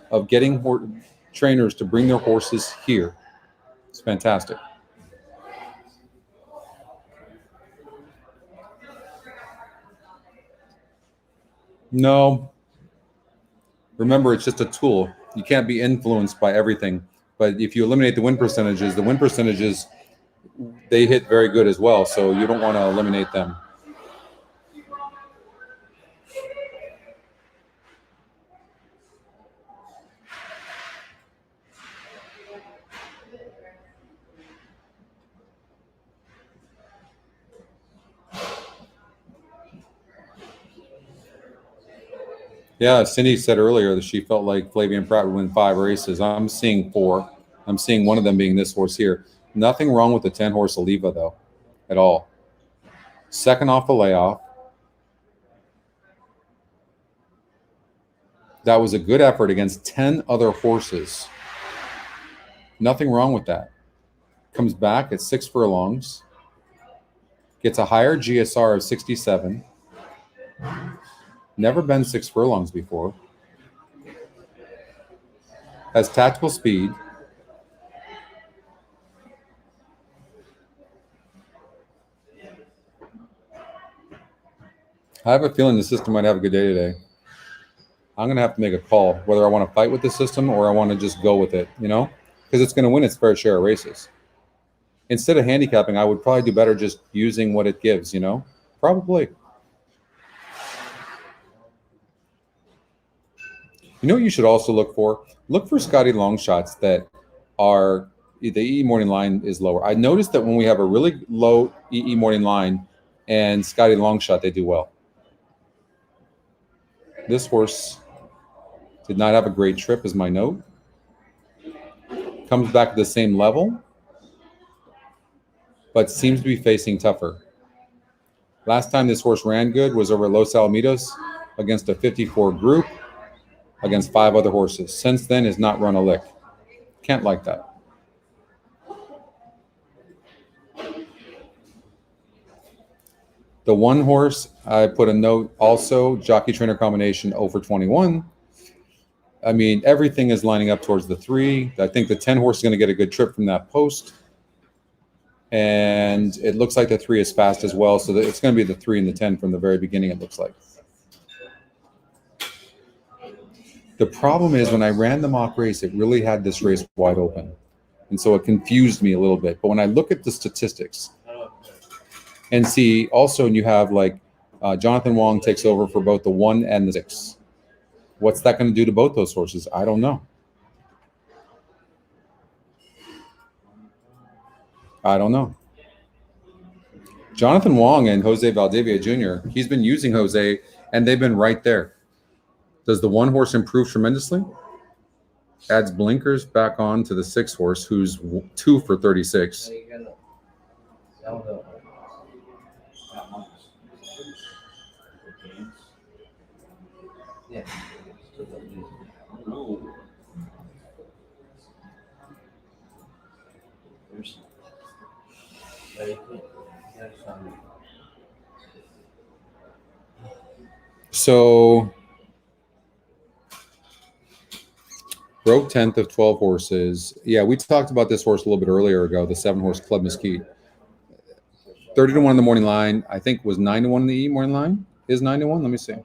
of getting trainers to bring their horses here. It's fantastic. No. Remember, it's just a tool. You can't be influenced by everything. But if you eliminate the win percentages, they hit very good as well. So you don't want to eliminate them. Yeah, Cindy said earlier that she felt like Flavian Pratt would win 5 races. I'm seeing 4. I'm seeing one of them being this horse here. Nothing wrong with the 10-horse Oliva, though, at all. Second off the layoff. That was a good effort against 10 other horses. Nothing wrong with that. Comes back at 6 furlongs. Gets a higher GSR of 67. Never been 6 furlongs before. Has tactical speed. I have a feeling the system might have a good day today. I'm going to have to make a call whether I want to fight with the system or I want to just go with it, because it's going to win its fair share of races. Instead of handicapping, I would probably do better just using what it gives, Probably. You know what you should also look for? Look for Scotty long shots that are the EE morning line is lower. I noticed that when we have a really low EE morning line and Scotty long shot, they do well. This horse did not have a great trip, is my note. Comes back to the same level, but seems to be facing tougher. Last time this horse ran good was over Los Alamitos against a 54 group against 5 other horses. Since then, has not run a lick. Can't like that. The one horse, I put a note also, jockey trainer combination over 21. I mean, everything is lining up towards the 3. I think the 10 horse is going to get a good trip from that post. And it looks like the 3 is fast as well. So it's going to be the 3 and the 10 from the very beginning, it looks like. The problem is when I ran the mock race, it really had this race wide open. And so it confused me a little bit. But when I look at the statistics and see also, you have like Jonathan Wong takes over for both the 1 and the 6. What's that going to do to both those horses? I don't know. Jonathan Wong and Jose Valdivia Jr., he's been using Jose, and they've been right there. Does the 1 horse improve tremendously? Adds blinkers back on to the 6 horse, who's 2 for 36. So broke 10th of 12 horses. Yeah, we talked about this horse a little bit earlier ago, the 7 horse Club Mesquite. 30-1 in the morning line. I think was 9-1 in the E morning line. Is 9-1? Let me see.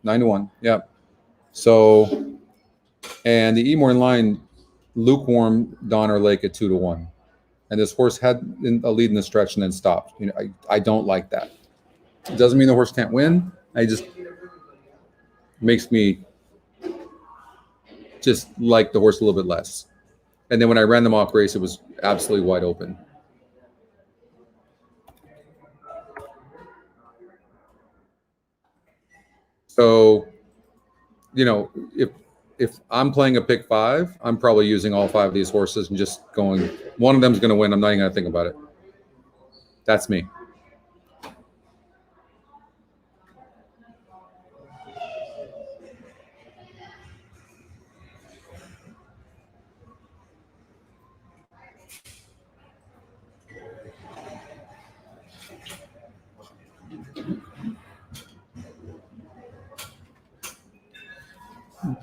9-1. Yeah. So, and the E morning line, lukewarm Donner Lake at 2-1. And this horse had a lead in the stretch and then stopped. I don't like that. It doesn't mean the horse can't win. I just makes me just like the horse a little bit less. And then when I ran the mock race, it was absolutely wide open. So, if I'm playing a pick 5, I'm probably using all 5 of these horses and just going, one of them is going to win. I'm not even going to think about it. That's me.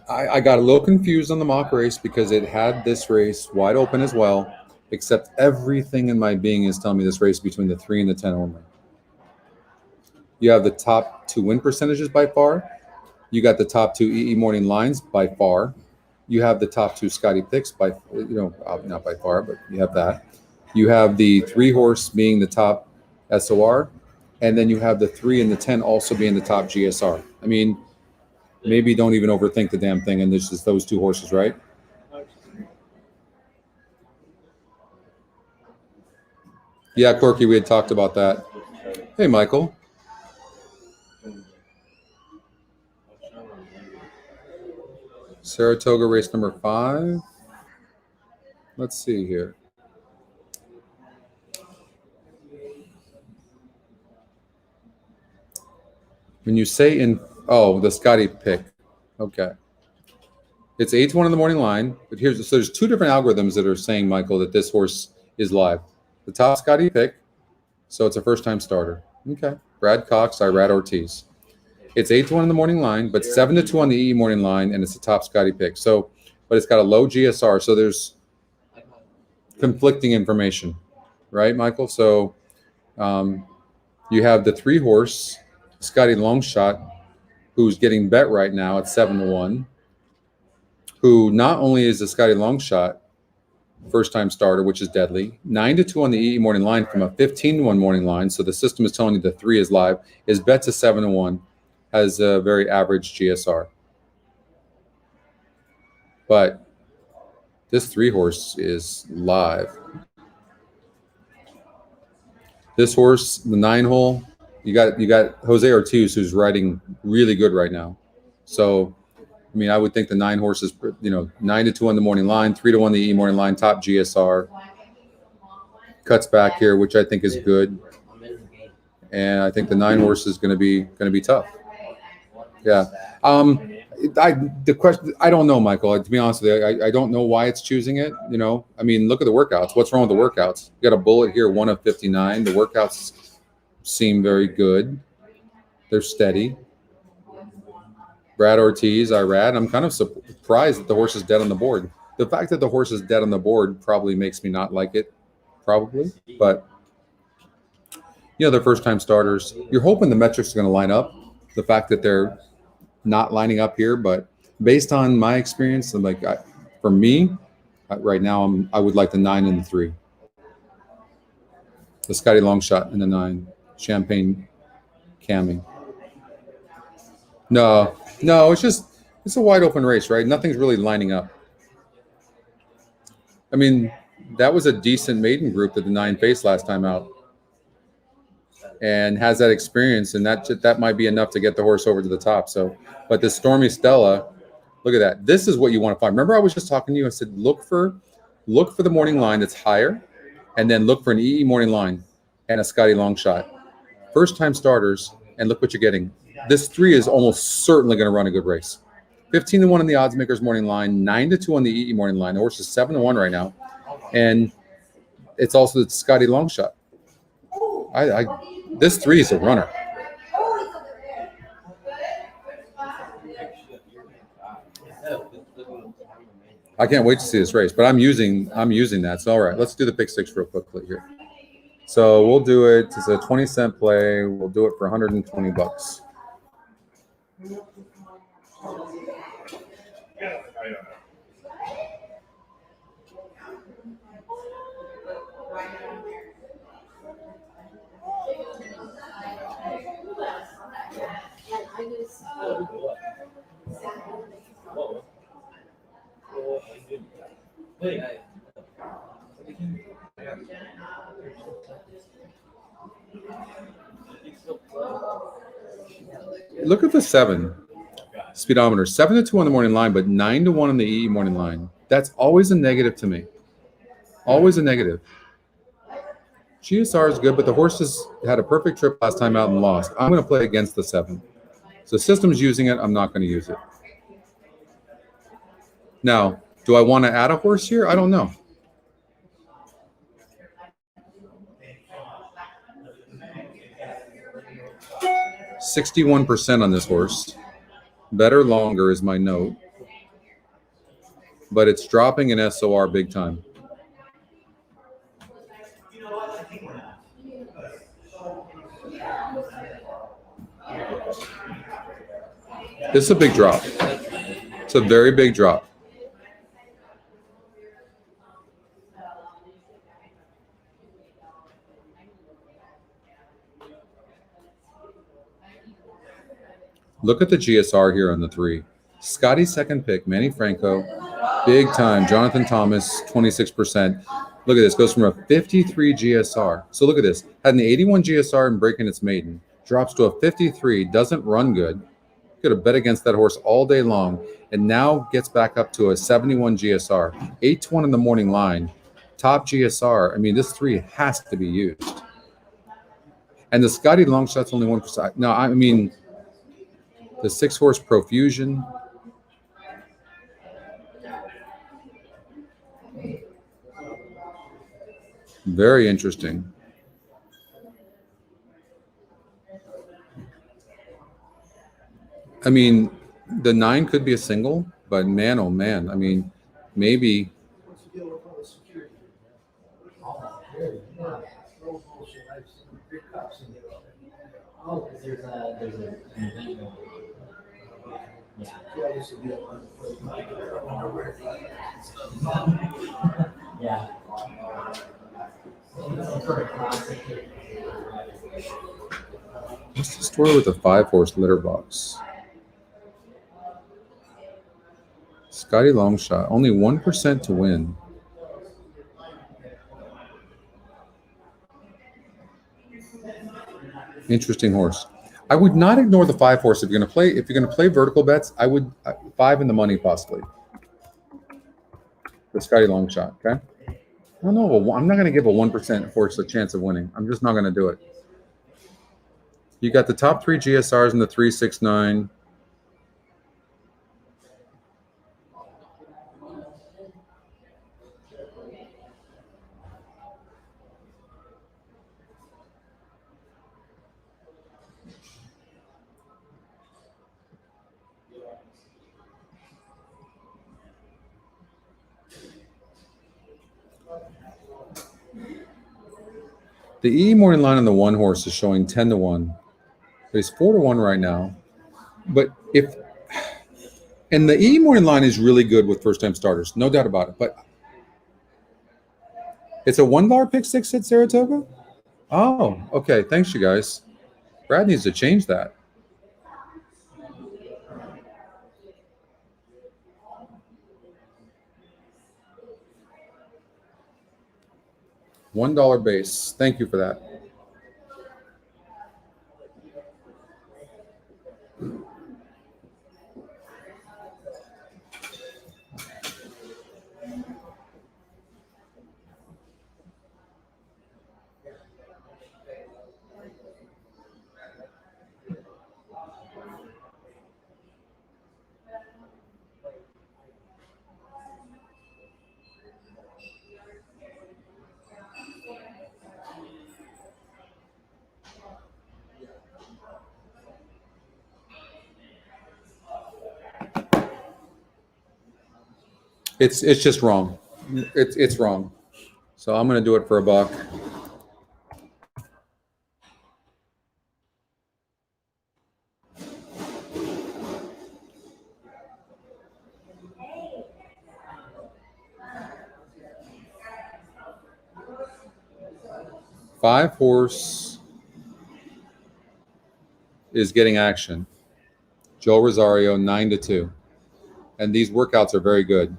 I got a little confused on the mock race because it had this race wide open as well, except everything in my being is telling me this race between the 3 and the 10 only. You have the top 2 win percentages by far. You got the top 2 EE morning lines by far. You have the top 2 Scotty picks by, not by far, but you have that. You have the 3 horse being the top SOR, and then you have the 3 and the 10 also being the top GSR. I mean, maybe don't even overthink the damn thing, and there's just those 2 horses, right? Yeah, Corky, we had talked about that. Hey, Michael. Saratoga race number 5. Let's see here. When you say the Scotty pick. Okay. It's 8-1 in the morning line, but there's 2 different algorithms that are saying, Michael, that this horse is live. The top Scotty pick, so it's a first-time starter. Okay. Brad Cox, Irad Ortiz. It's 8-1 in the morning line, but 7-2 on the EE morning line, and it's a top Scotty pick. So, but it's got a low GSR, so there's conflicting information, right, Michael? So, you have the 3 horse Scotty Longshot, who's getting bet right now at 7-1, who not only is a Scotty Longshot first-time starter, which is deadly, 9-2 on the EE morning line from a 15-1 morning line, so the system is telling you the 3 is live, is bet to 7-1, has a very average GSR. But this 3 horse is live. This horse, the 9 hole, you got Jose Ortiz, who's riding really good right now. So, I mean, I would think the 9 horses, 9-2 on the morning line, 3-1 the E morning line, top GSR. Cuts back here, which I think is good. And I think the 9 horse is going to be tough. Yeah. The question, I don't know, Michael. To be honest with you, I don't know why it's choosing it. I mean, look at the workouts. What's wrong with the workouts? You got a bullet here, 1 of 59. The workouts seem very good. They're steady. Brad Ortiz, Irad. I'm kind of surprised that the horse is dead on the board. The fact that the horse is dead on the board probably makes me not like it, probably. But, they're first-time starters. You're hoping the metrics are going to line up. The fact that they're not lining up here, but based on my experience, for me, right now, I would like the 9 and the 3. The Scotty Longshot and the 9. Champagne Camming. No, it's a wide open race, right? Nothing's really lining up. I mean, that was a decent maiden group that the 9 faced last time out, and has that experience, and that might be enough to get the horse over to the top. So, but the Stormy Stella, look at that. This is what you want to find. Remember, I was just talking to you. I said, look for the morning line that's higher, and then look for an EE morning line and a Scotty Longshot. First-time starters, and look what you're getting. This 3 is almost certainly going to run a good race. 15-1 on the odds makers morning line, 9-2 on the EE morning line. The horse is 7-1 right now, and it's also the Scotty Longshot. This 3 is a runner. I can't wait to see this race, but I'm using that. So all right, let's do the pick 6 real quickly here. So we'll do it. It's a 20-cent play. We'll do it for $120. Look at the 7 speedometer, 7-2 on the morning line, but 9-1 on the EE morning line. That's always a negative to me. Always a negative. GSR is good, but the horses had a perfect trip last time out and lost. I'm going to play against the 7. So system's using it. I'm not going to use it. Now, do I want to add a horse here? I don't know. %61 on this horse. Better longer is my note. But it's dropping in SOR big time. This is a big drop. It's a very big drop. Look at the GSR here on the 3. Scotty's second pick, Manny Franco, big time. Jonathan Thomas, 26%. Look at this, goes from a 53 GSR. So look at this, had an 81 GSR and breaking its maiden, drops to a 53, doesn't run good. Could have bet against that horse all day long, and now gets back up to a 71 GSR. 8-1 in the morning line, top GSR. I mean, this 3 has to be used. And the Scotty Longshot's only 1%. No, I mean, the 6-horse Profusion. Very interesting. I mean, the 9 could be a single, but man, oh man. I mean, maybe. Oh, because there's an event going on. Yeah. Yeah, this would be a fun place. I wonder where Yeah. Some sort of classic. What's the story with the 5-horse litter box? Scotty Longshot, only 1% to win. Interesting horse. I would not ignore the 5-horse if you're going to play vertical bets. I would 5 in the money possibly. The Scotty Longshot. Okay. I don't know. I'm not going to give a 1% horse a chance of winning. I'm just not going to do it. You got the top 3 GSRs in the 369. The E morning line on the 1-horse is showing 10-1. But he's 4-1 right now. But and the E morning line is really good with first-time starters, no doubt about it. But it's a $1 pick 6 at Saratoga? Oh, okay. Thanks, you guys. Brad needs to change that. $1 base. Thank you for that. It's just wrong. It's wrong. So I'm going to do it for $1. Five horse is getting action. Joe Rosario 9-2, and these workouts are very good.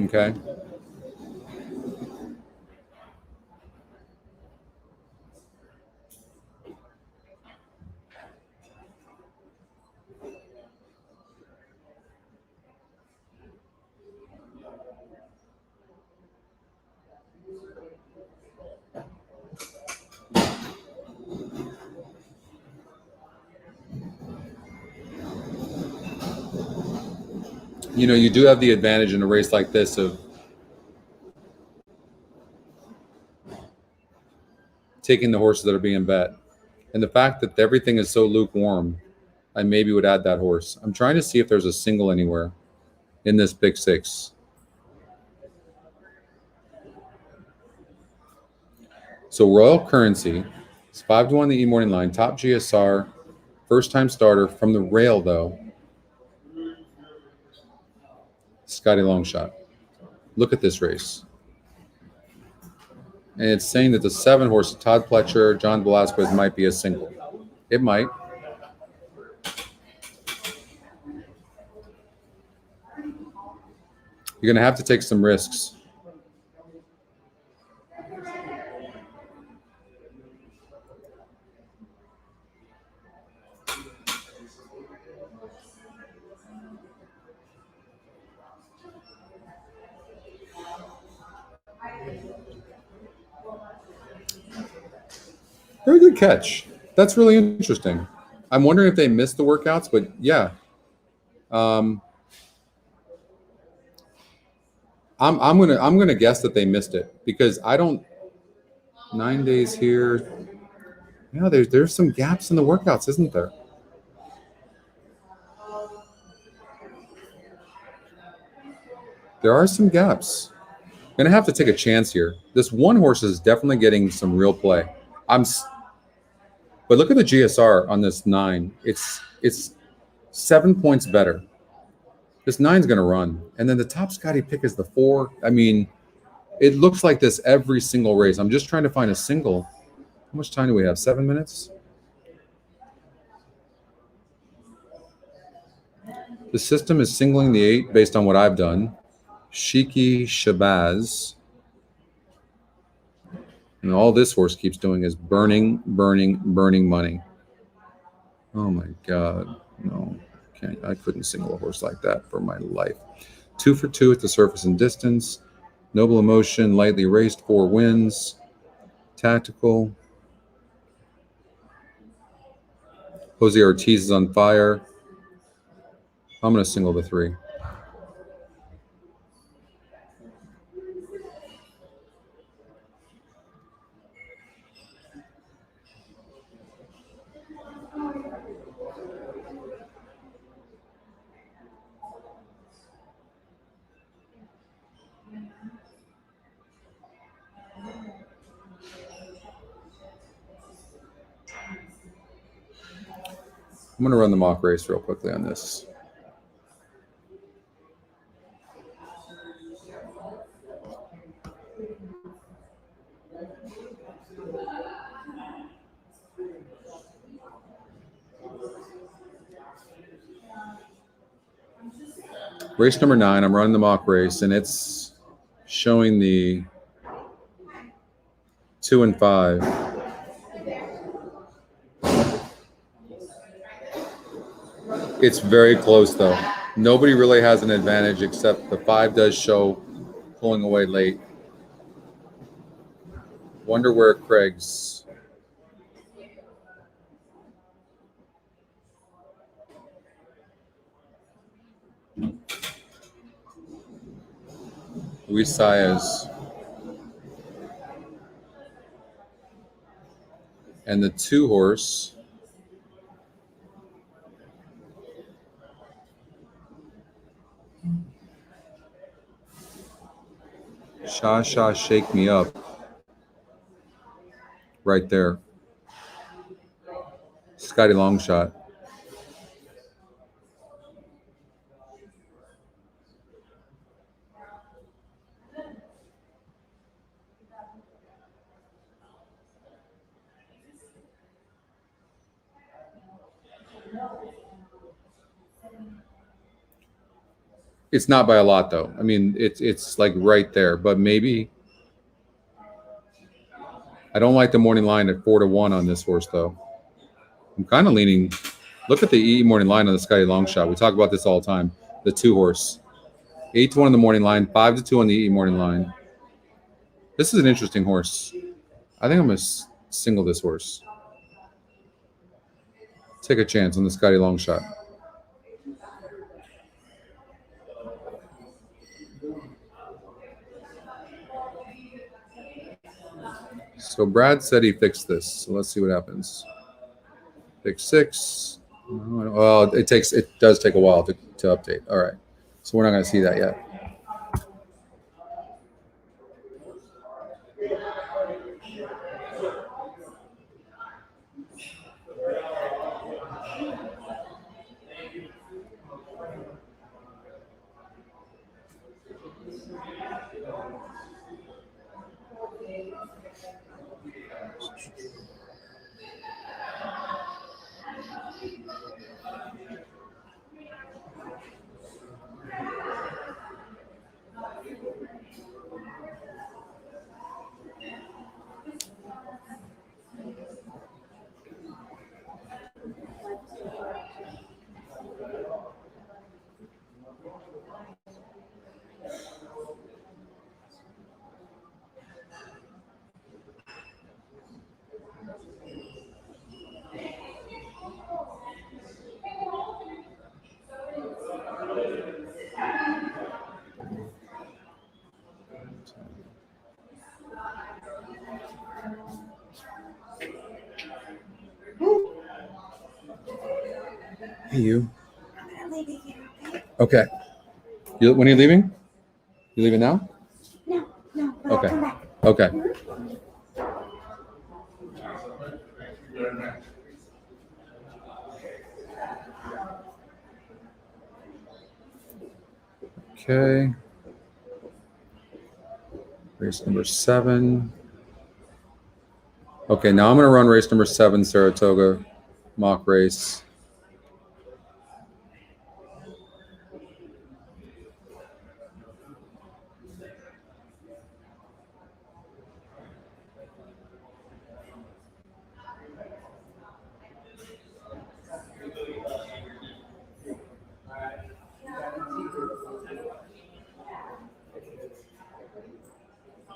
Okay. You know, you do have the advantage in a race like this of taking the horses that are being bet. And the fact that everything is so lukewarm, I maybe would add that horse. I'm trying to see if there's a single anywhere in this big 6. So Royal Currency is 5-1 the E morning line, top GSR, first time starter from the rail though. Scotty Longshot. Look at this race. And it's saying that the 7-horse, Todd Pletcher, John Velasquez might be a single. It might. You're going to have to take some risks. Very good catch. That's really interesting. I'm wondering if they missed the workouts, but yeah. I'm gonna guess that they missed it because I don't. 9 days here. Yeah, there's some gaps in the workouts, isn't there? There are some gaps. Gonna have to take a chance here. This one horse is definitely getting some real play. But look at the GSR on this 9. It's 7 points better. This 9's gonna run, and then the top Scotty pick is the 4. I mean, it looks like this every single race. I'm just trying to find a single. How much time do we have? 7 minutes. The system is singling the 8 based on what I've done. Shiki Shabazz. And all this horse keeps doing is burning money. Oh my God. No, I couldn't single a horse like that for my life. 2 for 2 at the surface and distance. Noble Emotion, lightly raced, 4 wins. Tactical. Jose Ortiz is on fire. I'm going to single the 3. I'm going to run the mock race real quickly on this. Race number 9, I'm running the mock race, and it's showing the 2 and 5. It's very close, though. Nobody really has an advantage except the 5 does show pulling away late. Wonder where Craig's. Luis Saez. And the 2 horse. Sha Shake Me Up. Right there. Scotty Longshot. It's not by a lot, though. I mean, it's like right there, but maybe. I don't like the morning line at 4-1 on this horse, though. I'm kind of leaning. Look at the EE morning line on the Scotty Longshot. We talk about this all the time. The 2 horse, 8-1 on the morning line, 5-2 on the EE morning line. This is an interesting horse. I think I'm gonna single this horse. Take a chance on the Scotty Longshot. So Brad said he fixed this. So let's see what happens. Pick 6. Well, it does take a while to update. All right. So we're not going to see that yet. Hey, you. Okay. When are you leaving? You leaving now? No, But I'll Okay. come back. Okay. Okay. Race number 7. Okay, now I'm going to run race number 7, Saratoga mock race.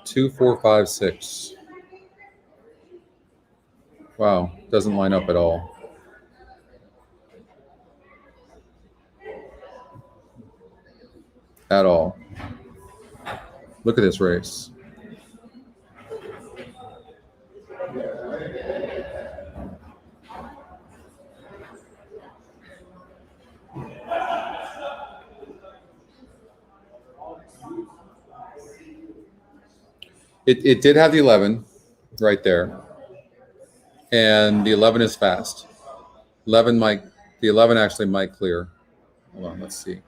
Two, 4, 5, 6. Wow, doesn't line up at all. At all. Look at this race. It did have the 11 right there. And the 11 is fast. The 11 actually might clear. Hold on, let's see.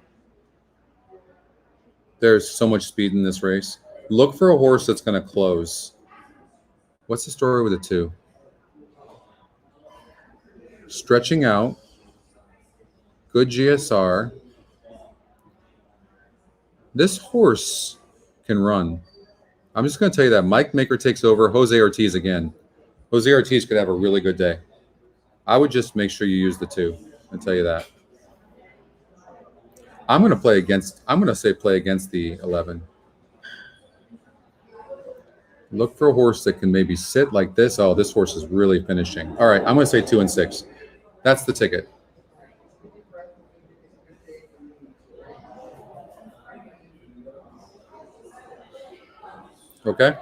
There's so much speed in this race. Look for a horse that's going to close. What's the story with the 2? Stretching out. Good GSR. This horse can run. I'm just going to tell you that. Mike Maker takes over. Jose Ortiz again. Jose Ortiz could have a really good day. I would just make sure you use the 2. I'll tell you that. I'm going to play against the 11. Look for a horse that can maybe sit like this. Oh, this horse is really finishing. All right, I'm going to say 2 and 6. That's the ticket. Okay.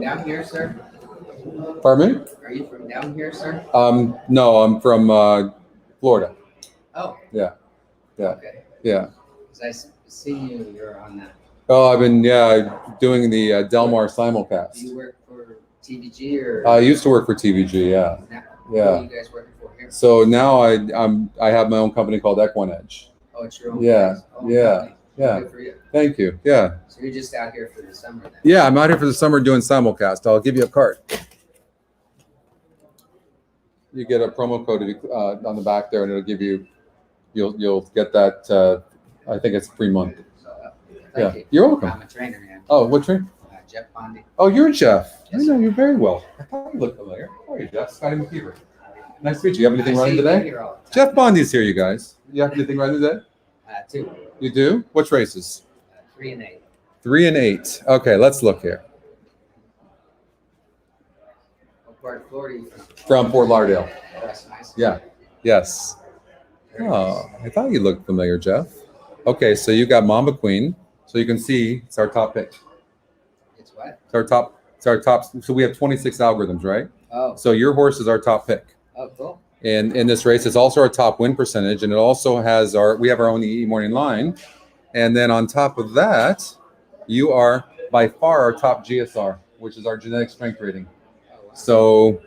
Down here, sir? Pardon me? Are you from down here, sir? No, I'm from Florida. Oh. Yeah. Okay. Yeah. Because I see you're on that. Oh, I've been doing the Del Mar Do simulcast. you work for TVG or? I used to work for TVG. Yeah. Now, Yeah. What are you guys working for here? So now I have my own company called EquinEdge. Oh, it's your own Yeah, place. Oh, yeah, company. yeah. Good for you. Thank you. Yeah. So you're just out here for the summer then? Yeah, I'm out here for the summer doing simulcast. I'll give you a card. You get a promo code on the back there, and it'll give you. You'll get that. I think it's free month. Thank you. You're welcome. I'm a trainer here. Oh, what train? Jeff Bondi. Oh, you're Jeff. Yes, I know you very well. I thought you looked familiar. How are you, Jeff? Scotty McKeever. Nice to meet you. You have anything I running see you today? here all the time. Jeff Bondi's here, you guys. You have anything running today? 2. You do? Which races? 3 and 8. 3 and 8. Okay, let's look here. What part of Florida are you from? From Fort Lauderdale. Oh, that's nice. Yeah. Yes. Very Oh, nice. I thought you looked familiar, Jeff. Okay, so you got Mamba Queen. So you can see it's our top pick. It's what? It's our top. So we have 26 algorithms, right? Oh. So your horse is our top pick. Oh, cool. And in this race, it's also our top win percentage, and it also has we have our own EE morning line. And then on top of that, you are by far our top GSR, which is our genetic strength rating. Oh, wow. So,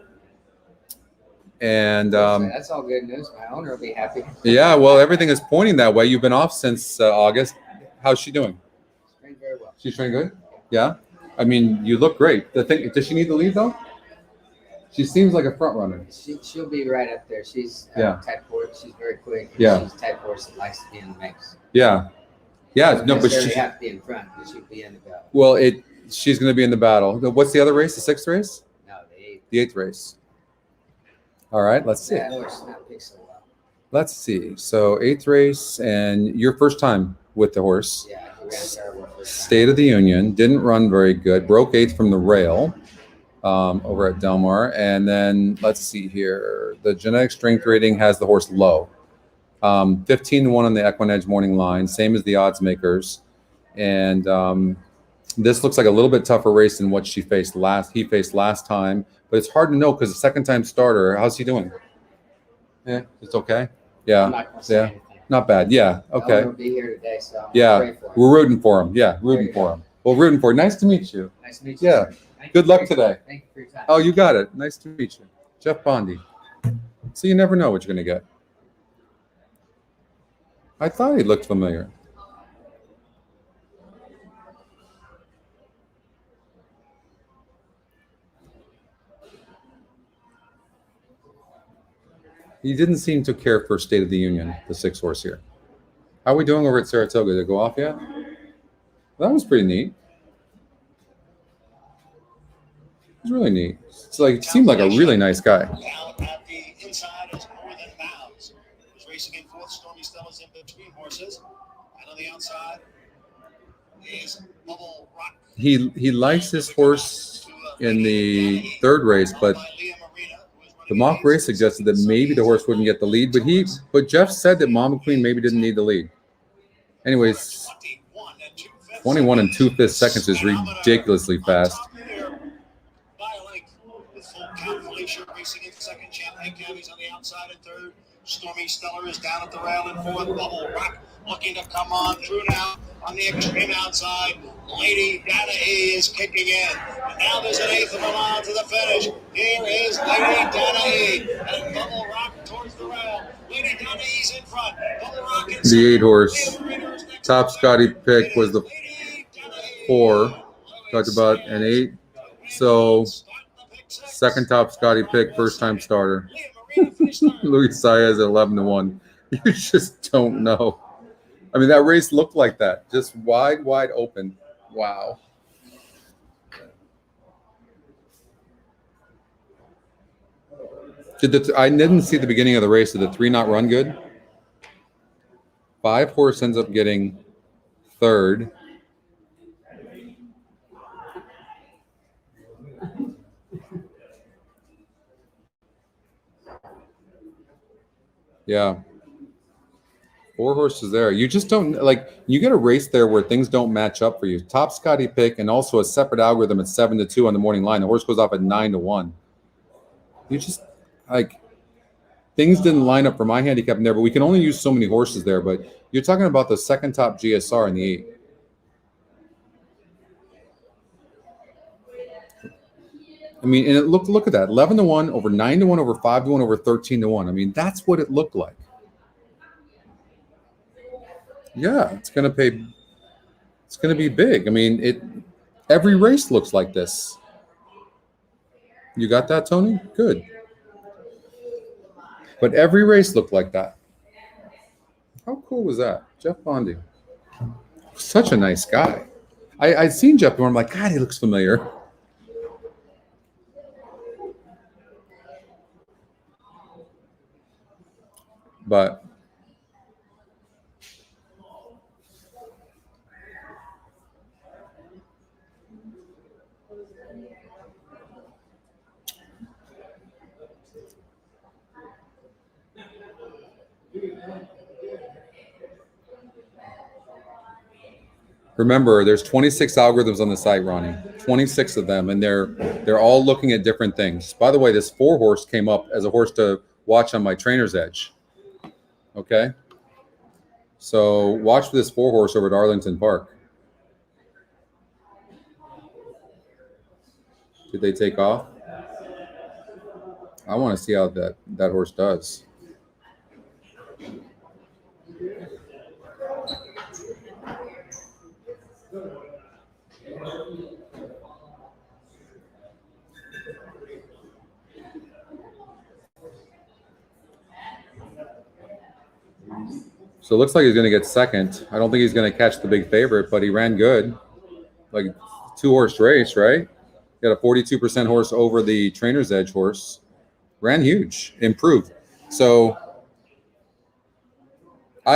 and That's all good news. My owner will be happy. yeah, well, everything is pointing that way. You've been off since August. How's she doing? It's going very well. She's doing good? Yeah? I mean, you look great. The thing, does she need the lead, though? She seems like a front runner. She'll be right up there. She's Yeah. type horse. She's very quick. Yeah. She's type horse that likes to be in the mix. Yeah. Yeah, Doesn't no, but necessarily she, have to be in front, but she'll be in the battle. well, she's going to be in the battle. What's the other race? The 6th race? No, the 8th. The 8th race. All right, let's see. That horse is not picked so well. Let's see. So 8th race, and your first time with the horse. Yeah. State of the Union didn't run very good. Broke 8th from the rail over at Del Mar. And then let's see here. The genetic strength rating has the horse low. 15-1 on the EquinEdge morning line, same as the odds makers. And this looks like a little bit tougher race than what he faced last time. But it's hard to know because the second time starter, how's he doing? Yeah, it's okay. Yeah, I'm not gonna say yeah, anything. not bad. Yeah, okay. I'll be here today, so I'm Yeah, grateful for it. we're rooting for him. Yeah, rooting you for go. him. Well, rooting for him. Nice to meet you. Nice to meet you. Yeah. sir. Thank Good you luck for your- today. Thank you for your time. Oh, you got it. Nice to meet you. Jeff Bondy. So you never know what you're going to get. I thought he looked familiar. He didn't seem to care for State of the Union, the 6 horse here. How are we doing over at Saratoga? Did it go off yet? That was pretty neat. It was really neat. It's like it seemed like a really nice guy. Down at the inside is More Than Bounds. Who's racing in fourth. Stormy Stella's in between horses. And on the outside is Bubble Rock. He likes his horse in the 3rd race, but the mock race suggested that maybe the horse wouldn't get the lead. But Jeff said that Mama Queen maybe didn't need the lead. Anyways, 21 and 2/5 seconds is ridiculously fast. Racing in second, Champagne Cabby's on the outside in third. Stormy Stellar is down at the rail in fourth. Bubble Rock looking to come on through now on the extreme outside. Lady Dana E is kicking in. And now there's an 1/8 of a mile to the finish. Here is Lady Dana E. And Bubble Rock towards the rail. Lady Dana E's in front. Bubble Rock in The 8 horse. Top Scotty pick was the 4. Talked about an 8. So second top Scotty pick, first time starter. Luis Saez at 11-1. You just don't know. I mean, that race looked like that. Just wide open. Wow. I didn't see the beginning of the race. Did the 3 not run good? 5 horse ends up getting 3rd. Yeah. 4 horses there. You just don't you get a race there where things don't match up for you. Top Scotty pick and also a separate algorithm at 7-2 on the morning line. The horse goes off at 9-1. You just things didn't line up for my handicap in there, but we can only use so many horses there. But you're talking about the second top GSR in the 8. I mean, and look at that. 11-1 over 9-1 over 5-1 over 13-1. I mean, that's what it looked like. Yeah, it's gonna pay. It's gonna be big. I mean, every race looks like this. You got that, Tony? Good. But every race looked like that. How cool was that? Jeff Bondy. Such a nice guy. I'd seen Jeff before. I'm like, God, he looks familiar. But remember, there's 26 algorithms on the site, Ronnie. 26 of them, and they're all looking at different things. By the way, this 4 horse came up as a horse to watch on my trainer's edge. Okay, so watch for this 4 horse over at Arlington Park. Did they take off? I want to see how that horse does. So it looks like he's going to get second. I don't think he's going to catch the big favorite, but he ran good. Like 2-horse race, right? Got a 42% horse over the trainer's edge horse. Ran huge, improved. So I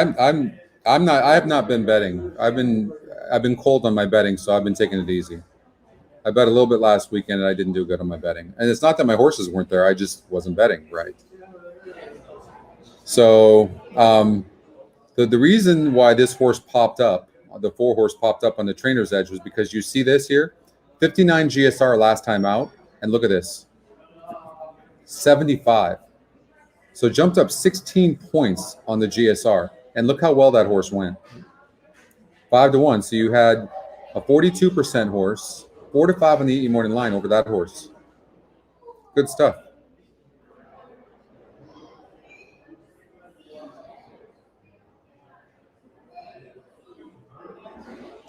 have not been betting. I've been cold on my betting, so I've been taking it easy. I bet a little bit last weekend, and I didn't do good on my betting. And it's not that my horses weren't there; I just wasn't betting right. So the reason why this horse popped up, the 4-horse popped up on the trainer's edge, was because you see this here, 59 GSR last time out, and look at this, 75. So jumped up 16 points on the GSR, and look how well that horse went. 5-1. So you had a 42% horse, 4-5 on the E morning line over that horse. Good stuff.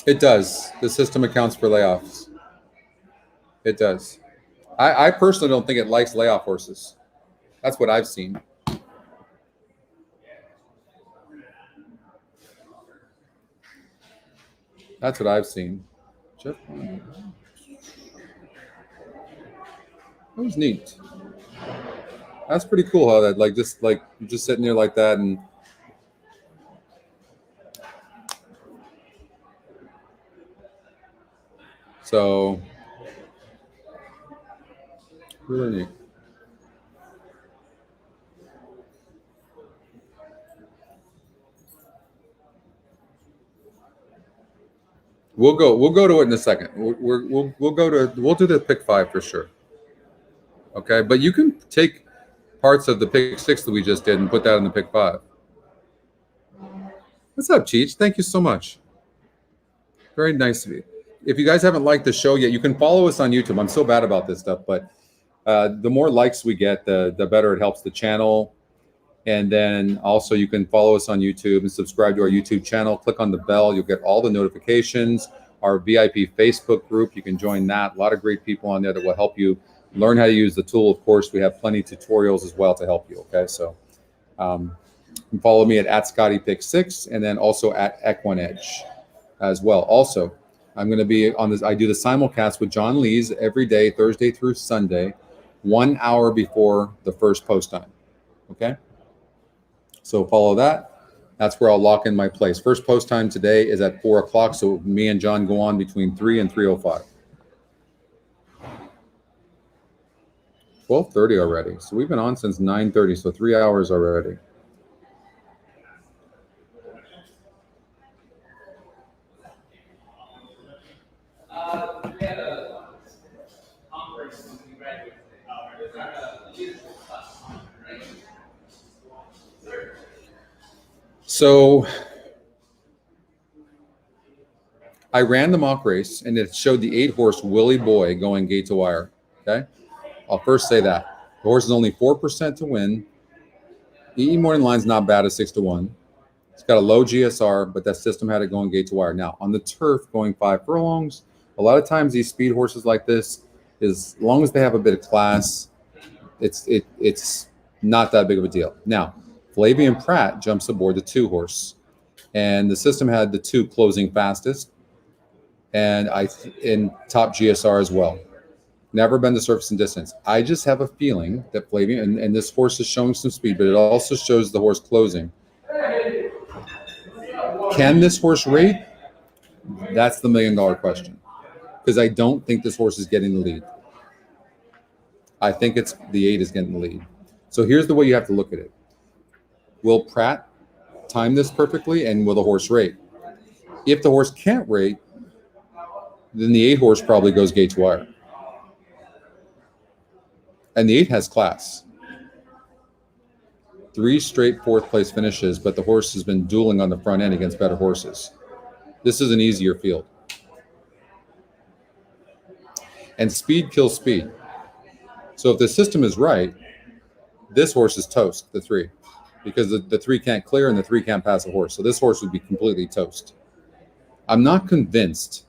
It does. The system accounts for layoffs. It does. I personally don't think it likes layoff horses. That's what I've seen. That's what I've seen. Jeff, that was neat. That's pretty cool how that just sitting there like that and so really neat. We'll go to it in a second. We'll do the pick 5 for sure. Okay, but you can take parts of the pick 6 that we just did and put that in the pick 5. What's up, Cheech? Thank you so much. Very nice of you. If you guys haven't liked the show yet, you can follow us on YouTube. I'm so bad about this stuff, but the more likes we get, the better it helps the channel. And then also you can follow us on YouTube and subscribe to our YouTube channel. Click on the bell. You'll get all the notifications. Our VIP Facebook group, you can join that. A lot of great people on there that will help you learn how to use the tool. Of course, we have plenty of tutorials as well to help you. Okay, so you can follow me at ScottyPick6 and then also at EquinEdge as well. Also, I'm going to be on this. I do the simulcast with John Lees every day, Thursday through Sunday, 1 hour before the first post time. Okay. So follow that. That's where I'll lock in my place. First post time today is at 4 o'clock. So me and John go on between 3 and 3:05. 12:30 already. So we've been on since 9:30. So 3 hours already. So I ran the mock race and it showed the 8-horse Willie Boy going gate to wire. Okay. I'll first say that the horse is only 4% to win. EE morning line's not bad at 6-1. It's got a low GSR, but that system had it going gate to wire. Now on the turf going 5 furlongs, a lot of times these speed horses like this, as long as they have a bit of class, it's not that big of a deal. Now, Flavian Pratt jumps aboard the 2-horse, and the system had the 2 closing fastest, and in top GSR as well. Never been to surface and distance. I just have a feeling that Flavian, and this horse is showing some speed, but it also shows the horse closing. Can this horse rate? That's the $1 million question, because I don't think this horse is getting the lead. I think it's the 8 is getting the lead. So here's the way you have to look at it. Will Pratt time this perfectly, and will the horse rate? If the horse can't rate, then the 8-horse probably goes gate to wire. And the 8 has class. 3 straight 4th place finishes, but the horse has been dueling on the front end against better horses. This is an easier field. And speed kills speed. So if the system is right, this horse is toast, the 3. Because the 3 can't clear and the 3 can't pass a horse. So this horse would be completely toast. I'm not convinced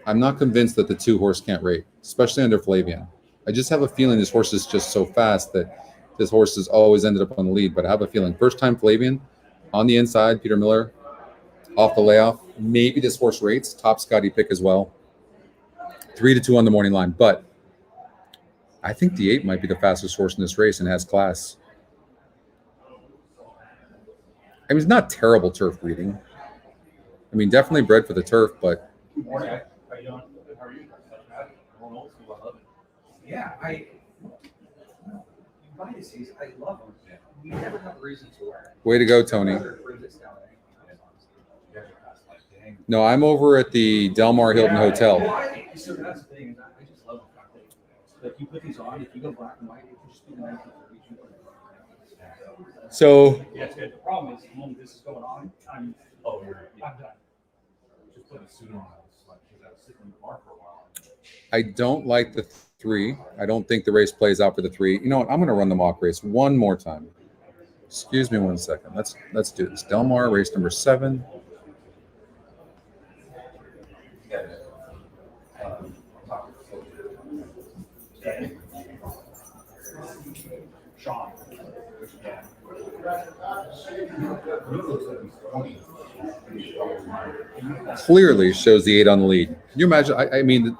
that the 2-horse can't rate, especially under Flavian. I just have a feeling this horse is just so fast that this horse has always ended up on the lead. But I have a feeling first time Flavian on the inside, Peter Miller off the layoff. Maybe this horse rates, top Scotty pick as well. 3-2 on the morning line. But I think the 8 might be the fastest horse in this race and has class. I mean, it's not terrible turf reading. I mean, definitely bred for the turf, but Good morning. How you doing? How are you? Going old school. I love it. Yeah, biases, I love them. We never have a reason to wear way to go, Tony. it. Bring this down. No, I'm over at the Del Mar Hilton Hotel. So that's the thing. I just love the fact that like you put these on. If you go black and white, it can just be the 1932. So Yeah, it's good. The problem is the moment this is going on, I'm done. Just put a suit on. Because I was sitting in the bar for a while. I don't like the 3. I don't think the race plays out for the 3. You know what? I'm going to run the mock race one more time. Excuse me 1 second. Let's do this. Del Mar race number 7. Sean. Clearly shows the 8 on the lead. Can you imagine? I mean,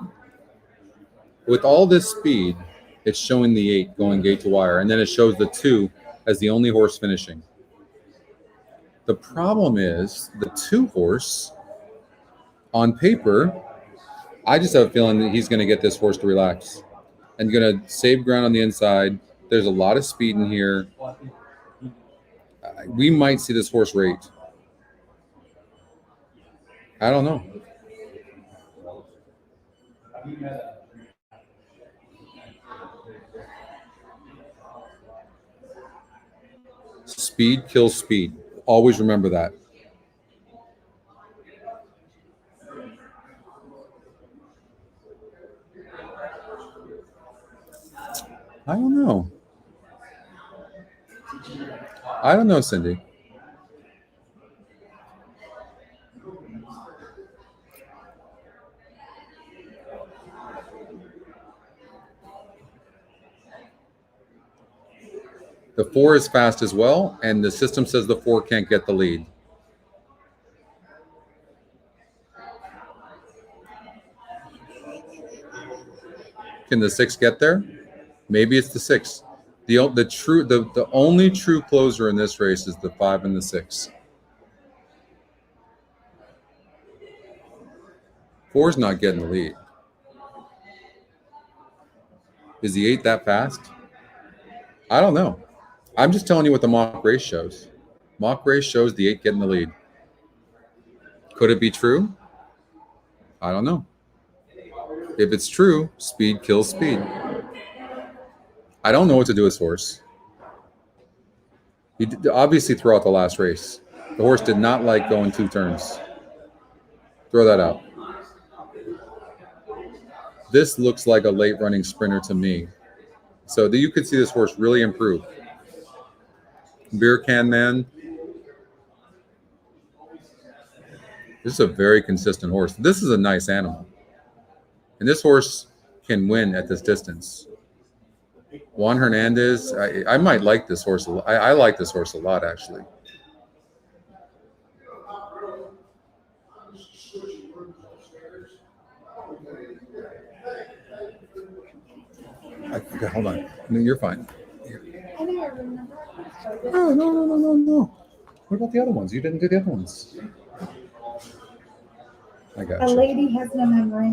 with all this speed, it's showing the 8 going gate to wire, and then it shows the 2 as the only horse finishing. The problem is the 2 horse on paper, I just have a feeling that he's going to get this horse to relax and going to save ground on the inside. There's a lot of speed in here. We might see this horse rate. I don't know. Speed kills speed. Always remember that. I don't know. I don't know, Cindy. The 4 is fast as well, and the system says the 4 can't get the lead. Can the 6 get there? Maybe it's the 6. The only true closer in this race is the 5 and the 6. 4's not getting the lead. Is the 8 that fast? I don't know. I'm just telling you what the mock race shows. Mock race shows the 8 getting the lead. Could it be true? I don't know. If it's true, speed kills speed. I don't know what to do with this horse. He obviously threw out the last race. The horse did not like going 2 turns. Throw that out. This looks like a late running sprinter to me. So you could see this horse really improve. Beer Can Man. This is a very consistent horse. This is a nice animal. And this horse can win at this distance. Juan Hernandez, I might like this horse. I like this horse a lot, actually. Okay, hold on. No, you're fine. No. What about the other ones? You didn't do the other ones. I got A you. lady has no memory.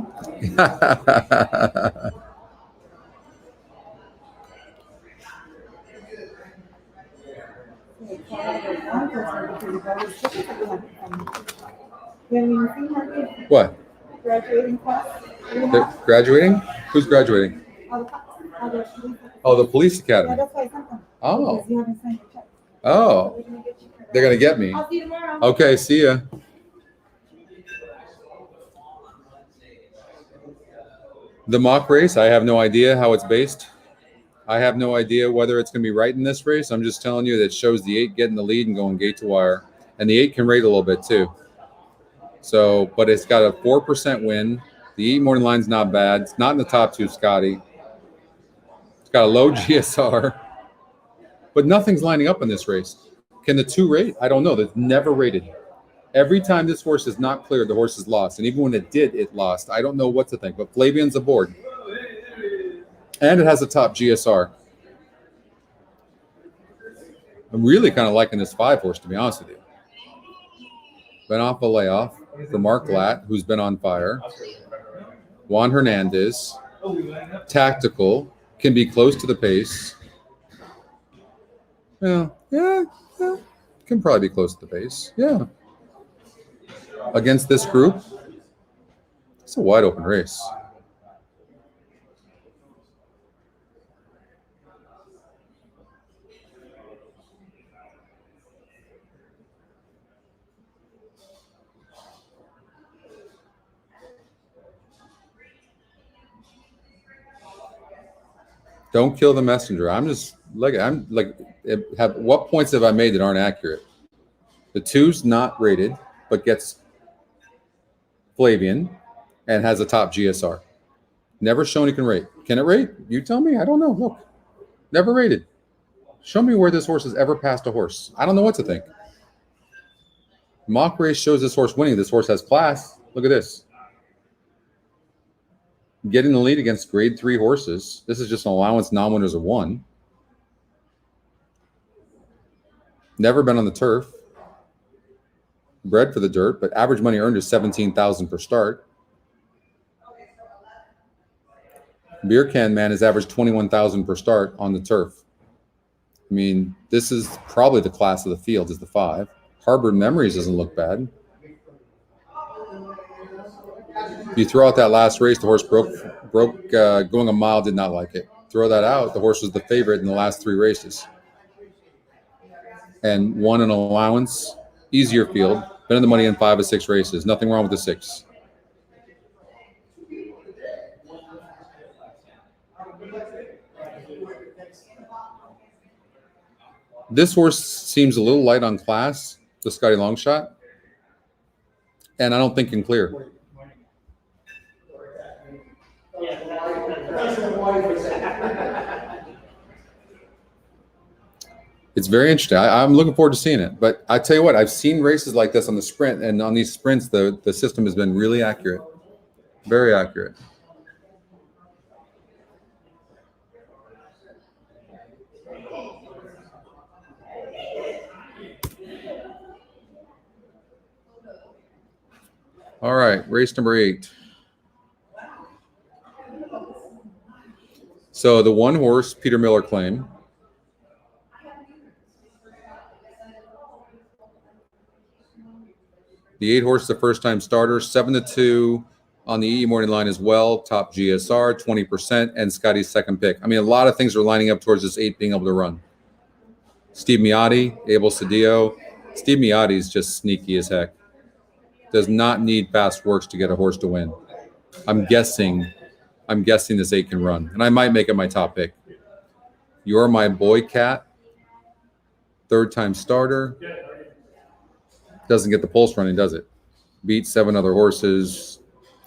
What? Graduating class? They're graduating? Who's graduating? Oh, the police academy. That's why I sent them. Oh. Because you haven't signed your check. Oh. We're gonna get you for that. They're going to get me. I'll see you tomorrow. Okay, see ya. The mock race, I have no idea how it's based. I have no idea whether it's going to be right in this race. I'm just telling you that it shows the 8 getting the lead and going gate to wire. And the 8 can rate a little bit too. So, but it's got a 4% win. The 8 morning line's not bad. It's not in the top 2, Scotty. It's got a low GSR. But nothing's lining up in this race. Can the 2 rate? I don't know. That's never rated. Every time this horse is not cleared, the horse is lost. And even when it did, it lost. I don't know what to think. But Flavian's aboard. And it has a top GSR. I'm really kind of liking this 5 horse, to be honest with you. Been off a layoff. for Mark Latt, who's been on fire. Juan Hernandez, tactical, can be close to the pace. Yeah, can probably be close to the pace. Yeah. Against this group, it's a wide open race. Don't kill the messenger. What points have I made that aren't accurate? The 2's not rated, but gets Flavian and has a top GSR. Never shown he can rate. Can it rate? You tell me. I don't know. Look, never rated. Show me where this horse has ever passed a horse. I don't know what to think. Mock race shows this horse winning. This horse has class. Look at this. Getting the lead against grade 3 horses. This is just an allowance non-winners of 1. Never been on the turf. Bred for the dirt, but average money earned is $17,000 per start. Beer Can Man has averaged $21,000 per start on the turf. I mean, this is probably the class of the field is the 5. Harbor Memories doesn't look bad. If you throw out that last race, the horse broke going a mile, did not like it. Throw that out, the horse was the favorite in the last 3 races. And won an allowance, easier field, been in the money in 5 of 6 races. Nothing wrong with the 6. This horse seems a little light on class, the Scotty Longshot, and I don't think can clear. It's very interesting. I'm looking forward to seeing it. But I tell you what, I've seen races like this on the sprint, and on these sprints, the system has been really accurate, very accurate. All right, race number 8. So the 1 horse, Peter Miller claim. The 8 horse, the first-time starter, 7-2 on the EE morning line as well. Top GSR, 20%, and Scotty's second pick. I mean, a lot of things are lining up towards this 8 being able to run. Steve Miotti, Abel Cedillo. Steve Miotti is just sneaky as heck. Does not need fast works to get a horse to win. I'm guessing this 8 can run, and I might make it my top pick. You're My Boy Cat, 3rd-time starter. Doesn't get the pulse running, does it? Beat 7 other horses.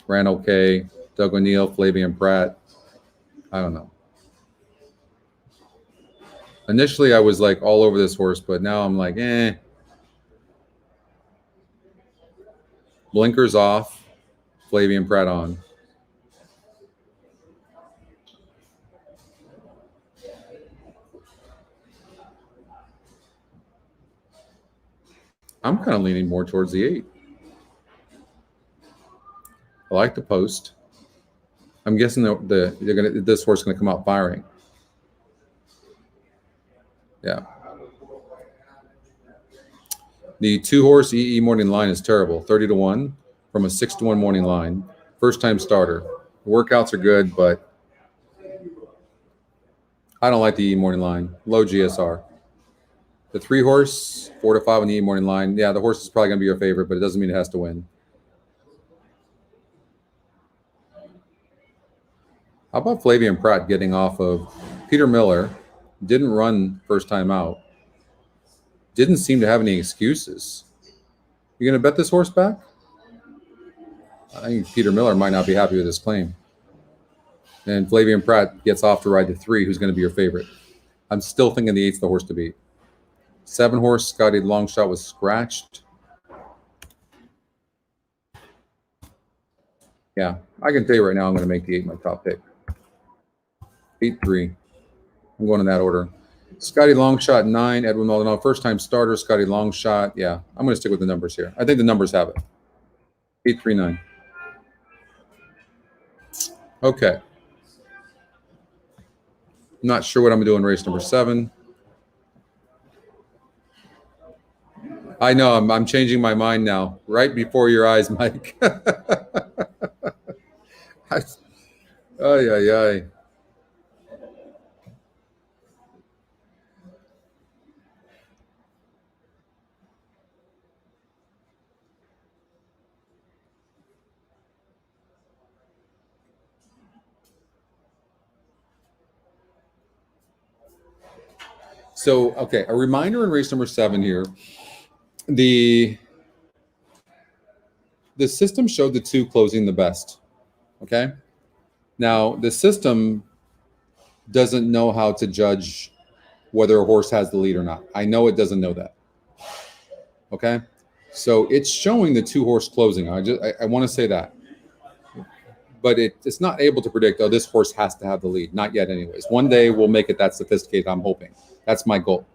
Ran okay. Doug O'Neill, Flavian Pratt. I don't know. Initially, I was like all over this horse, but now I'm like, eh. Blinkers off. Flavian Pratt on. I'm kind of leaning more towards the 8. I like the post. I'm guessing this horse is going to come out firing. Yeah. The 2 horse EE morning line is terrible. 30-1 from a 6-1 morning line. First-time starter. The workouts are good, but I don't like the EE morning line. Low GSR. The 3 horse, 4-5 on the EE morning line. Yeah, the horse is probably going to be your favorite, but it doesn't mean it has to win. How about Flavian Pratt getting off of Peter Miller? Didn't run first time out. Didn't seem to have any excuses. You going to bet this horse back? I think Peter Miller might not be happy with his claim. And Flavian Pratt gets off to ride the 3, who's going to be your favorite. I'm still thinking the 8's the horse to beat. 7 horse, Scotty Longshot was scratched. Yeah, I can tell you right now I'm going to make the 8 my top pick. 8-3. I'm going in that order. Scotty Longshot 9, Edwin Maldonado, first-time starter, Scotty Longshot. Yeah, I'm going to stick with the numbers here. I think the numbers have it. 839. Okay. Not sure what I'm doing race number 7. I know I'm changing my mind now. Right before your eyes, Mike. Ay, ay, ay. So, okay, a reminder in race number 7 here. The system showed the 2 closing the best. Okay. Now, the system doesn't know how to judge whether a horse has the lead or not. I know it doesn't know that. Okay. So it's showing the 2 horse closing. I want to say that. But it's not able to predict, oh, this horse has to have the lead. Not yet, anyways. One day we'll make it that sophisticated, I'm hoping. That's my goal.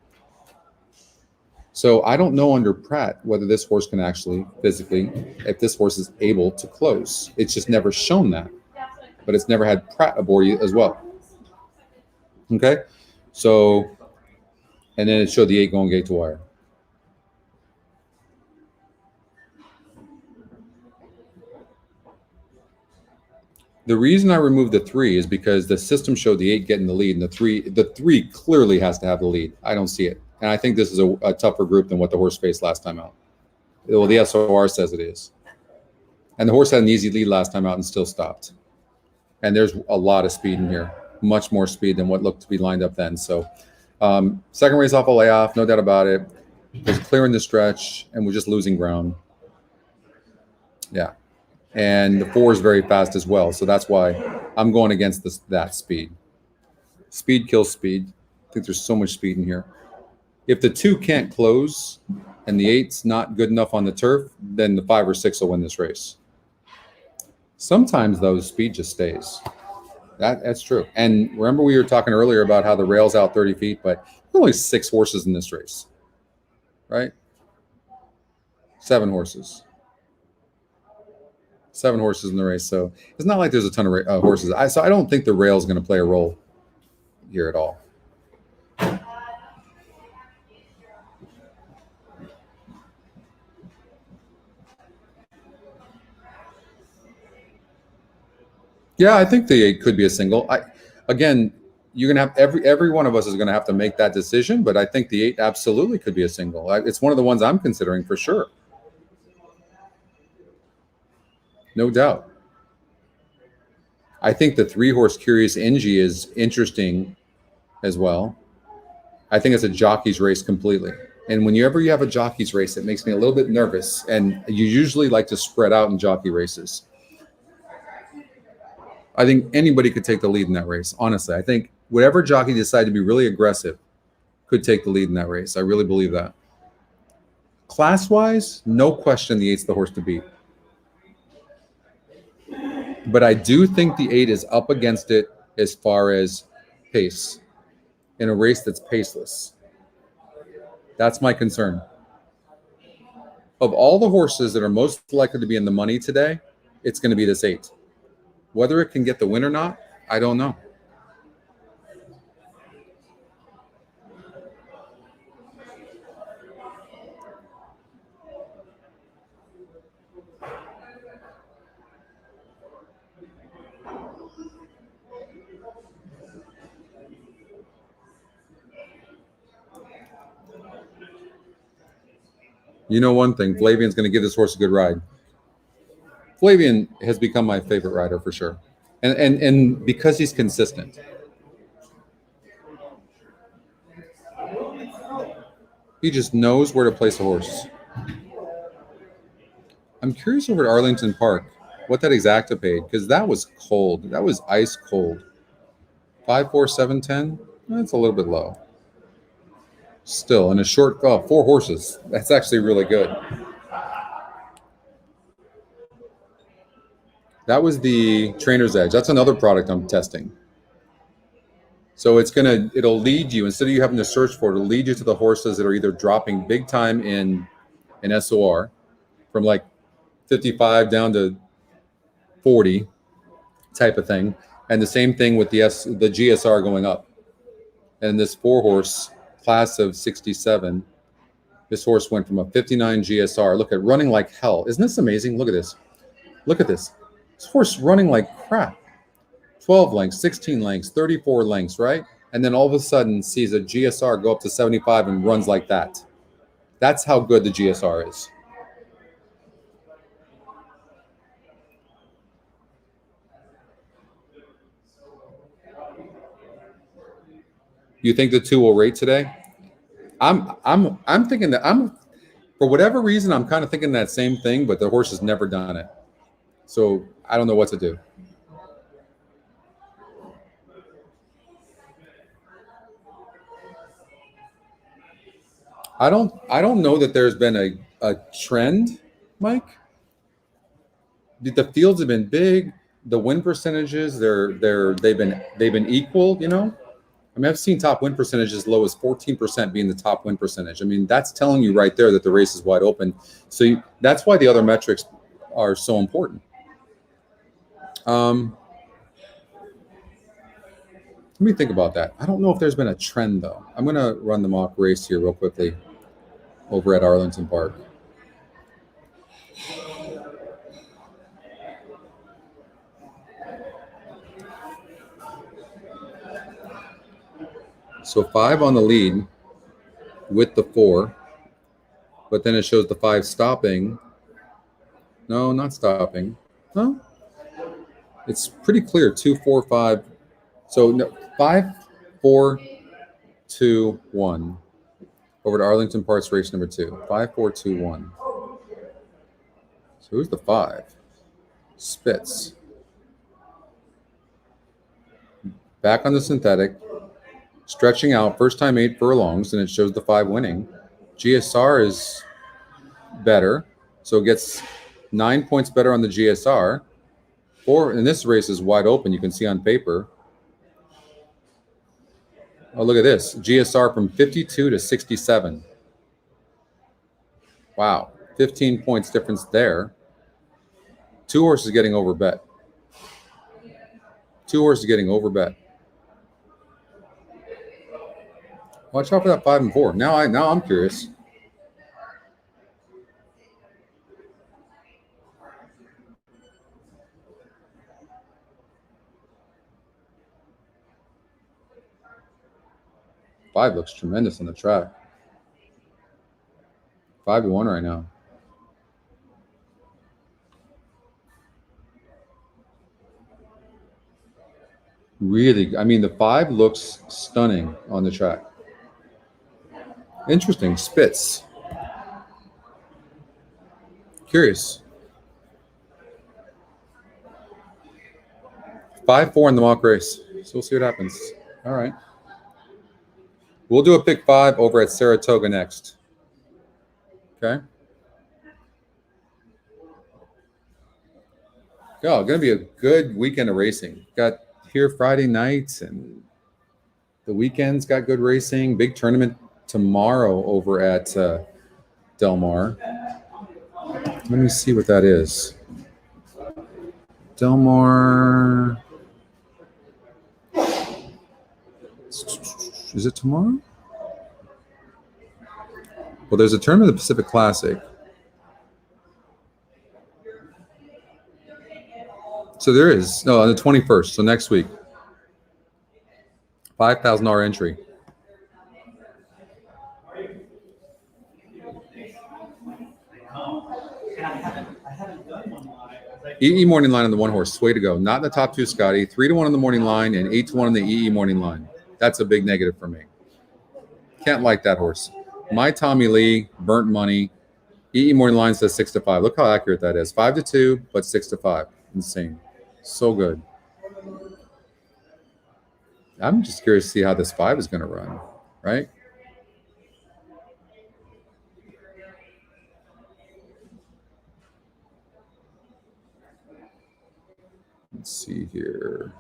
So I don't know under Pratt whether this horse can actually physically, if this horse is able to close. It's just never shown that. But it's never had Pratt aboard as well. Okay? So, and then it showed the 8 going gate to wire. The reason I removed the 3 is because the system showed the 8 getting the lead, and the 3 clearly has to have the lead. I don't see it. And I think this is a tougher group than what the horse faced last time out. Well, the SOR says it is. And the horse had an easy lead last time out and still stopped. And there's a lot of speed in here, much more speed than what looked to be lined up then. So second race off a layoff, no doubt about it. Was clearing the stretch, and we're just losing ground. Yeah. And the 4 is very fast as well. So that's why I'm going against that speed. Speed kills speed. I think there's so much speed in here. If the 2 can't close and the 8's not good enough on the turf, then the 5 or 6 will win this race. Sometimes, though, speed just stays. That's true. And remember we were talking earlier about how the rail's out 30 feet, but there's only 6 horses in this race, right? 7 horses. 7 horses in the race. So it's not like there's a ton of horses. So I don't think the rail is going to play a role here at all. Yeah, I think the 8 could be a single. Again, you're gonna have every one of us is gonna have to make that decision, but I think the 8 absolutely could be a single. It's one of the ones I'm considering for sure. No doubt. I think the 3 horse Curious Ingy is interesting as well. I think it's a jockey's race completely. And whenever you have a jockey's race, it makes me a little bit nervous. And you usually like to spread out in jockey races. I think anybody could take the lead in that race. Honestly, I think whatever jockey decide to be really aggressive could take the lead in that race. I really believe that. Class-wise, no question the 8's the horse to beat. But I do think the 8 is up against it as far as pace in a race that's paceless. That's my concern. Of all the horses that are most likely to be in the money today, it's going to be this 8. Whether it can get the win or not, I don't know. You know one thing, Flavian's going to give this horse a good ride. Flavian has become my favorite rider for sure. And because he's consistent. He just knows where to place a horse. I'm curious over at Arlington Park what that exacta paid, because that was cold. That was ice cold. 54710. That's a little bit low. Still, in a short 4 horses, that's actually really good. That was the Trainer's Edge. That's another product I'm testing. So it'll lead you, instead of you having to search for it, it'll lead you to the horses that are either dropping big time in SOR from like 55 down to 40 type of thing. And the same thing with the GSR going up. And this 4-horse class of 67, this horse went from a 59 GSR. Look at running like hell. Isn't this amazing? Look at this. Look at this. This horse running like crap. 12 lengths, 16 lengths, 34 lengths, right? And then all of a sudden sees a GSR go up to 75 and runs like that. That's how good the GSR is. You think the 2 will rate today? I'm thinking that for whatever reason, I'm kind of thinking that same thing, but the horse has never done it. So I don't know what to do. I don't know that there's been a trend, Mike. The fields have been big. The win percentages, they've been equal, you know? I mean, I've seen top win percentage as low as 14% being the top win percentage. I mean, that's telling you right there that the race is wide open. So that's why the other metrics are so important. Let me think about that. I don't know if there's been a trend, though. I'm going to run the mock race here real quickly over at Arlington Park. So 5 on the lead with the 4, but then it shows the 5 stopping. No, not stopping. No, it's pretty clear. 2, 4, 5. So no, 5, 4, 2, 1. Over to Arlington Park's race number 2. 5, 4, 2, 1. So who's the 5? Spitz. Back on the synthetic. Stretching out, first time 8 furlongs, and it shows the 5 winning. GSR is better, so it gets 9 points better on the GSR. 4 in this race is wide open. You can see on paper. Oh, look at this. GSR from 52 to 67. Wow. 15 points difference there. 2 horses getting over bet. 2 horses getting over bet. Watch out for that 5 and 4. Now I'm curious. Five looks tremendous on the track. 5-1 right now. Really, I mean, the 5 looks stunning on the track. Interesting. Spitz. Curious. 5-4 in the mock race. So we'll see what happens. All right. We'll do a pick 5 over at Saratoga next. Okay. Oh, going to be a good weekend of racing. Got here Friday nights, and the weekend's got good racing. Big tournament tomorrow over at Del Mar. Let me see what that is. Del Mar. Is it tomorrow? Well, there's a tournament of the Pacific Classic. So there is. No, on the 21st, so next week. $5,000 entry. EE morning line on the 1 horse. Way to go. Not in the top 2, Scotty. 3-1 on the morning line and 8-1 on the EE morning line. That's a big negative for me. Can't like that horse. My Tommy Lee, burnt money. EE morning line says 6-5. Look how accurate that is. 5-2, but 6-5. Insane. So good. I'm just curious to see how this 5 is going to run, right? Let's see here.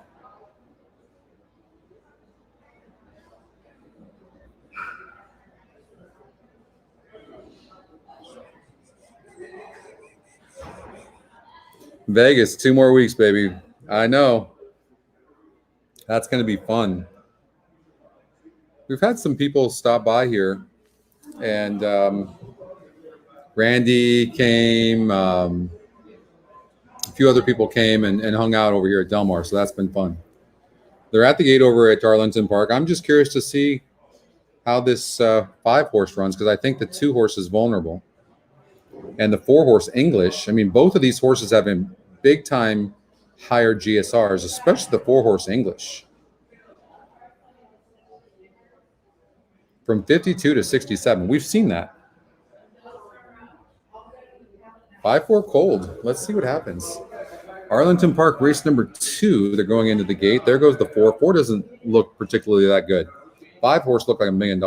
Vegas, 2 more weeks, baby. I know. That's going to be fun. We've had some people stop by here, and Randy came. A few other people came and hung out over here at Del Mar, so that's been fun. They're at the gate over at Darlington Park. I'm just curious to see how this 5-horse runs, because I think the 2-horse is vulnerable. And the 4-horse English, I mean, both of these horses have been big-time higher GSRs, especially the 4-horse English. From 52 to 67. We've seen that. 5-4 cold. Let's see what happens. Arlington Park race number 2. They're going into the gate. There goes the 4. 4 doesn't look particularly that good. 5-horse looked like $1 million.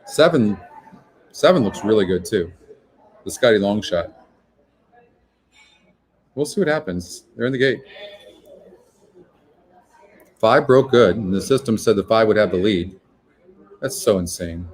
7 looks really good too. The Scotty long shot. We'll see what happens. They're in the gate. 5 broke good, and the system said the 5 would have the lead. That's so insane.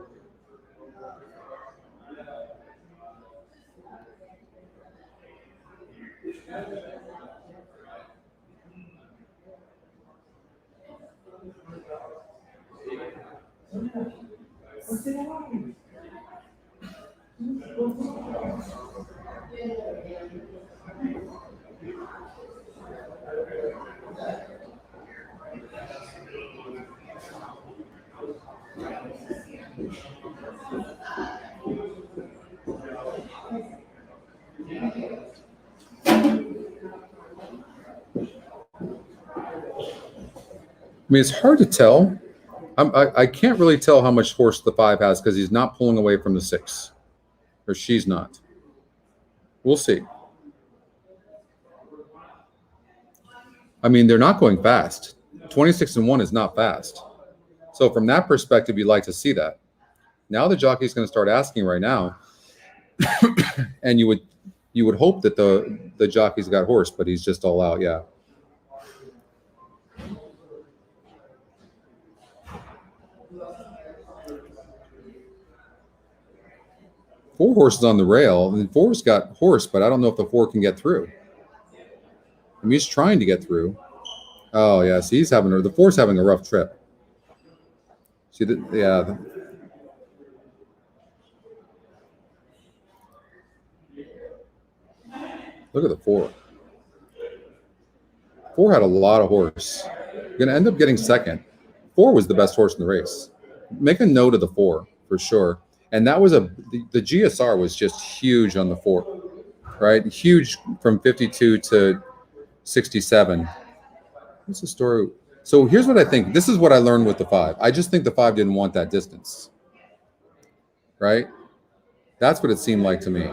I mean, it's hard to tell. I can't really tell how much horse the 5 has because he's not pulling away from the 6, or she's not. We'll see. I mean, they're not going fast. 26-1 is not fast. So from that perspective, you'd like to see that. Now the jockey's going to start asking right now, and you would hope that the jockey's got horse, but he's just all out. Yeah. Four horses on the rail, and 4's got horse, but I don't know if the 4 can get through. I mean, he's trying to get through. Oh yes, the 4's having a rough trip. See that? Yeah. Look at the 4. 4 had a lot of horse. Going to end up getting second. 4 was the best horse in the race. Make a note of the 4 for sure. And that was the GSR was just huge on the 4, right? Huge from 52 to 67. What's the story? So here's what I think. This is what I learned with the 5. I just think the 5 didn't want that distance, right? That's what it seemed like to me.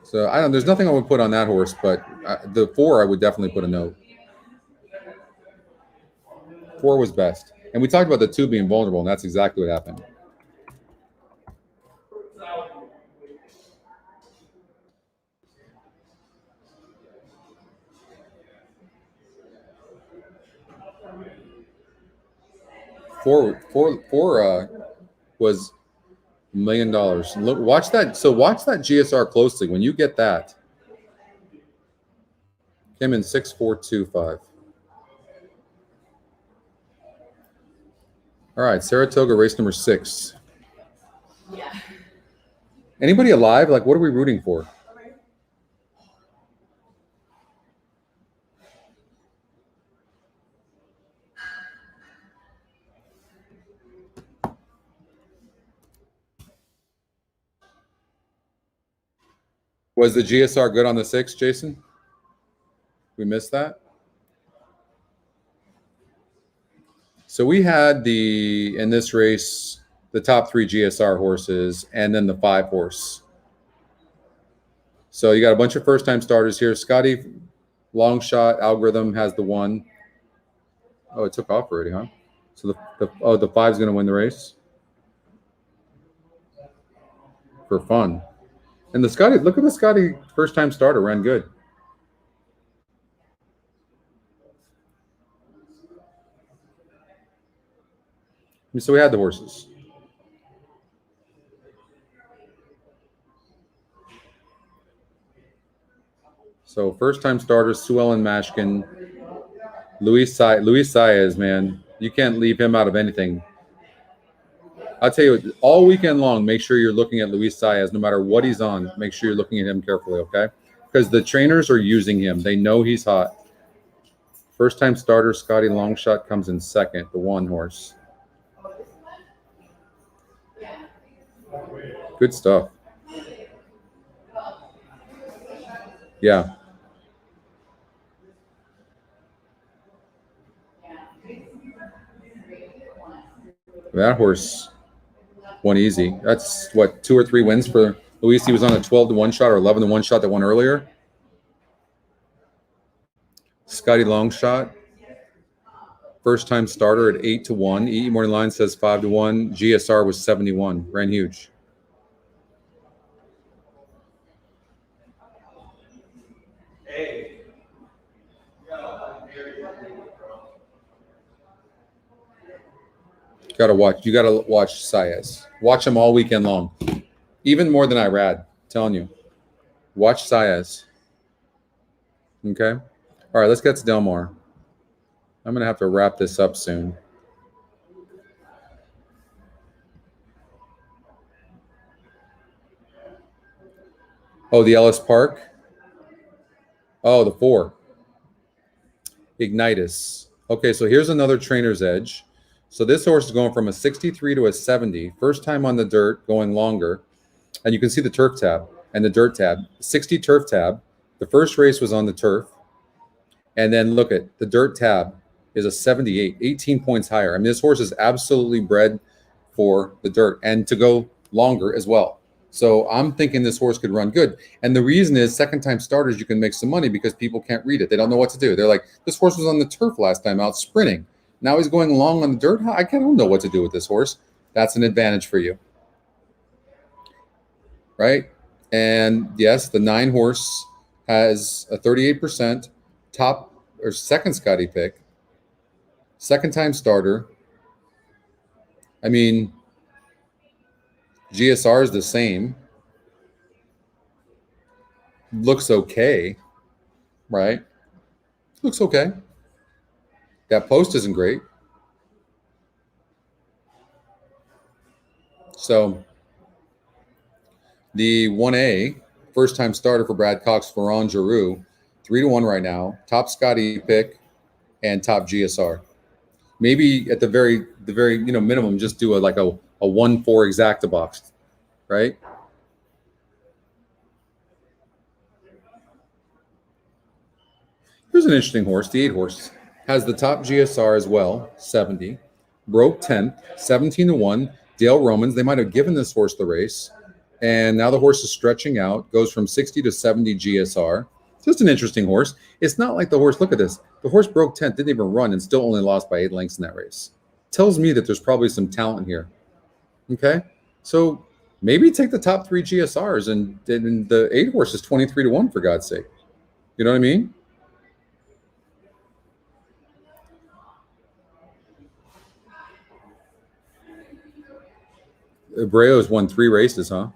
So I don't. There's nothing I would put on that horse, but the 4 I would definitely put a note. 4 was best. And we talked about the 2 being vulnerable, and that's exactly what happened. Four was $1 million. Look, watch that. So watch that GSR closely. When you get that, came in 6.425. All right, Saratoga race number 6. Yeah. Anybody alive? Like, what are we rooting for? Was the GSR good on the 6, Jason? We missed that? So we had in this race, the top 3 GSR horses and then the 5 horse. So you got a bunch of first-time starters here. Scotty, long shot, algorithm has the 1. Oh, it took off already, huh? So the 5's going to win the race for fun. And the Scotty, look at the Scotty first-time starter, ran good. So we had the horses. So first-time starters, Sue Ellen Mashkin, Luis Saez, man. You can't leave him out of anything. I'll tell you, all weekend long, make sure you're looking at Luis Saez. No matter what he's on, make sure you're looking at him carefully, okay? Because the trainers are using him. They know he's hot. First-time starter, Scotty Longshot comes in second, the one horse. Good stuff. Yeah. That horse won easy. That's what, 2 or 3 wins for Luis. He was on a 12-1 shot or 11-1 shot that won earlier. Scotty Longshot, first-time starter at 8-1. EE Morning Line says 5-1. GSR was 71. Ran huge. You gotta watch Saez. Watch him all weekend long. Even more than Irad, telling you. Watch Saez. Okay? All right, let's get to Del Mar. I'm gonna have to wrap this up soon. Oh, the Ellis Park. Oh, the 4. Ignitus. Okay, so here's another trainer's edge. So this horse is going from a 63 to a 70. First time on the dirt, going longer. And you can see the turf tab and the dirt tab. 60 turf tab. The first race was on the turf. And then look at the dirt tab is a 78, 18 points higher. I mean, this horse is absolutely bred for the dirt and to go longer as well. So I'm thinking this horse could run good. And the reason is second-time starters, you can make some money because people can't read it. They don't know what to do. They're like, this horse was on the turf last time out sprinting. Now he's going long on the dirt. I don't know what to do with this horse. That's an advantage for you. Right? And yes, the 9 horse has a 38% top or second Scotty pick. Second-time starter. I mean, GSR is the same. Looks okay, right? Looks okay. That post isn't great. So the 1A, first-time starter for Brad Cox, Florent Giroux, 3-1 right now. Top Scotty pick and top GSR. Maybe at the very minimum, just do a 1-4 exacta box, right? Here's an interesting horse. The 8 horse has the top GSR as well, 70. Broke 10th, 17-1. Dale Romans, they might have given this horse the race. And now the horse is stretching out, goes from 60 to 70 GSR. Just an interesting horse. It's not like the horse, look at this. The horse broke 10th, didn't even run, and still only lost by 8 lengths in that race. Tells me that there's probably some talent here. Okay? So maybe take the top 3 GSRs, and the 8 horse is 23-1, for God's sake. You know what I mean? Breo's won 3 races, huh?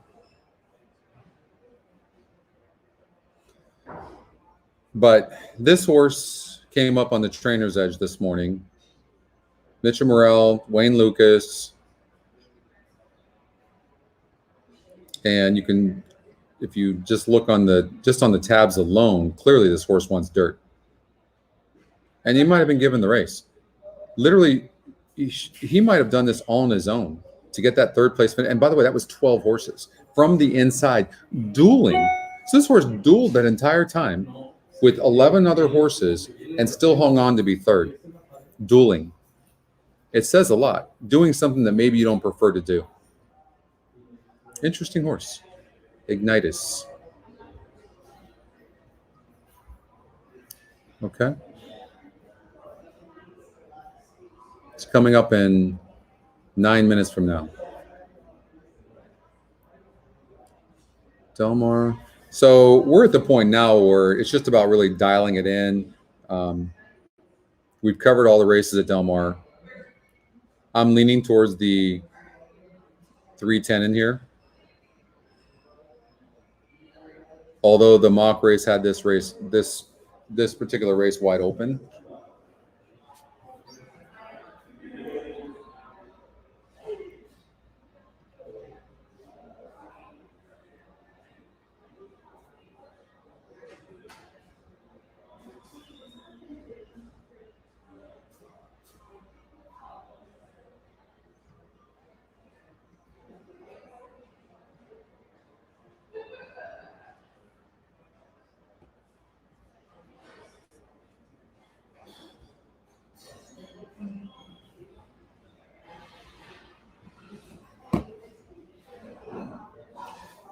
But this horse came up on the trainer's edge this morning. Mitchell Morrell, Wayne Lucas. And you can, if you just look on the tabs alone, clearly this horse wants dirt. And he might have been given the race. Literally, he might have done this all on his own to get that 3rd place finish. And by the way, that was 12 horses from the inside dueling. So this horse dueled that entire time with 11 other horses and still hung on to be 3rd. Dueling. It says a lot. Doing something that maybe you don't prefer to do. Interesting horse. Ignitus. Okay. It's coming up in 9 minutes from now. Del Mar. So we're at the point now where it's just about really dialing it in. We've covered all the races at Del Mar. I'm leaning towards the 310 in here. Although the mock race had this particular race wide open.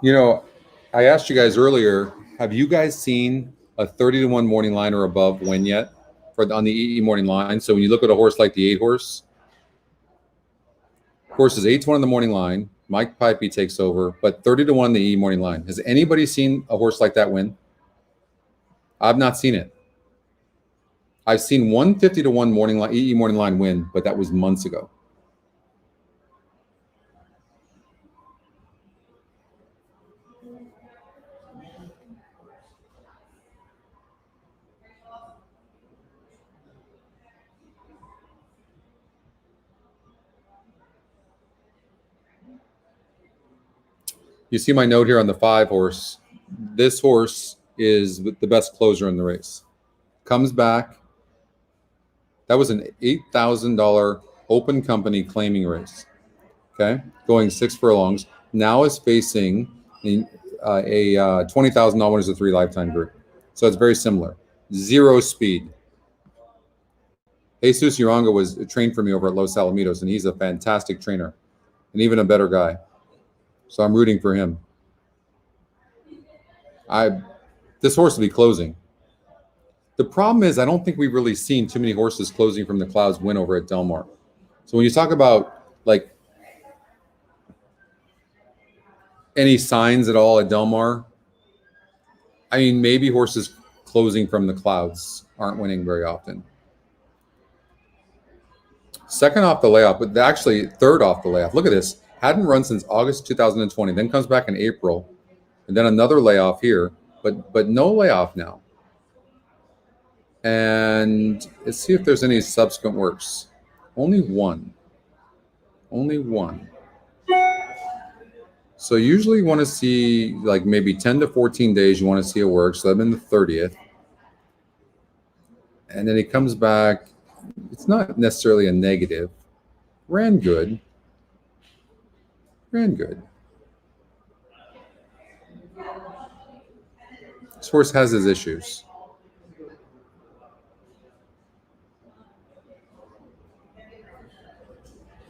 You know, I asked you guys earlier, have you guys seen a 30-1 morning line or above win yet on the EE morning line? So when you look at a horse like the 8 horse, horse is 8-1 on the morning line. Mike Pipey takes over, but 30-1 the EE morning line. Has anybody seen a horse like that win? I've not seen it. I've seen 150-1 morning line EE morning line win, but that was months ago. You see my note here on the 5 horse. This horse is the best closer in the race. Comes back. That was an $8,000 open company claiming race. Okay, going 6 furlongs. Now is facing a $20,000 winners of 3 lifetime group. So it's very similar. 0 speed. Jesus Uranga was trained for me over at Los Alamitos, and he's a fantastic trainer and even a better guy. So I'm rooting for him. This horse will be closing. The problem is I don't think we've really seen too many horses closing from the clouds win over at Del Mar. So when you talk about like any signs at all at Del Mar, I mean, maybe horses closing from the clouds aren't winning very often. Second off the layoff, but actually third off the layoff. Look at this. Hadn't run since August 2020, then comes back in April, and then another layoff here, but no layoff now. And let's see if there's any subsequent works. Only one. Only one. So usually you want to see like maybe 10 to 14 days you want to see a work. So I'm in the 30th. And then he comes back. It's not necessarily a negative. Ran good. Ran good. This horse has his issues.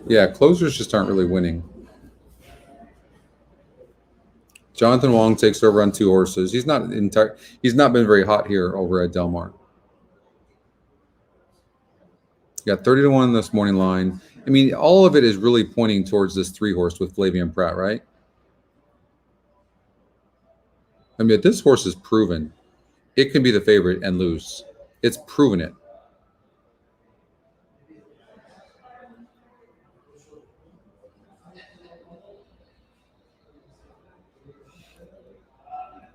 Yeah, closers just aren't really winning. Jonathan Wong takes over on 2 horses. He's not been very hot here over at Del Mar. Got 30-1 in this morning line. I mean, all of it is really pointing towards this 3 horse with Flavian Pratt, right? I mean, this horse is proven. It can be the favorite and lose. It's proven it.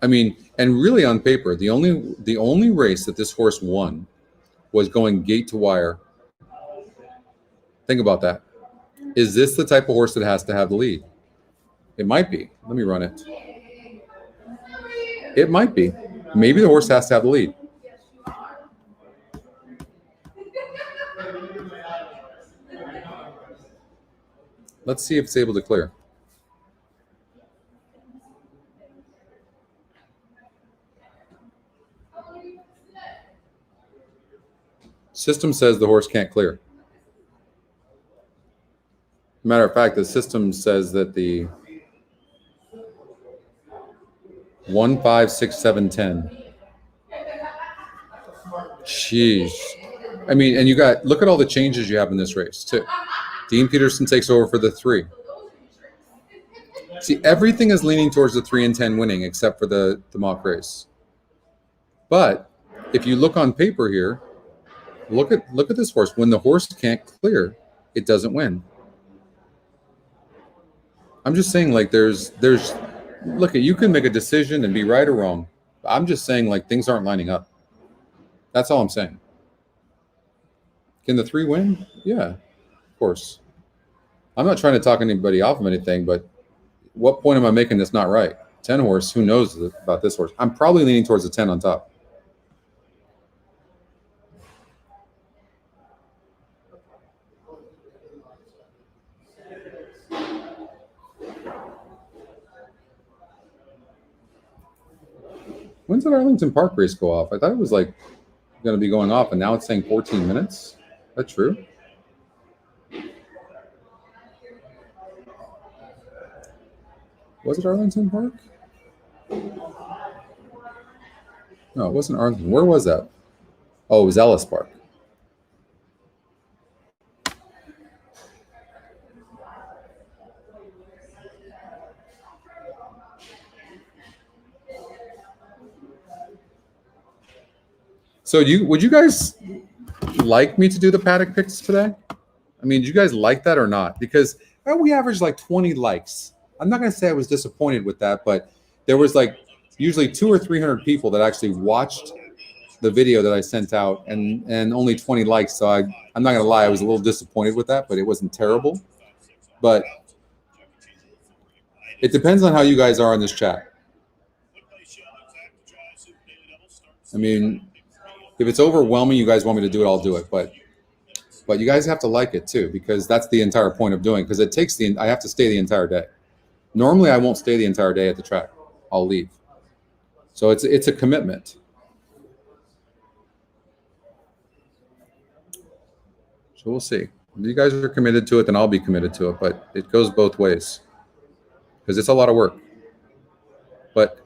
I mean, and really on paper, the only race that this horse won was going gate to wire. Think about that. Is this the type of horse that has to have the lead? It might be. Let me run it. It might be. Maybe the horse has to have the lead. Let's see if it's able to clear. System says the horse can't clear. Matter of fact, the system says that the 1, 5, 6, 7, 10. Jeez. I mean, and look at all the changes you have in this race too. Dean Peterson takes over for the 3. See, everything is leaning towards the 3 and 10 winning except for the mock race. But if you look on paper here, look at this horse. When the horse can't clear, it doesn't win. I'm just saying, like, there's look, you can make a decision and be right or wrong. I'm just saying, like, things aren't lining up. That's all I'm saying. Can the 3 win? Yeah, of course. I'm not trying to talk anybody off of anything, but what point am I making that's not right? 10 horse, who knows about this horse? I'm probably leaning towards the 10 on top. When's that Arlington Park race go off? I thought it was like going to be going off, and now it's saying 14 minutes. Is that true? Was it Arlington Park? No, it wasn't Arlington. Where was that? Oh, it was Ellis Park. So would you guys like me to do the paddock picks today? I mean, do you guys like that or not? Because we averaged like 20 likes. I'm not going to say I was disappointed with that, but there was like usually 200 or 300 people that actually watched the video that I sent out, and only 20 likes. So I'm not going to lie, I was a little disappointed with that, but it wasn't terrible. But it depends on how you guys are in this chat. I mean, if it's overwhelming, you guys want me to do it, I'll do it. But you guys have to like it too, because that's the entire point of doing it. Because it takes I have to stay the entire day. Normally, I won't stay the entire day at the track. I'll leave. So it's a commitment. So we'll see. If you guys are committed to it, then I'll be committed to it. But it goes both ways, because it's a lot of work. But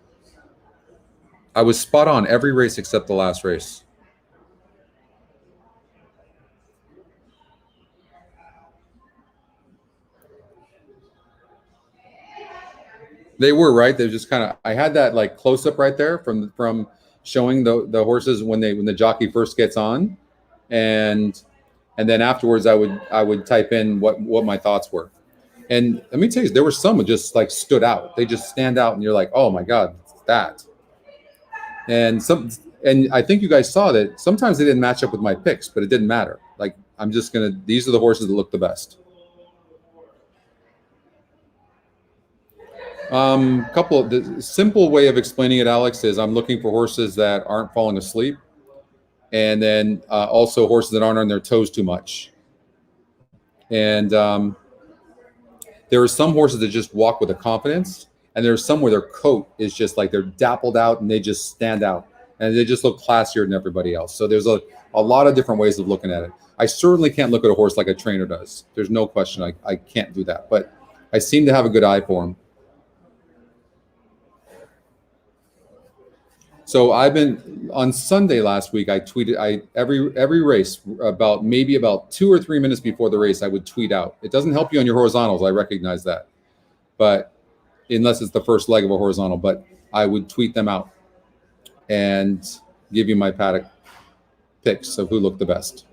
I was spot on every race except the last race. They were right. They just kind of. I had that like close up right there from showing the horses when the jockey first gets on, and then afterwards I would type in what my thoughts were, and let me tell you, there were some that just like stood out. They just stand out, and you're like, oh my god, that. And I think you guys saw that sometimes they didn't match up with my picks, but it didn't matter. Like these are the horses that look the best. The simple way of explaining it, Alex, is I'm looking for horses that aren't falling asleep, and then also horses that aren't on their toes too much. And there are some horses that just walk with a confidence, and there's some where their coat is just like they're dappled out and they just stand out and they just look classier than everybody else. So there's a lot of different ways of looking at it. I certainly can't look at a horse like a trainer does. There's no question. I can't do that, but I seem to have a good eye for him. So on Sunday last week, I tweeted every race maybe about 2 or 3 minutes before the race, I would tweet out. It doesn't help you on your horizontals, I recognize that, but unless it's the first leg of a horizontal, but I would tweet them out and give you my paddock picks of who looked the best.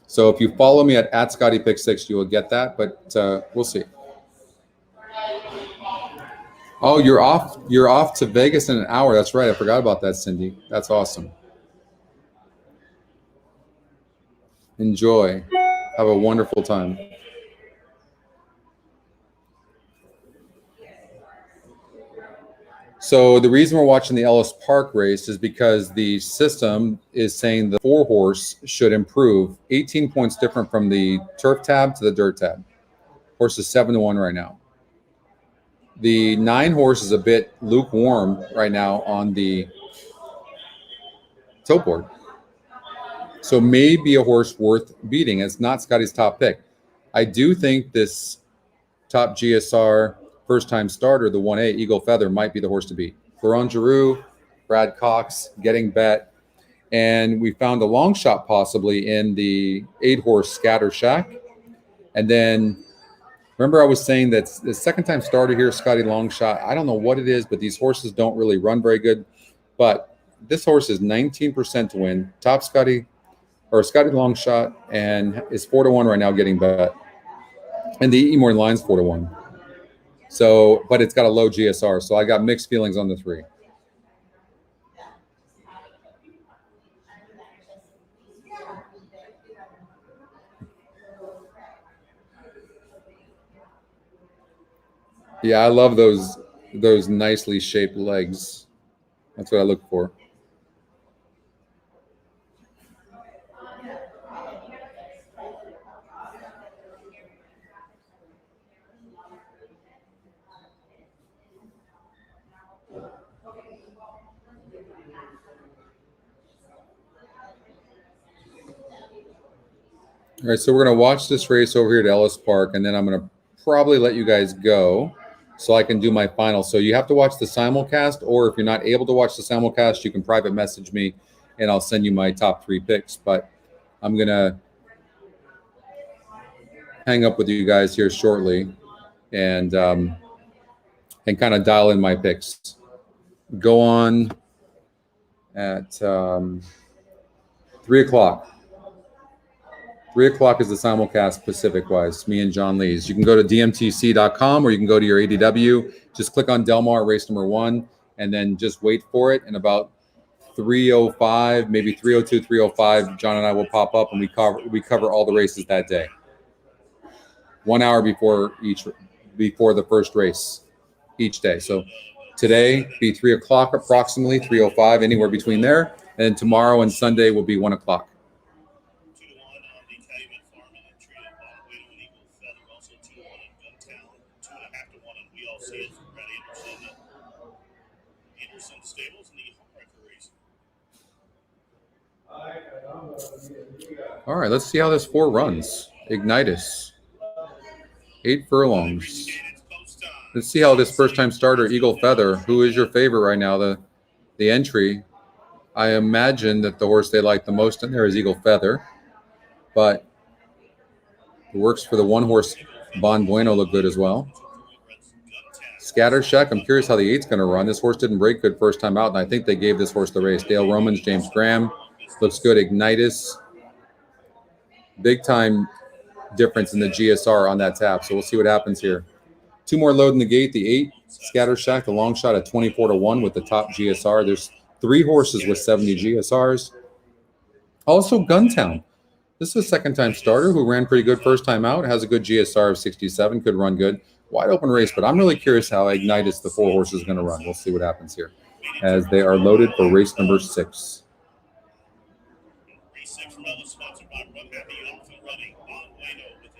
So if you follow me at ScottyPick6, you will get that, but we'll see. Oh, you're off to Vegas in an hour. That's right. I forgot about that, Cindy. That's awesome. Enjoy. Have a wonderful time. So the reason we're watching the Ellis Park race is because the system is saying the 4-horse should improve 18 points different from the turf tab to the dirt tab. Horse is 7-1 right now. The 9-horse is a bit lukewarm right now on the tote board. So maybe a horse worth beating. It's not Scotty's top pick. I do think this top GSR first-time starter, the 1A, Eagle Feather, might be the horse to beat. Florent Giroux, Brad Cox, getting bet. And we found a long shot possibly in the 8-horse Scatter Shack. And then remember I was saying that the second-time starter here, Scotty Longshot, I don't know what it is, but these horses don't really run very good. But this horse is 19% to win. Top Scotty Longshot, and is 4-1 right now getting bet. And the E More Line's 4-1. So, but it's got a low GSR, so I got mixed feelings on the 3. Yeah, I love those nicely shaped legs. That's what I look for. All right, so we're going to watch this race over here at Ellis Park, and then I'm going to probably let you guys go so I can do my final. So you have to watch the simulcast, or if you're not able to watch the simulcast, you can private message me, and I'll send you my top 3 picks. But I'm going to hang up with you guys here shortly and kind of dial in my picks. Go on at 3 o'clock. 3 o'clock is the simulcast Pacific-wise, me and John Lees. You can go to dmtc.com or you can go to your ADW. Just click on Del Mar, race number 1, and then just wait for it. And about 3:05, maybe 3:02, 3:05, John and I will pop up and we cover all the races that day. 1 hour before the first race each day. So today be 3 o'clock approximately, 3:05, anywhere between there. And then tomorrow and Sunday will be 1 o'clock. 2-1 on the Calumet Farm and entry of Bonaway and Eagle Feather. Also 2-1 on Guntown. 2.5-1 on We All See It. Brad Anderson Stables and the Homewrecker Racing. All right, let's see how this 4 runs. Ignitus. 8 furlongs. Let's see how this first-time starter, Eagle Feather, who is your favorite right now, the entry. I imagine that the horse they like the most in there is Eagle Feather, but it works for the 1-horse Bon Bueno look good as well. Scattershack, I'm curious how the 8's going to run. This horse didn't break good first time out, and I think they gave this horse the race. Dale Romans, James Graham, looks good. Ignitus, big time difference in the GSR on that tap, so we'll see what happens here. 2 more load in the gate. The 8, Scattershack, the long shot at 24-1 with the top GSR. There's 3 horses with 70 GSRs. Also, Guntown. This is a second-time starter who ran pretty good first time out, has a good GSR of 67, could run good. Wide open race, but I'm really curious how Ignitus, the 4 horse, is going to run. We'll see what happens here as they are loaded for race number 6. Race 6 from Ellis, sponsored by Run Happy, off and running. Bon Bueno with a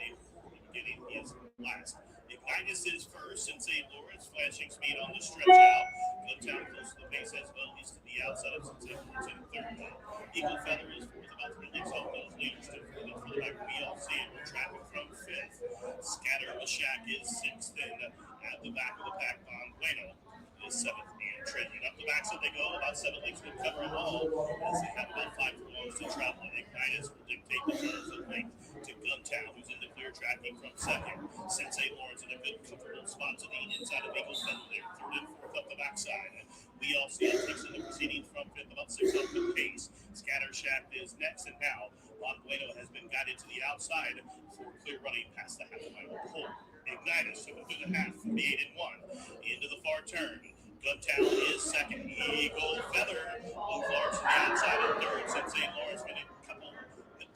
beginning is last. Ignitus is first, and St. Lawrence flashing speed on the stretch out. Guntown close to the pace as well, is to the outside of St. Lawrence in third. Eagle Feather is fourth, about 3 lengths off those leaders to further for the back. We all see it. We're tracking from 5th. Scattershack is 6th, and at the back of the pack, Bon Bueno is 7th. And trailing up the backs as they go, about 7 lengths will cover them all, as they have about 5 furlongs to travel. And Ignitus will dictate the turns of length to Guntown, who's in the clear, tracking from 2nd. St. Lawrence in a good comfortable spot to the inside of Eagle Feather there, 3rd and 4th up the backside. We all see it takes in the proceedings from 5th, about 6 up the pace. Scattershack is next, and now Bon Bueno has been guided to the outside for clear running past the half-mile pole. Ignitus took it through the half from the 8-1 into the far turn. Guntown is 2nd. Eagle Feather moves large to the outside and 3rd. Since St. Lawrence made a couple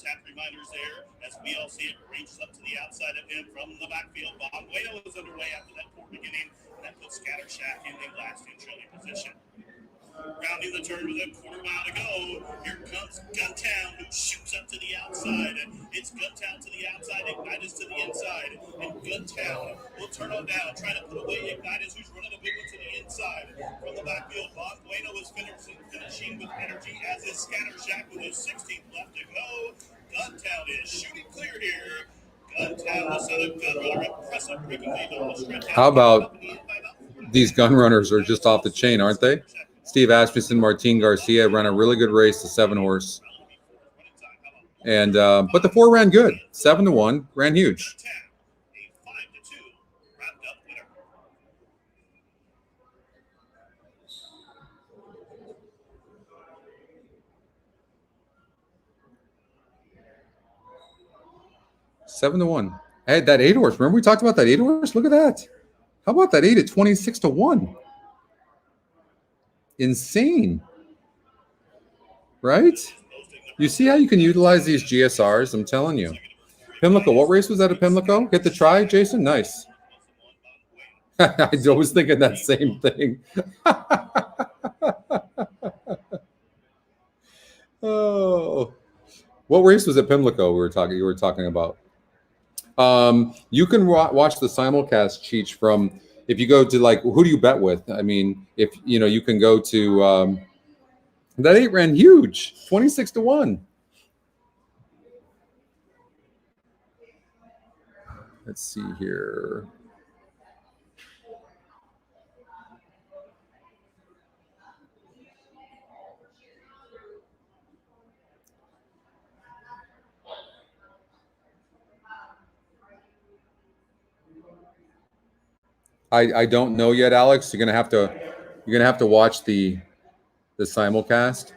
tap reminders there as we all see it reaches up to the outside of him from the backfield. Bon Bueno is underway after that poor beginning, and that puts Scattershack in the last in trailing position. Rounding the turn with a quarter mile to go, here comes Guntown, who shoots up to the outside. It's Guntown to the outside, Ignitus to the inside, and Guntown will turn on down, trying to put away Ignitus, who's running a big one to the inside. From the backfield, Bon Bueno is finishing with energy, as is Scattershack with his 16th left to go. Guntown is shooting clear here. Guntown, the son of Gunrunner, impressive breaking lead on the stretch. How about these gun runners are just off the chain, aren't they? Steve Asmussen, Martin Garcia ran a really good race, the 7-horse. And but the 4 ran good. 7-1, ran huge. A 5-2 wrapped up winner. 7-1. Hey, that 8-horse. Remember we talked about that 8-horse? Look at that. How about that 8 at 26-1? Insane. Right? You see how you can utilize these GSRs? I'm telling you. Pimlico. What race was that at Pimlico? Get the try, Jason? Nice. I was thinking that same thing. Oh, what race was at Pimlico you were talking about? You can watch the simulcast, Cheech, from if you go to like, who do you bet with? I mean, if you know, you can go to that 8 ran huge, 26-1. Let's see here. I don't know yet, Alex. You're gonna have to watch the simulcast.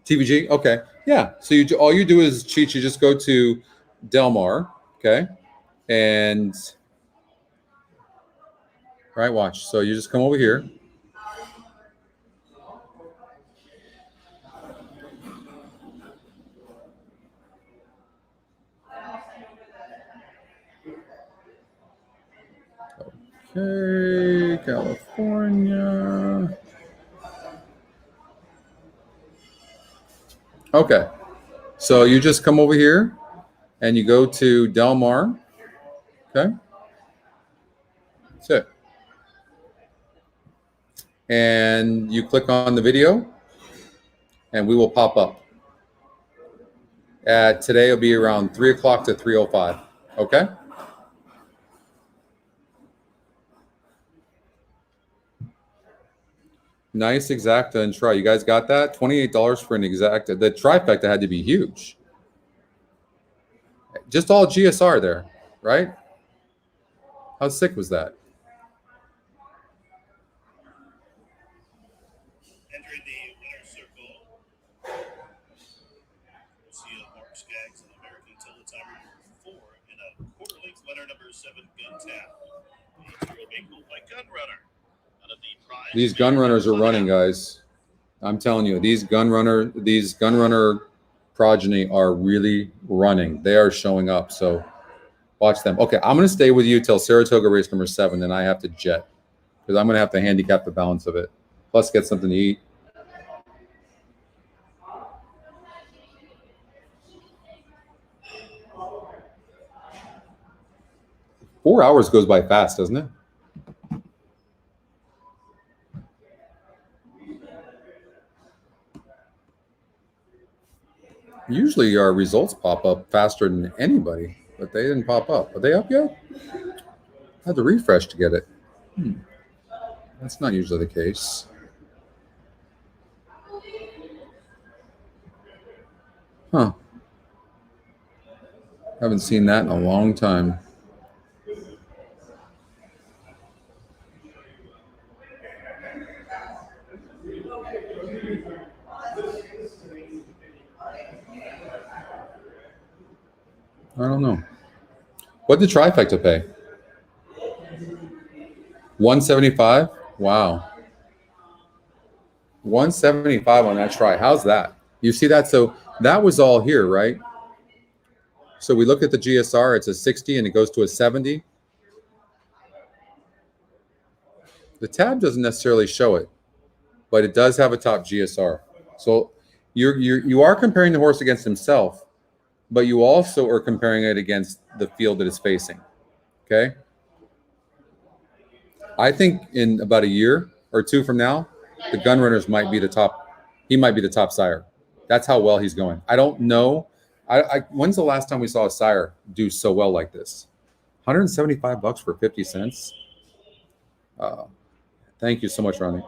TVG, okay, yeah. So all you do is Cheech. You just go to Del Mar, okay, and right, watch. So you just come over here. Okay, California. Okay, so you just come over here and you go to Del Mar. Okay, that's it. And you click on the video, and we will pop up. Today it'll be around 3 o'clock to 3:05. Okay. Nice exacta and try. You guys got that? $28 for an exacta. The trifecta had to be huge. Just all GSR there, right? How sick was that? Entering the winner's circle. We'll see Mark Skaggs and American Tillet number 4 in a quarter-length winner number 7 Gun Tap. The 8-year-old being pulled by Gun Runner. Out of the prize. These gun runners are running, guys. I'm telling you, these gun runner progeny are really running. They are showing up. So watch them. Okay, I'm going to stay with you till Saratoga race number 7, then I have to jet because I'm going to have to handicap the balance of it. Plus, get something to eat. Four hours goes by fast, doesn't it? Usually our results pop up faster than anybody, but they didn't pop up. Are they up yet? I had to refresh to get it. That's not usually the case. Huh. Haven't seen that in a long time. I don't know. What did Trifecta pay? 175? Wow. 175 on that try. How's that? You see that? So that was all here, right? So we look at the GSR, it's a 60 and it goes to a 70. The tab doesn't necessarily show it, but it does have a top GSR. So you are comparing the horse against himself, but you also are comparing it against the field that is facing. Okay. I think in about a year or two from now, the gun runners might be the top. He might be the top sire. That's how well he's going. I don't know. When's the last time we saw a sire do so well like this? $175 for 50 cents. Thank you so much, Ronnie.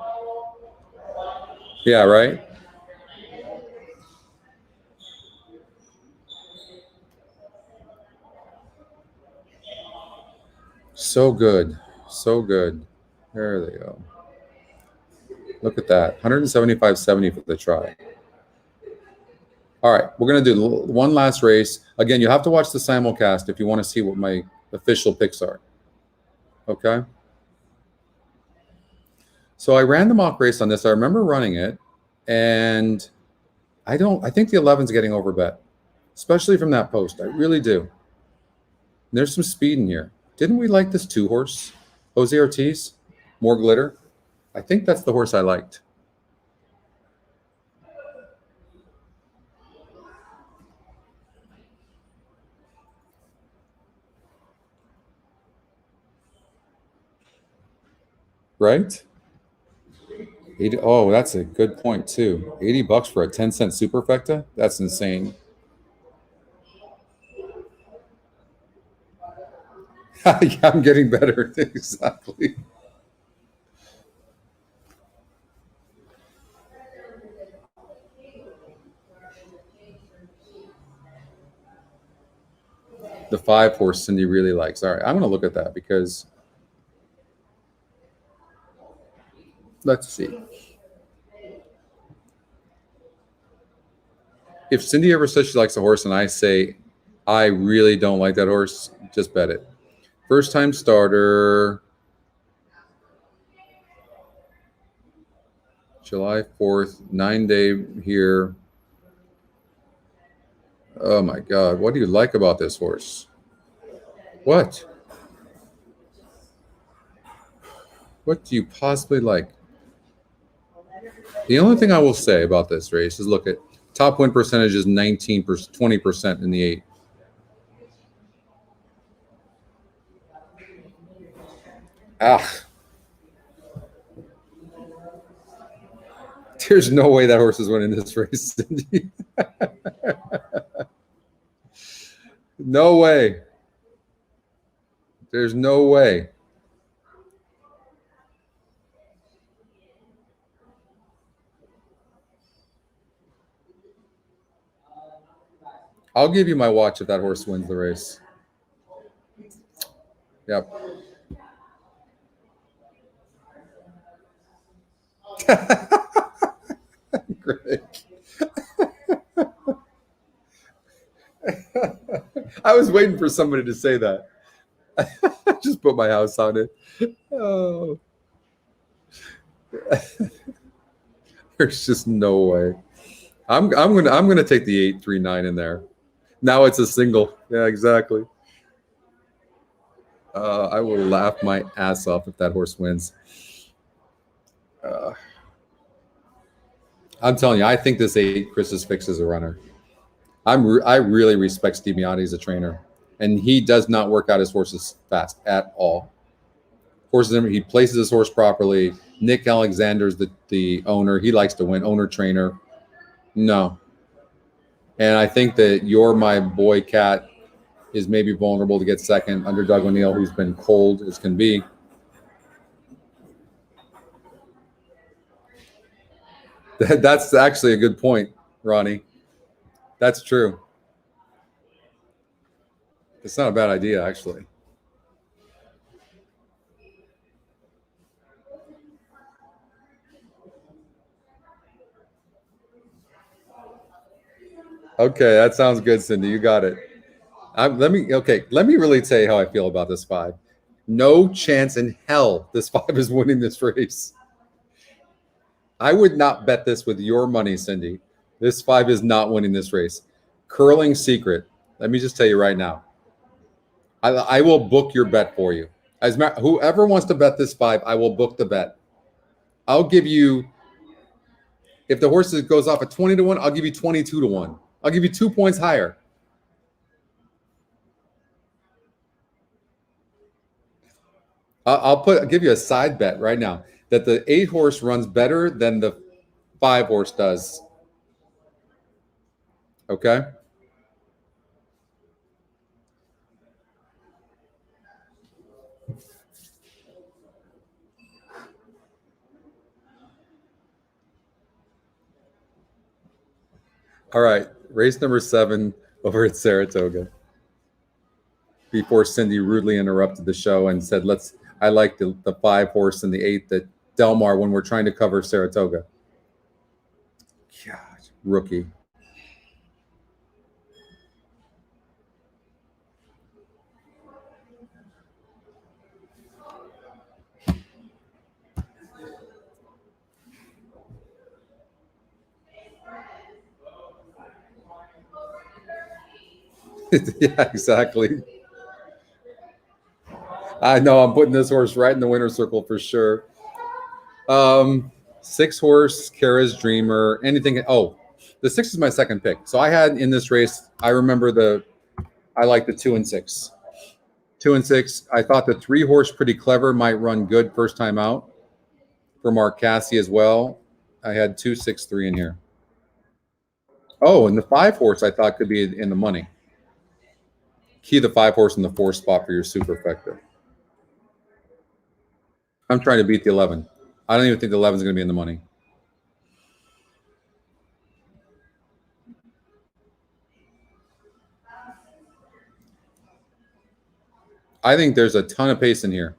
Yeah, right. So good. So good. There they go. Look at that. 175.70 for the try. All right. We're going to do one last race. Again, you have to watch the simulcast if you want to see what my official picks are. Okay. So I ran the mock race on this. I remember running it. And I think the 11's getting overbet, especially from that post. I really do. There's some speed in here. Didn't we like this 2-horse? Jose Ortiz, more glitter. I think that's the horse I liked. Right? 80, oh, that's a good point too. $80 for a 10-cent superfecta? That's insane. Yeah, I'm getting better. Exactly. The 5-horse Cindy really likes. All right, I'm going to look at that because let's see. If Cindy ever says she likes a horse and I say I really don't like that horse, just bet it. First time starter, July 4th, 9-day here. Oh my God, what do you like about this horse? What? What do you possibly like? The only thing I will say about this race is look at top win percentage is 19%, 20% in the 8. Ah. There's no way that horse is winning this race, Cindy. No way. There's no way. I'll give you my watch if that horse wins the race. Yep. Greg. I was waiting for somebody to say that. I just put my house on it. Oh. There's just no way. I'm gonna take the 8-3-9 in there. Now it's a single. Yeah, exactly. I will laugh my ass off if that horse wins. I'm telling you, I think this 8 Chris's Fix is a runner. I really respect Steve Miotti as a trainer, and he does not work out his horses fast at all. Horses, he places his horse properly. Nick Alexander's the owner. He likes to win. Owner trainer. No. And I think that You're My Boy Cat is maybe vulnerable to get second under Doug O'Neill, who's been cold as can be. That's actually a good point, Ronnie. That's true. It's not a bad idea, actually. Okay, that sounds good, Cindy. You got it. Let me really tell you how I feel about this 5. No chance in hell this 5 is winning this race. I would not bet this with your money, Cindy. This 5 is not winning this race. Curling Secret. Let me just tell you right now. I will book your bet for you. Whoever wants to bet this 5, I will book the bet. I'll give you, if the horse goes off at 20-1, I'll give you 22-1. I'll give you 2 points higher. I'll give you a side bet right now that the 8 horse runs better than the 5 horse does. Okay. All right, race number 7 over at Saratoga. Before Cindy rudely interrupted the show and said, I like the 5 horse and the 8 that Del Mar when we're trying to cover Saratoga. Gosh, rookie. Yeah, exactly. I know I'm putting this horse right in the winner's circle for sure. 6 horse, Kara's Dreamer, anything. Oh, the 6 is my second pick. So I had in this race, I remember I like the 2 and 6. 2 and 6. I thought the 3 horse Pretty Clever might run good first time out for Mark Cassie as well. I had 2, 6, 3 in here. Oh, and the 5 horse I thought could be in the money. Key the 5 horse in the 4 spot for your superfecta. I'm trying to beat the 11. I don't even think the 11 is going to be in the money. I think there's a ton of pace in here.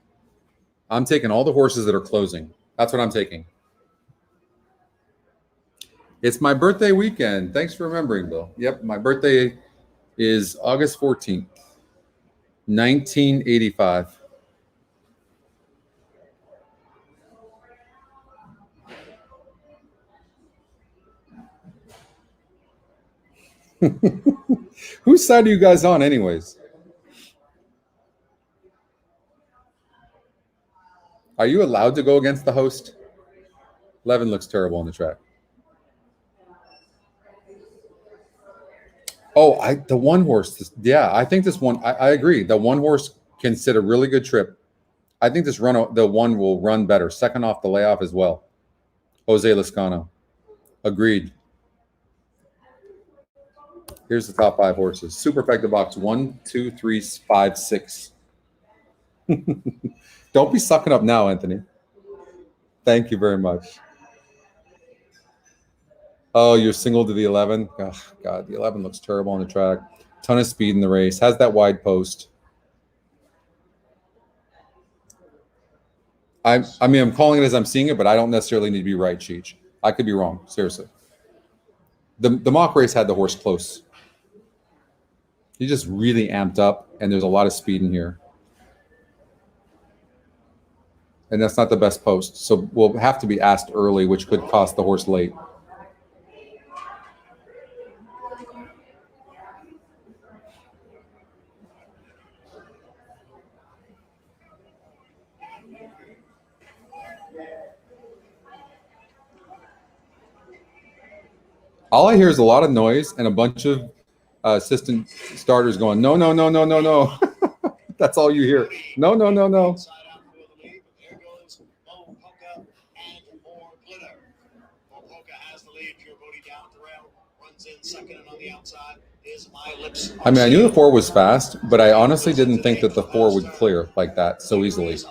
I'm taking all the horses that are closing. That's what I'm taking. It's my birthday weekend. Thanks for remembering, Bill. Yep, my birthday is August 14th, 1985. Whose side are you guys on anyways? Are you allowed to go against the host? 11 looks terrible on the track. Oh, the 1 horse. Yeah, I think this one, I agree. The 1 horse can sit a really good trip. I think the 1 will run better. Second off the layoff as well. Jose Lezcano. Agreed. Here's the top 5 horses. Superfecta box 1, 2, 3, 5, 6. Don't be sucking up now, Anthony. Thank you very much. Oh, you're single to the 11? Oh, God, the 11 looks terrible on the track. Ton of speed in the race. Has that wide post. I mean, I'm calling it as I'm seeing it, but I don't necessarily need to be right, Cheech. I could be wrong, seriously. The mock race had the horse close. He just really amped up, and there's a lot of speed in here. And that's not the best post. So we'll have to be asked early, which could cost the horse late. All I hear is a lot of noise and a bunch of assistant starters going, no, no, no, no, no, no. That's all you hear. No, no, no, no. I mean, I knew the 4 was fast, but I honestly didn't think that the 4 would clear like that so easily. Is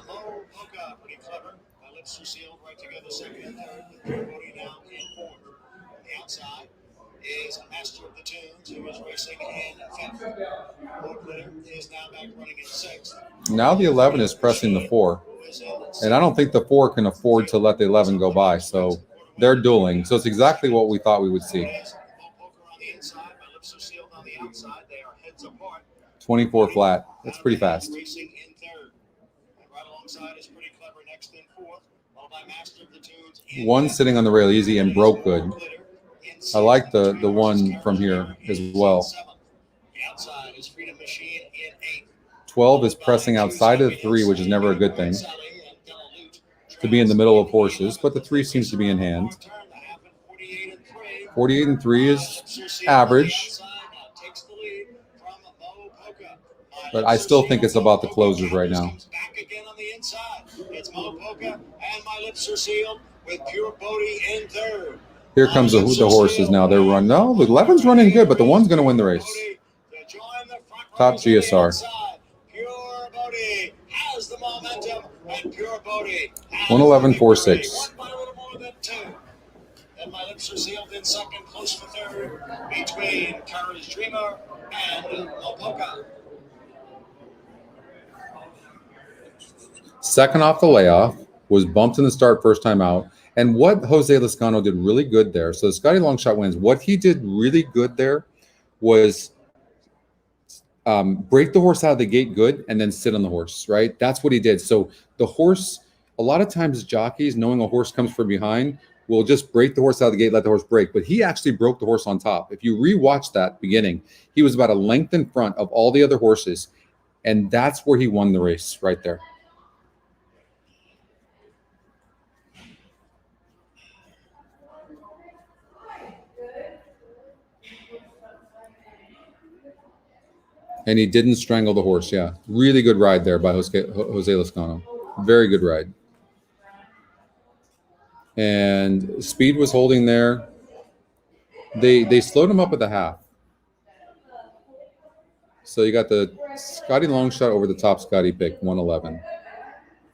Master of the Tunes, who is racing in 5th. Is now back running in 6th. Now the 11 is pressing the 4. And I don't think the 4 can afford to let the 11 go by. So they're dueling. So it's exactly what we thought we would see. 24 flat. That's pretty fast. Racing in 3rd. And right alongside is Pretty Clever next in 4th. Followed by Master of the Tunes. 1 sitting on the rail easy and broke good. I like the 1 from here as well. 12 is pressing outside of the 3, which is never a good thing to be in the middle of horses, but the 3 seems to be in hand. 48 and 3 is average, but I still think it's about the closers right now. Back again on the inside. It's Mo Polka and My Lips Are Sealed with Pure Bodie in 3rd. Here comes the horses now. They're running. No, the 11's running good, but the 1's going to win the race. Top GSR. 111.46. And My Lips Are Sealed in 2nd, close for 3rd, between Kara's Dreamer and Mopoka. Second off the layoff, was bumped in the start first time out. And what Jose Lezcano did really good there, so Scotty Longshot wins. What he did really good there was break the horse out of the gate good and then sit on the horse, right? That's what he did. So the horse, a lot of times jockeys, knowing a horse comes from behind, will just break the horse out of the gate, let the horse break. But he actually broke the horse on top. If you rewatch that beginning, he was about a length in front of all the other horses. And that's where he won the race right there. And he didn't strangle the horse. Yeah. Really good ride there by Jose Lezcano. Very good ride. And speed was holding there. They slowed him up at the half. So you got the Scotty long shot over the top. Scotty picked 111.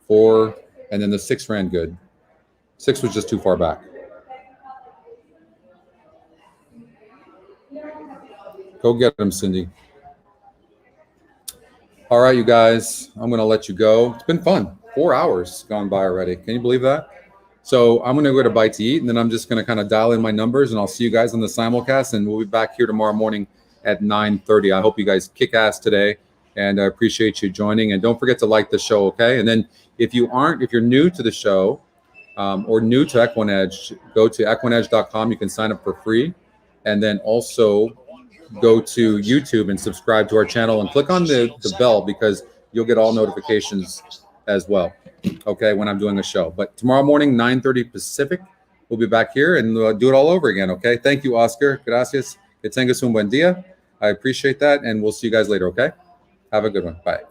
4, and then the 6 ran good. 6 was just too far back. Go get him, Cindy. All right, you guys, I'm going to let you go. It's been fun. 4 hours gone by already. Can you believe that? So I'm going to go to Bite to Eat, and then I'm just going to kind of dial in my numbers, and I'll see you guys on the simulcast, and we'll be back here tomorrow morning at 9:30. I hope you guys kick ass today, and I appreciate you joining. And don't forget to like the show, okay? And then if you're new to the show or new to EquinEdge, go to EquinEdge.com. You can sign up for free, and then also go to YouTube and subscribe to our channel and click on the bell, because you'll get all notifications as well, okay, when I'm doing a show. But tomorrow morning, 9:30 Pacific, we'll be back here and do it all over again, okay? Thank you, Oscar. Gracias. Que tengas un buen día. I appreciate that, and we'll see you guys later, okay? Have a good one. Bye.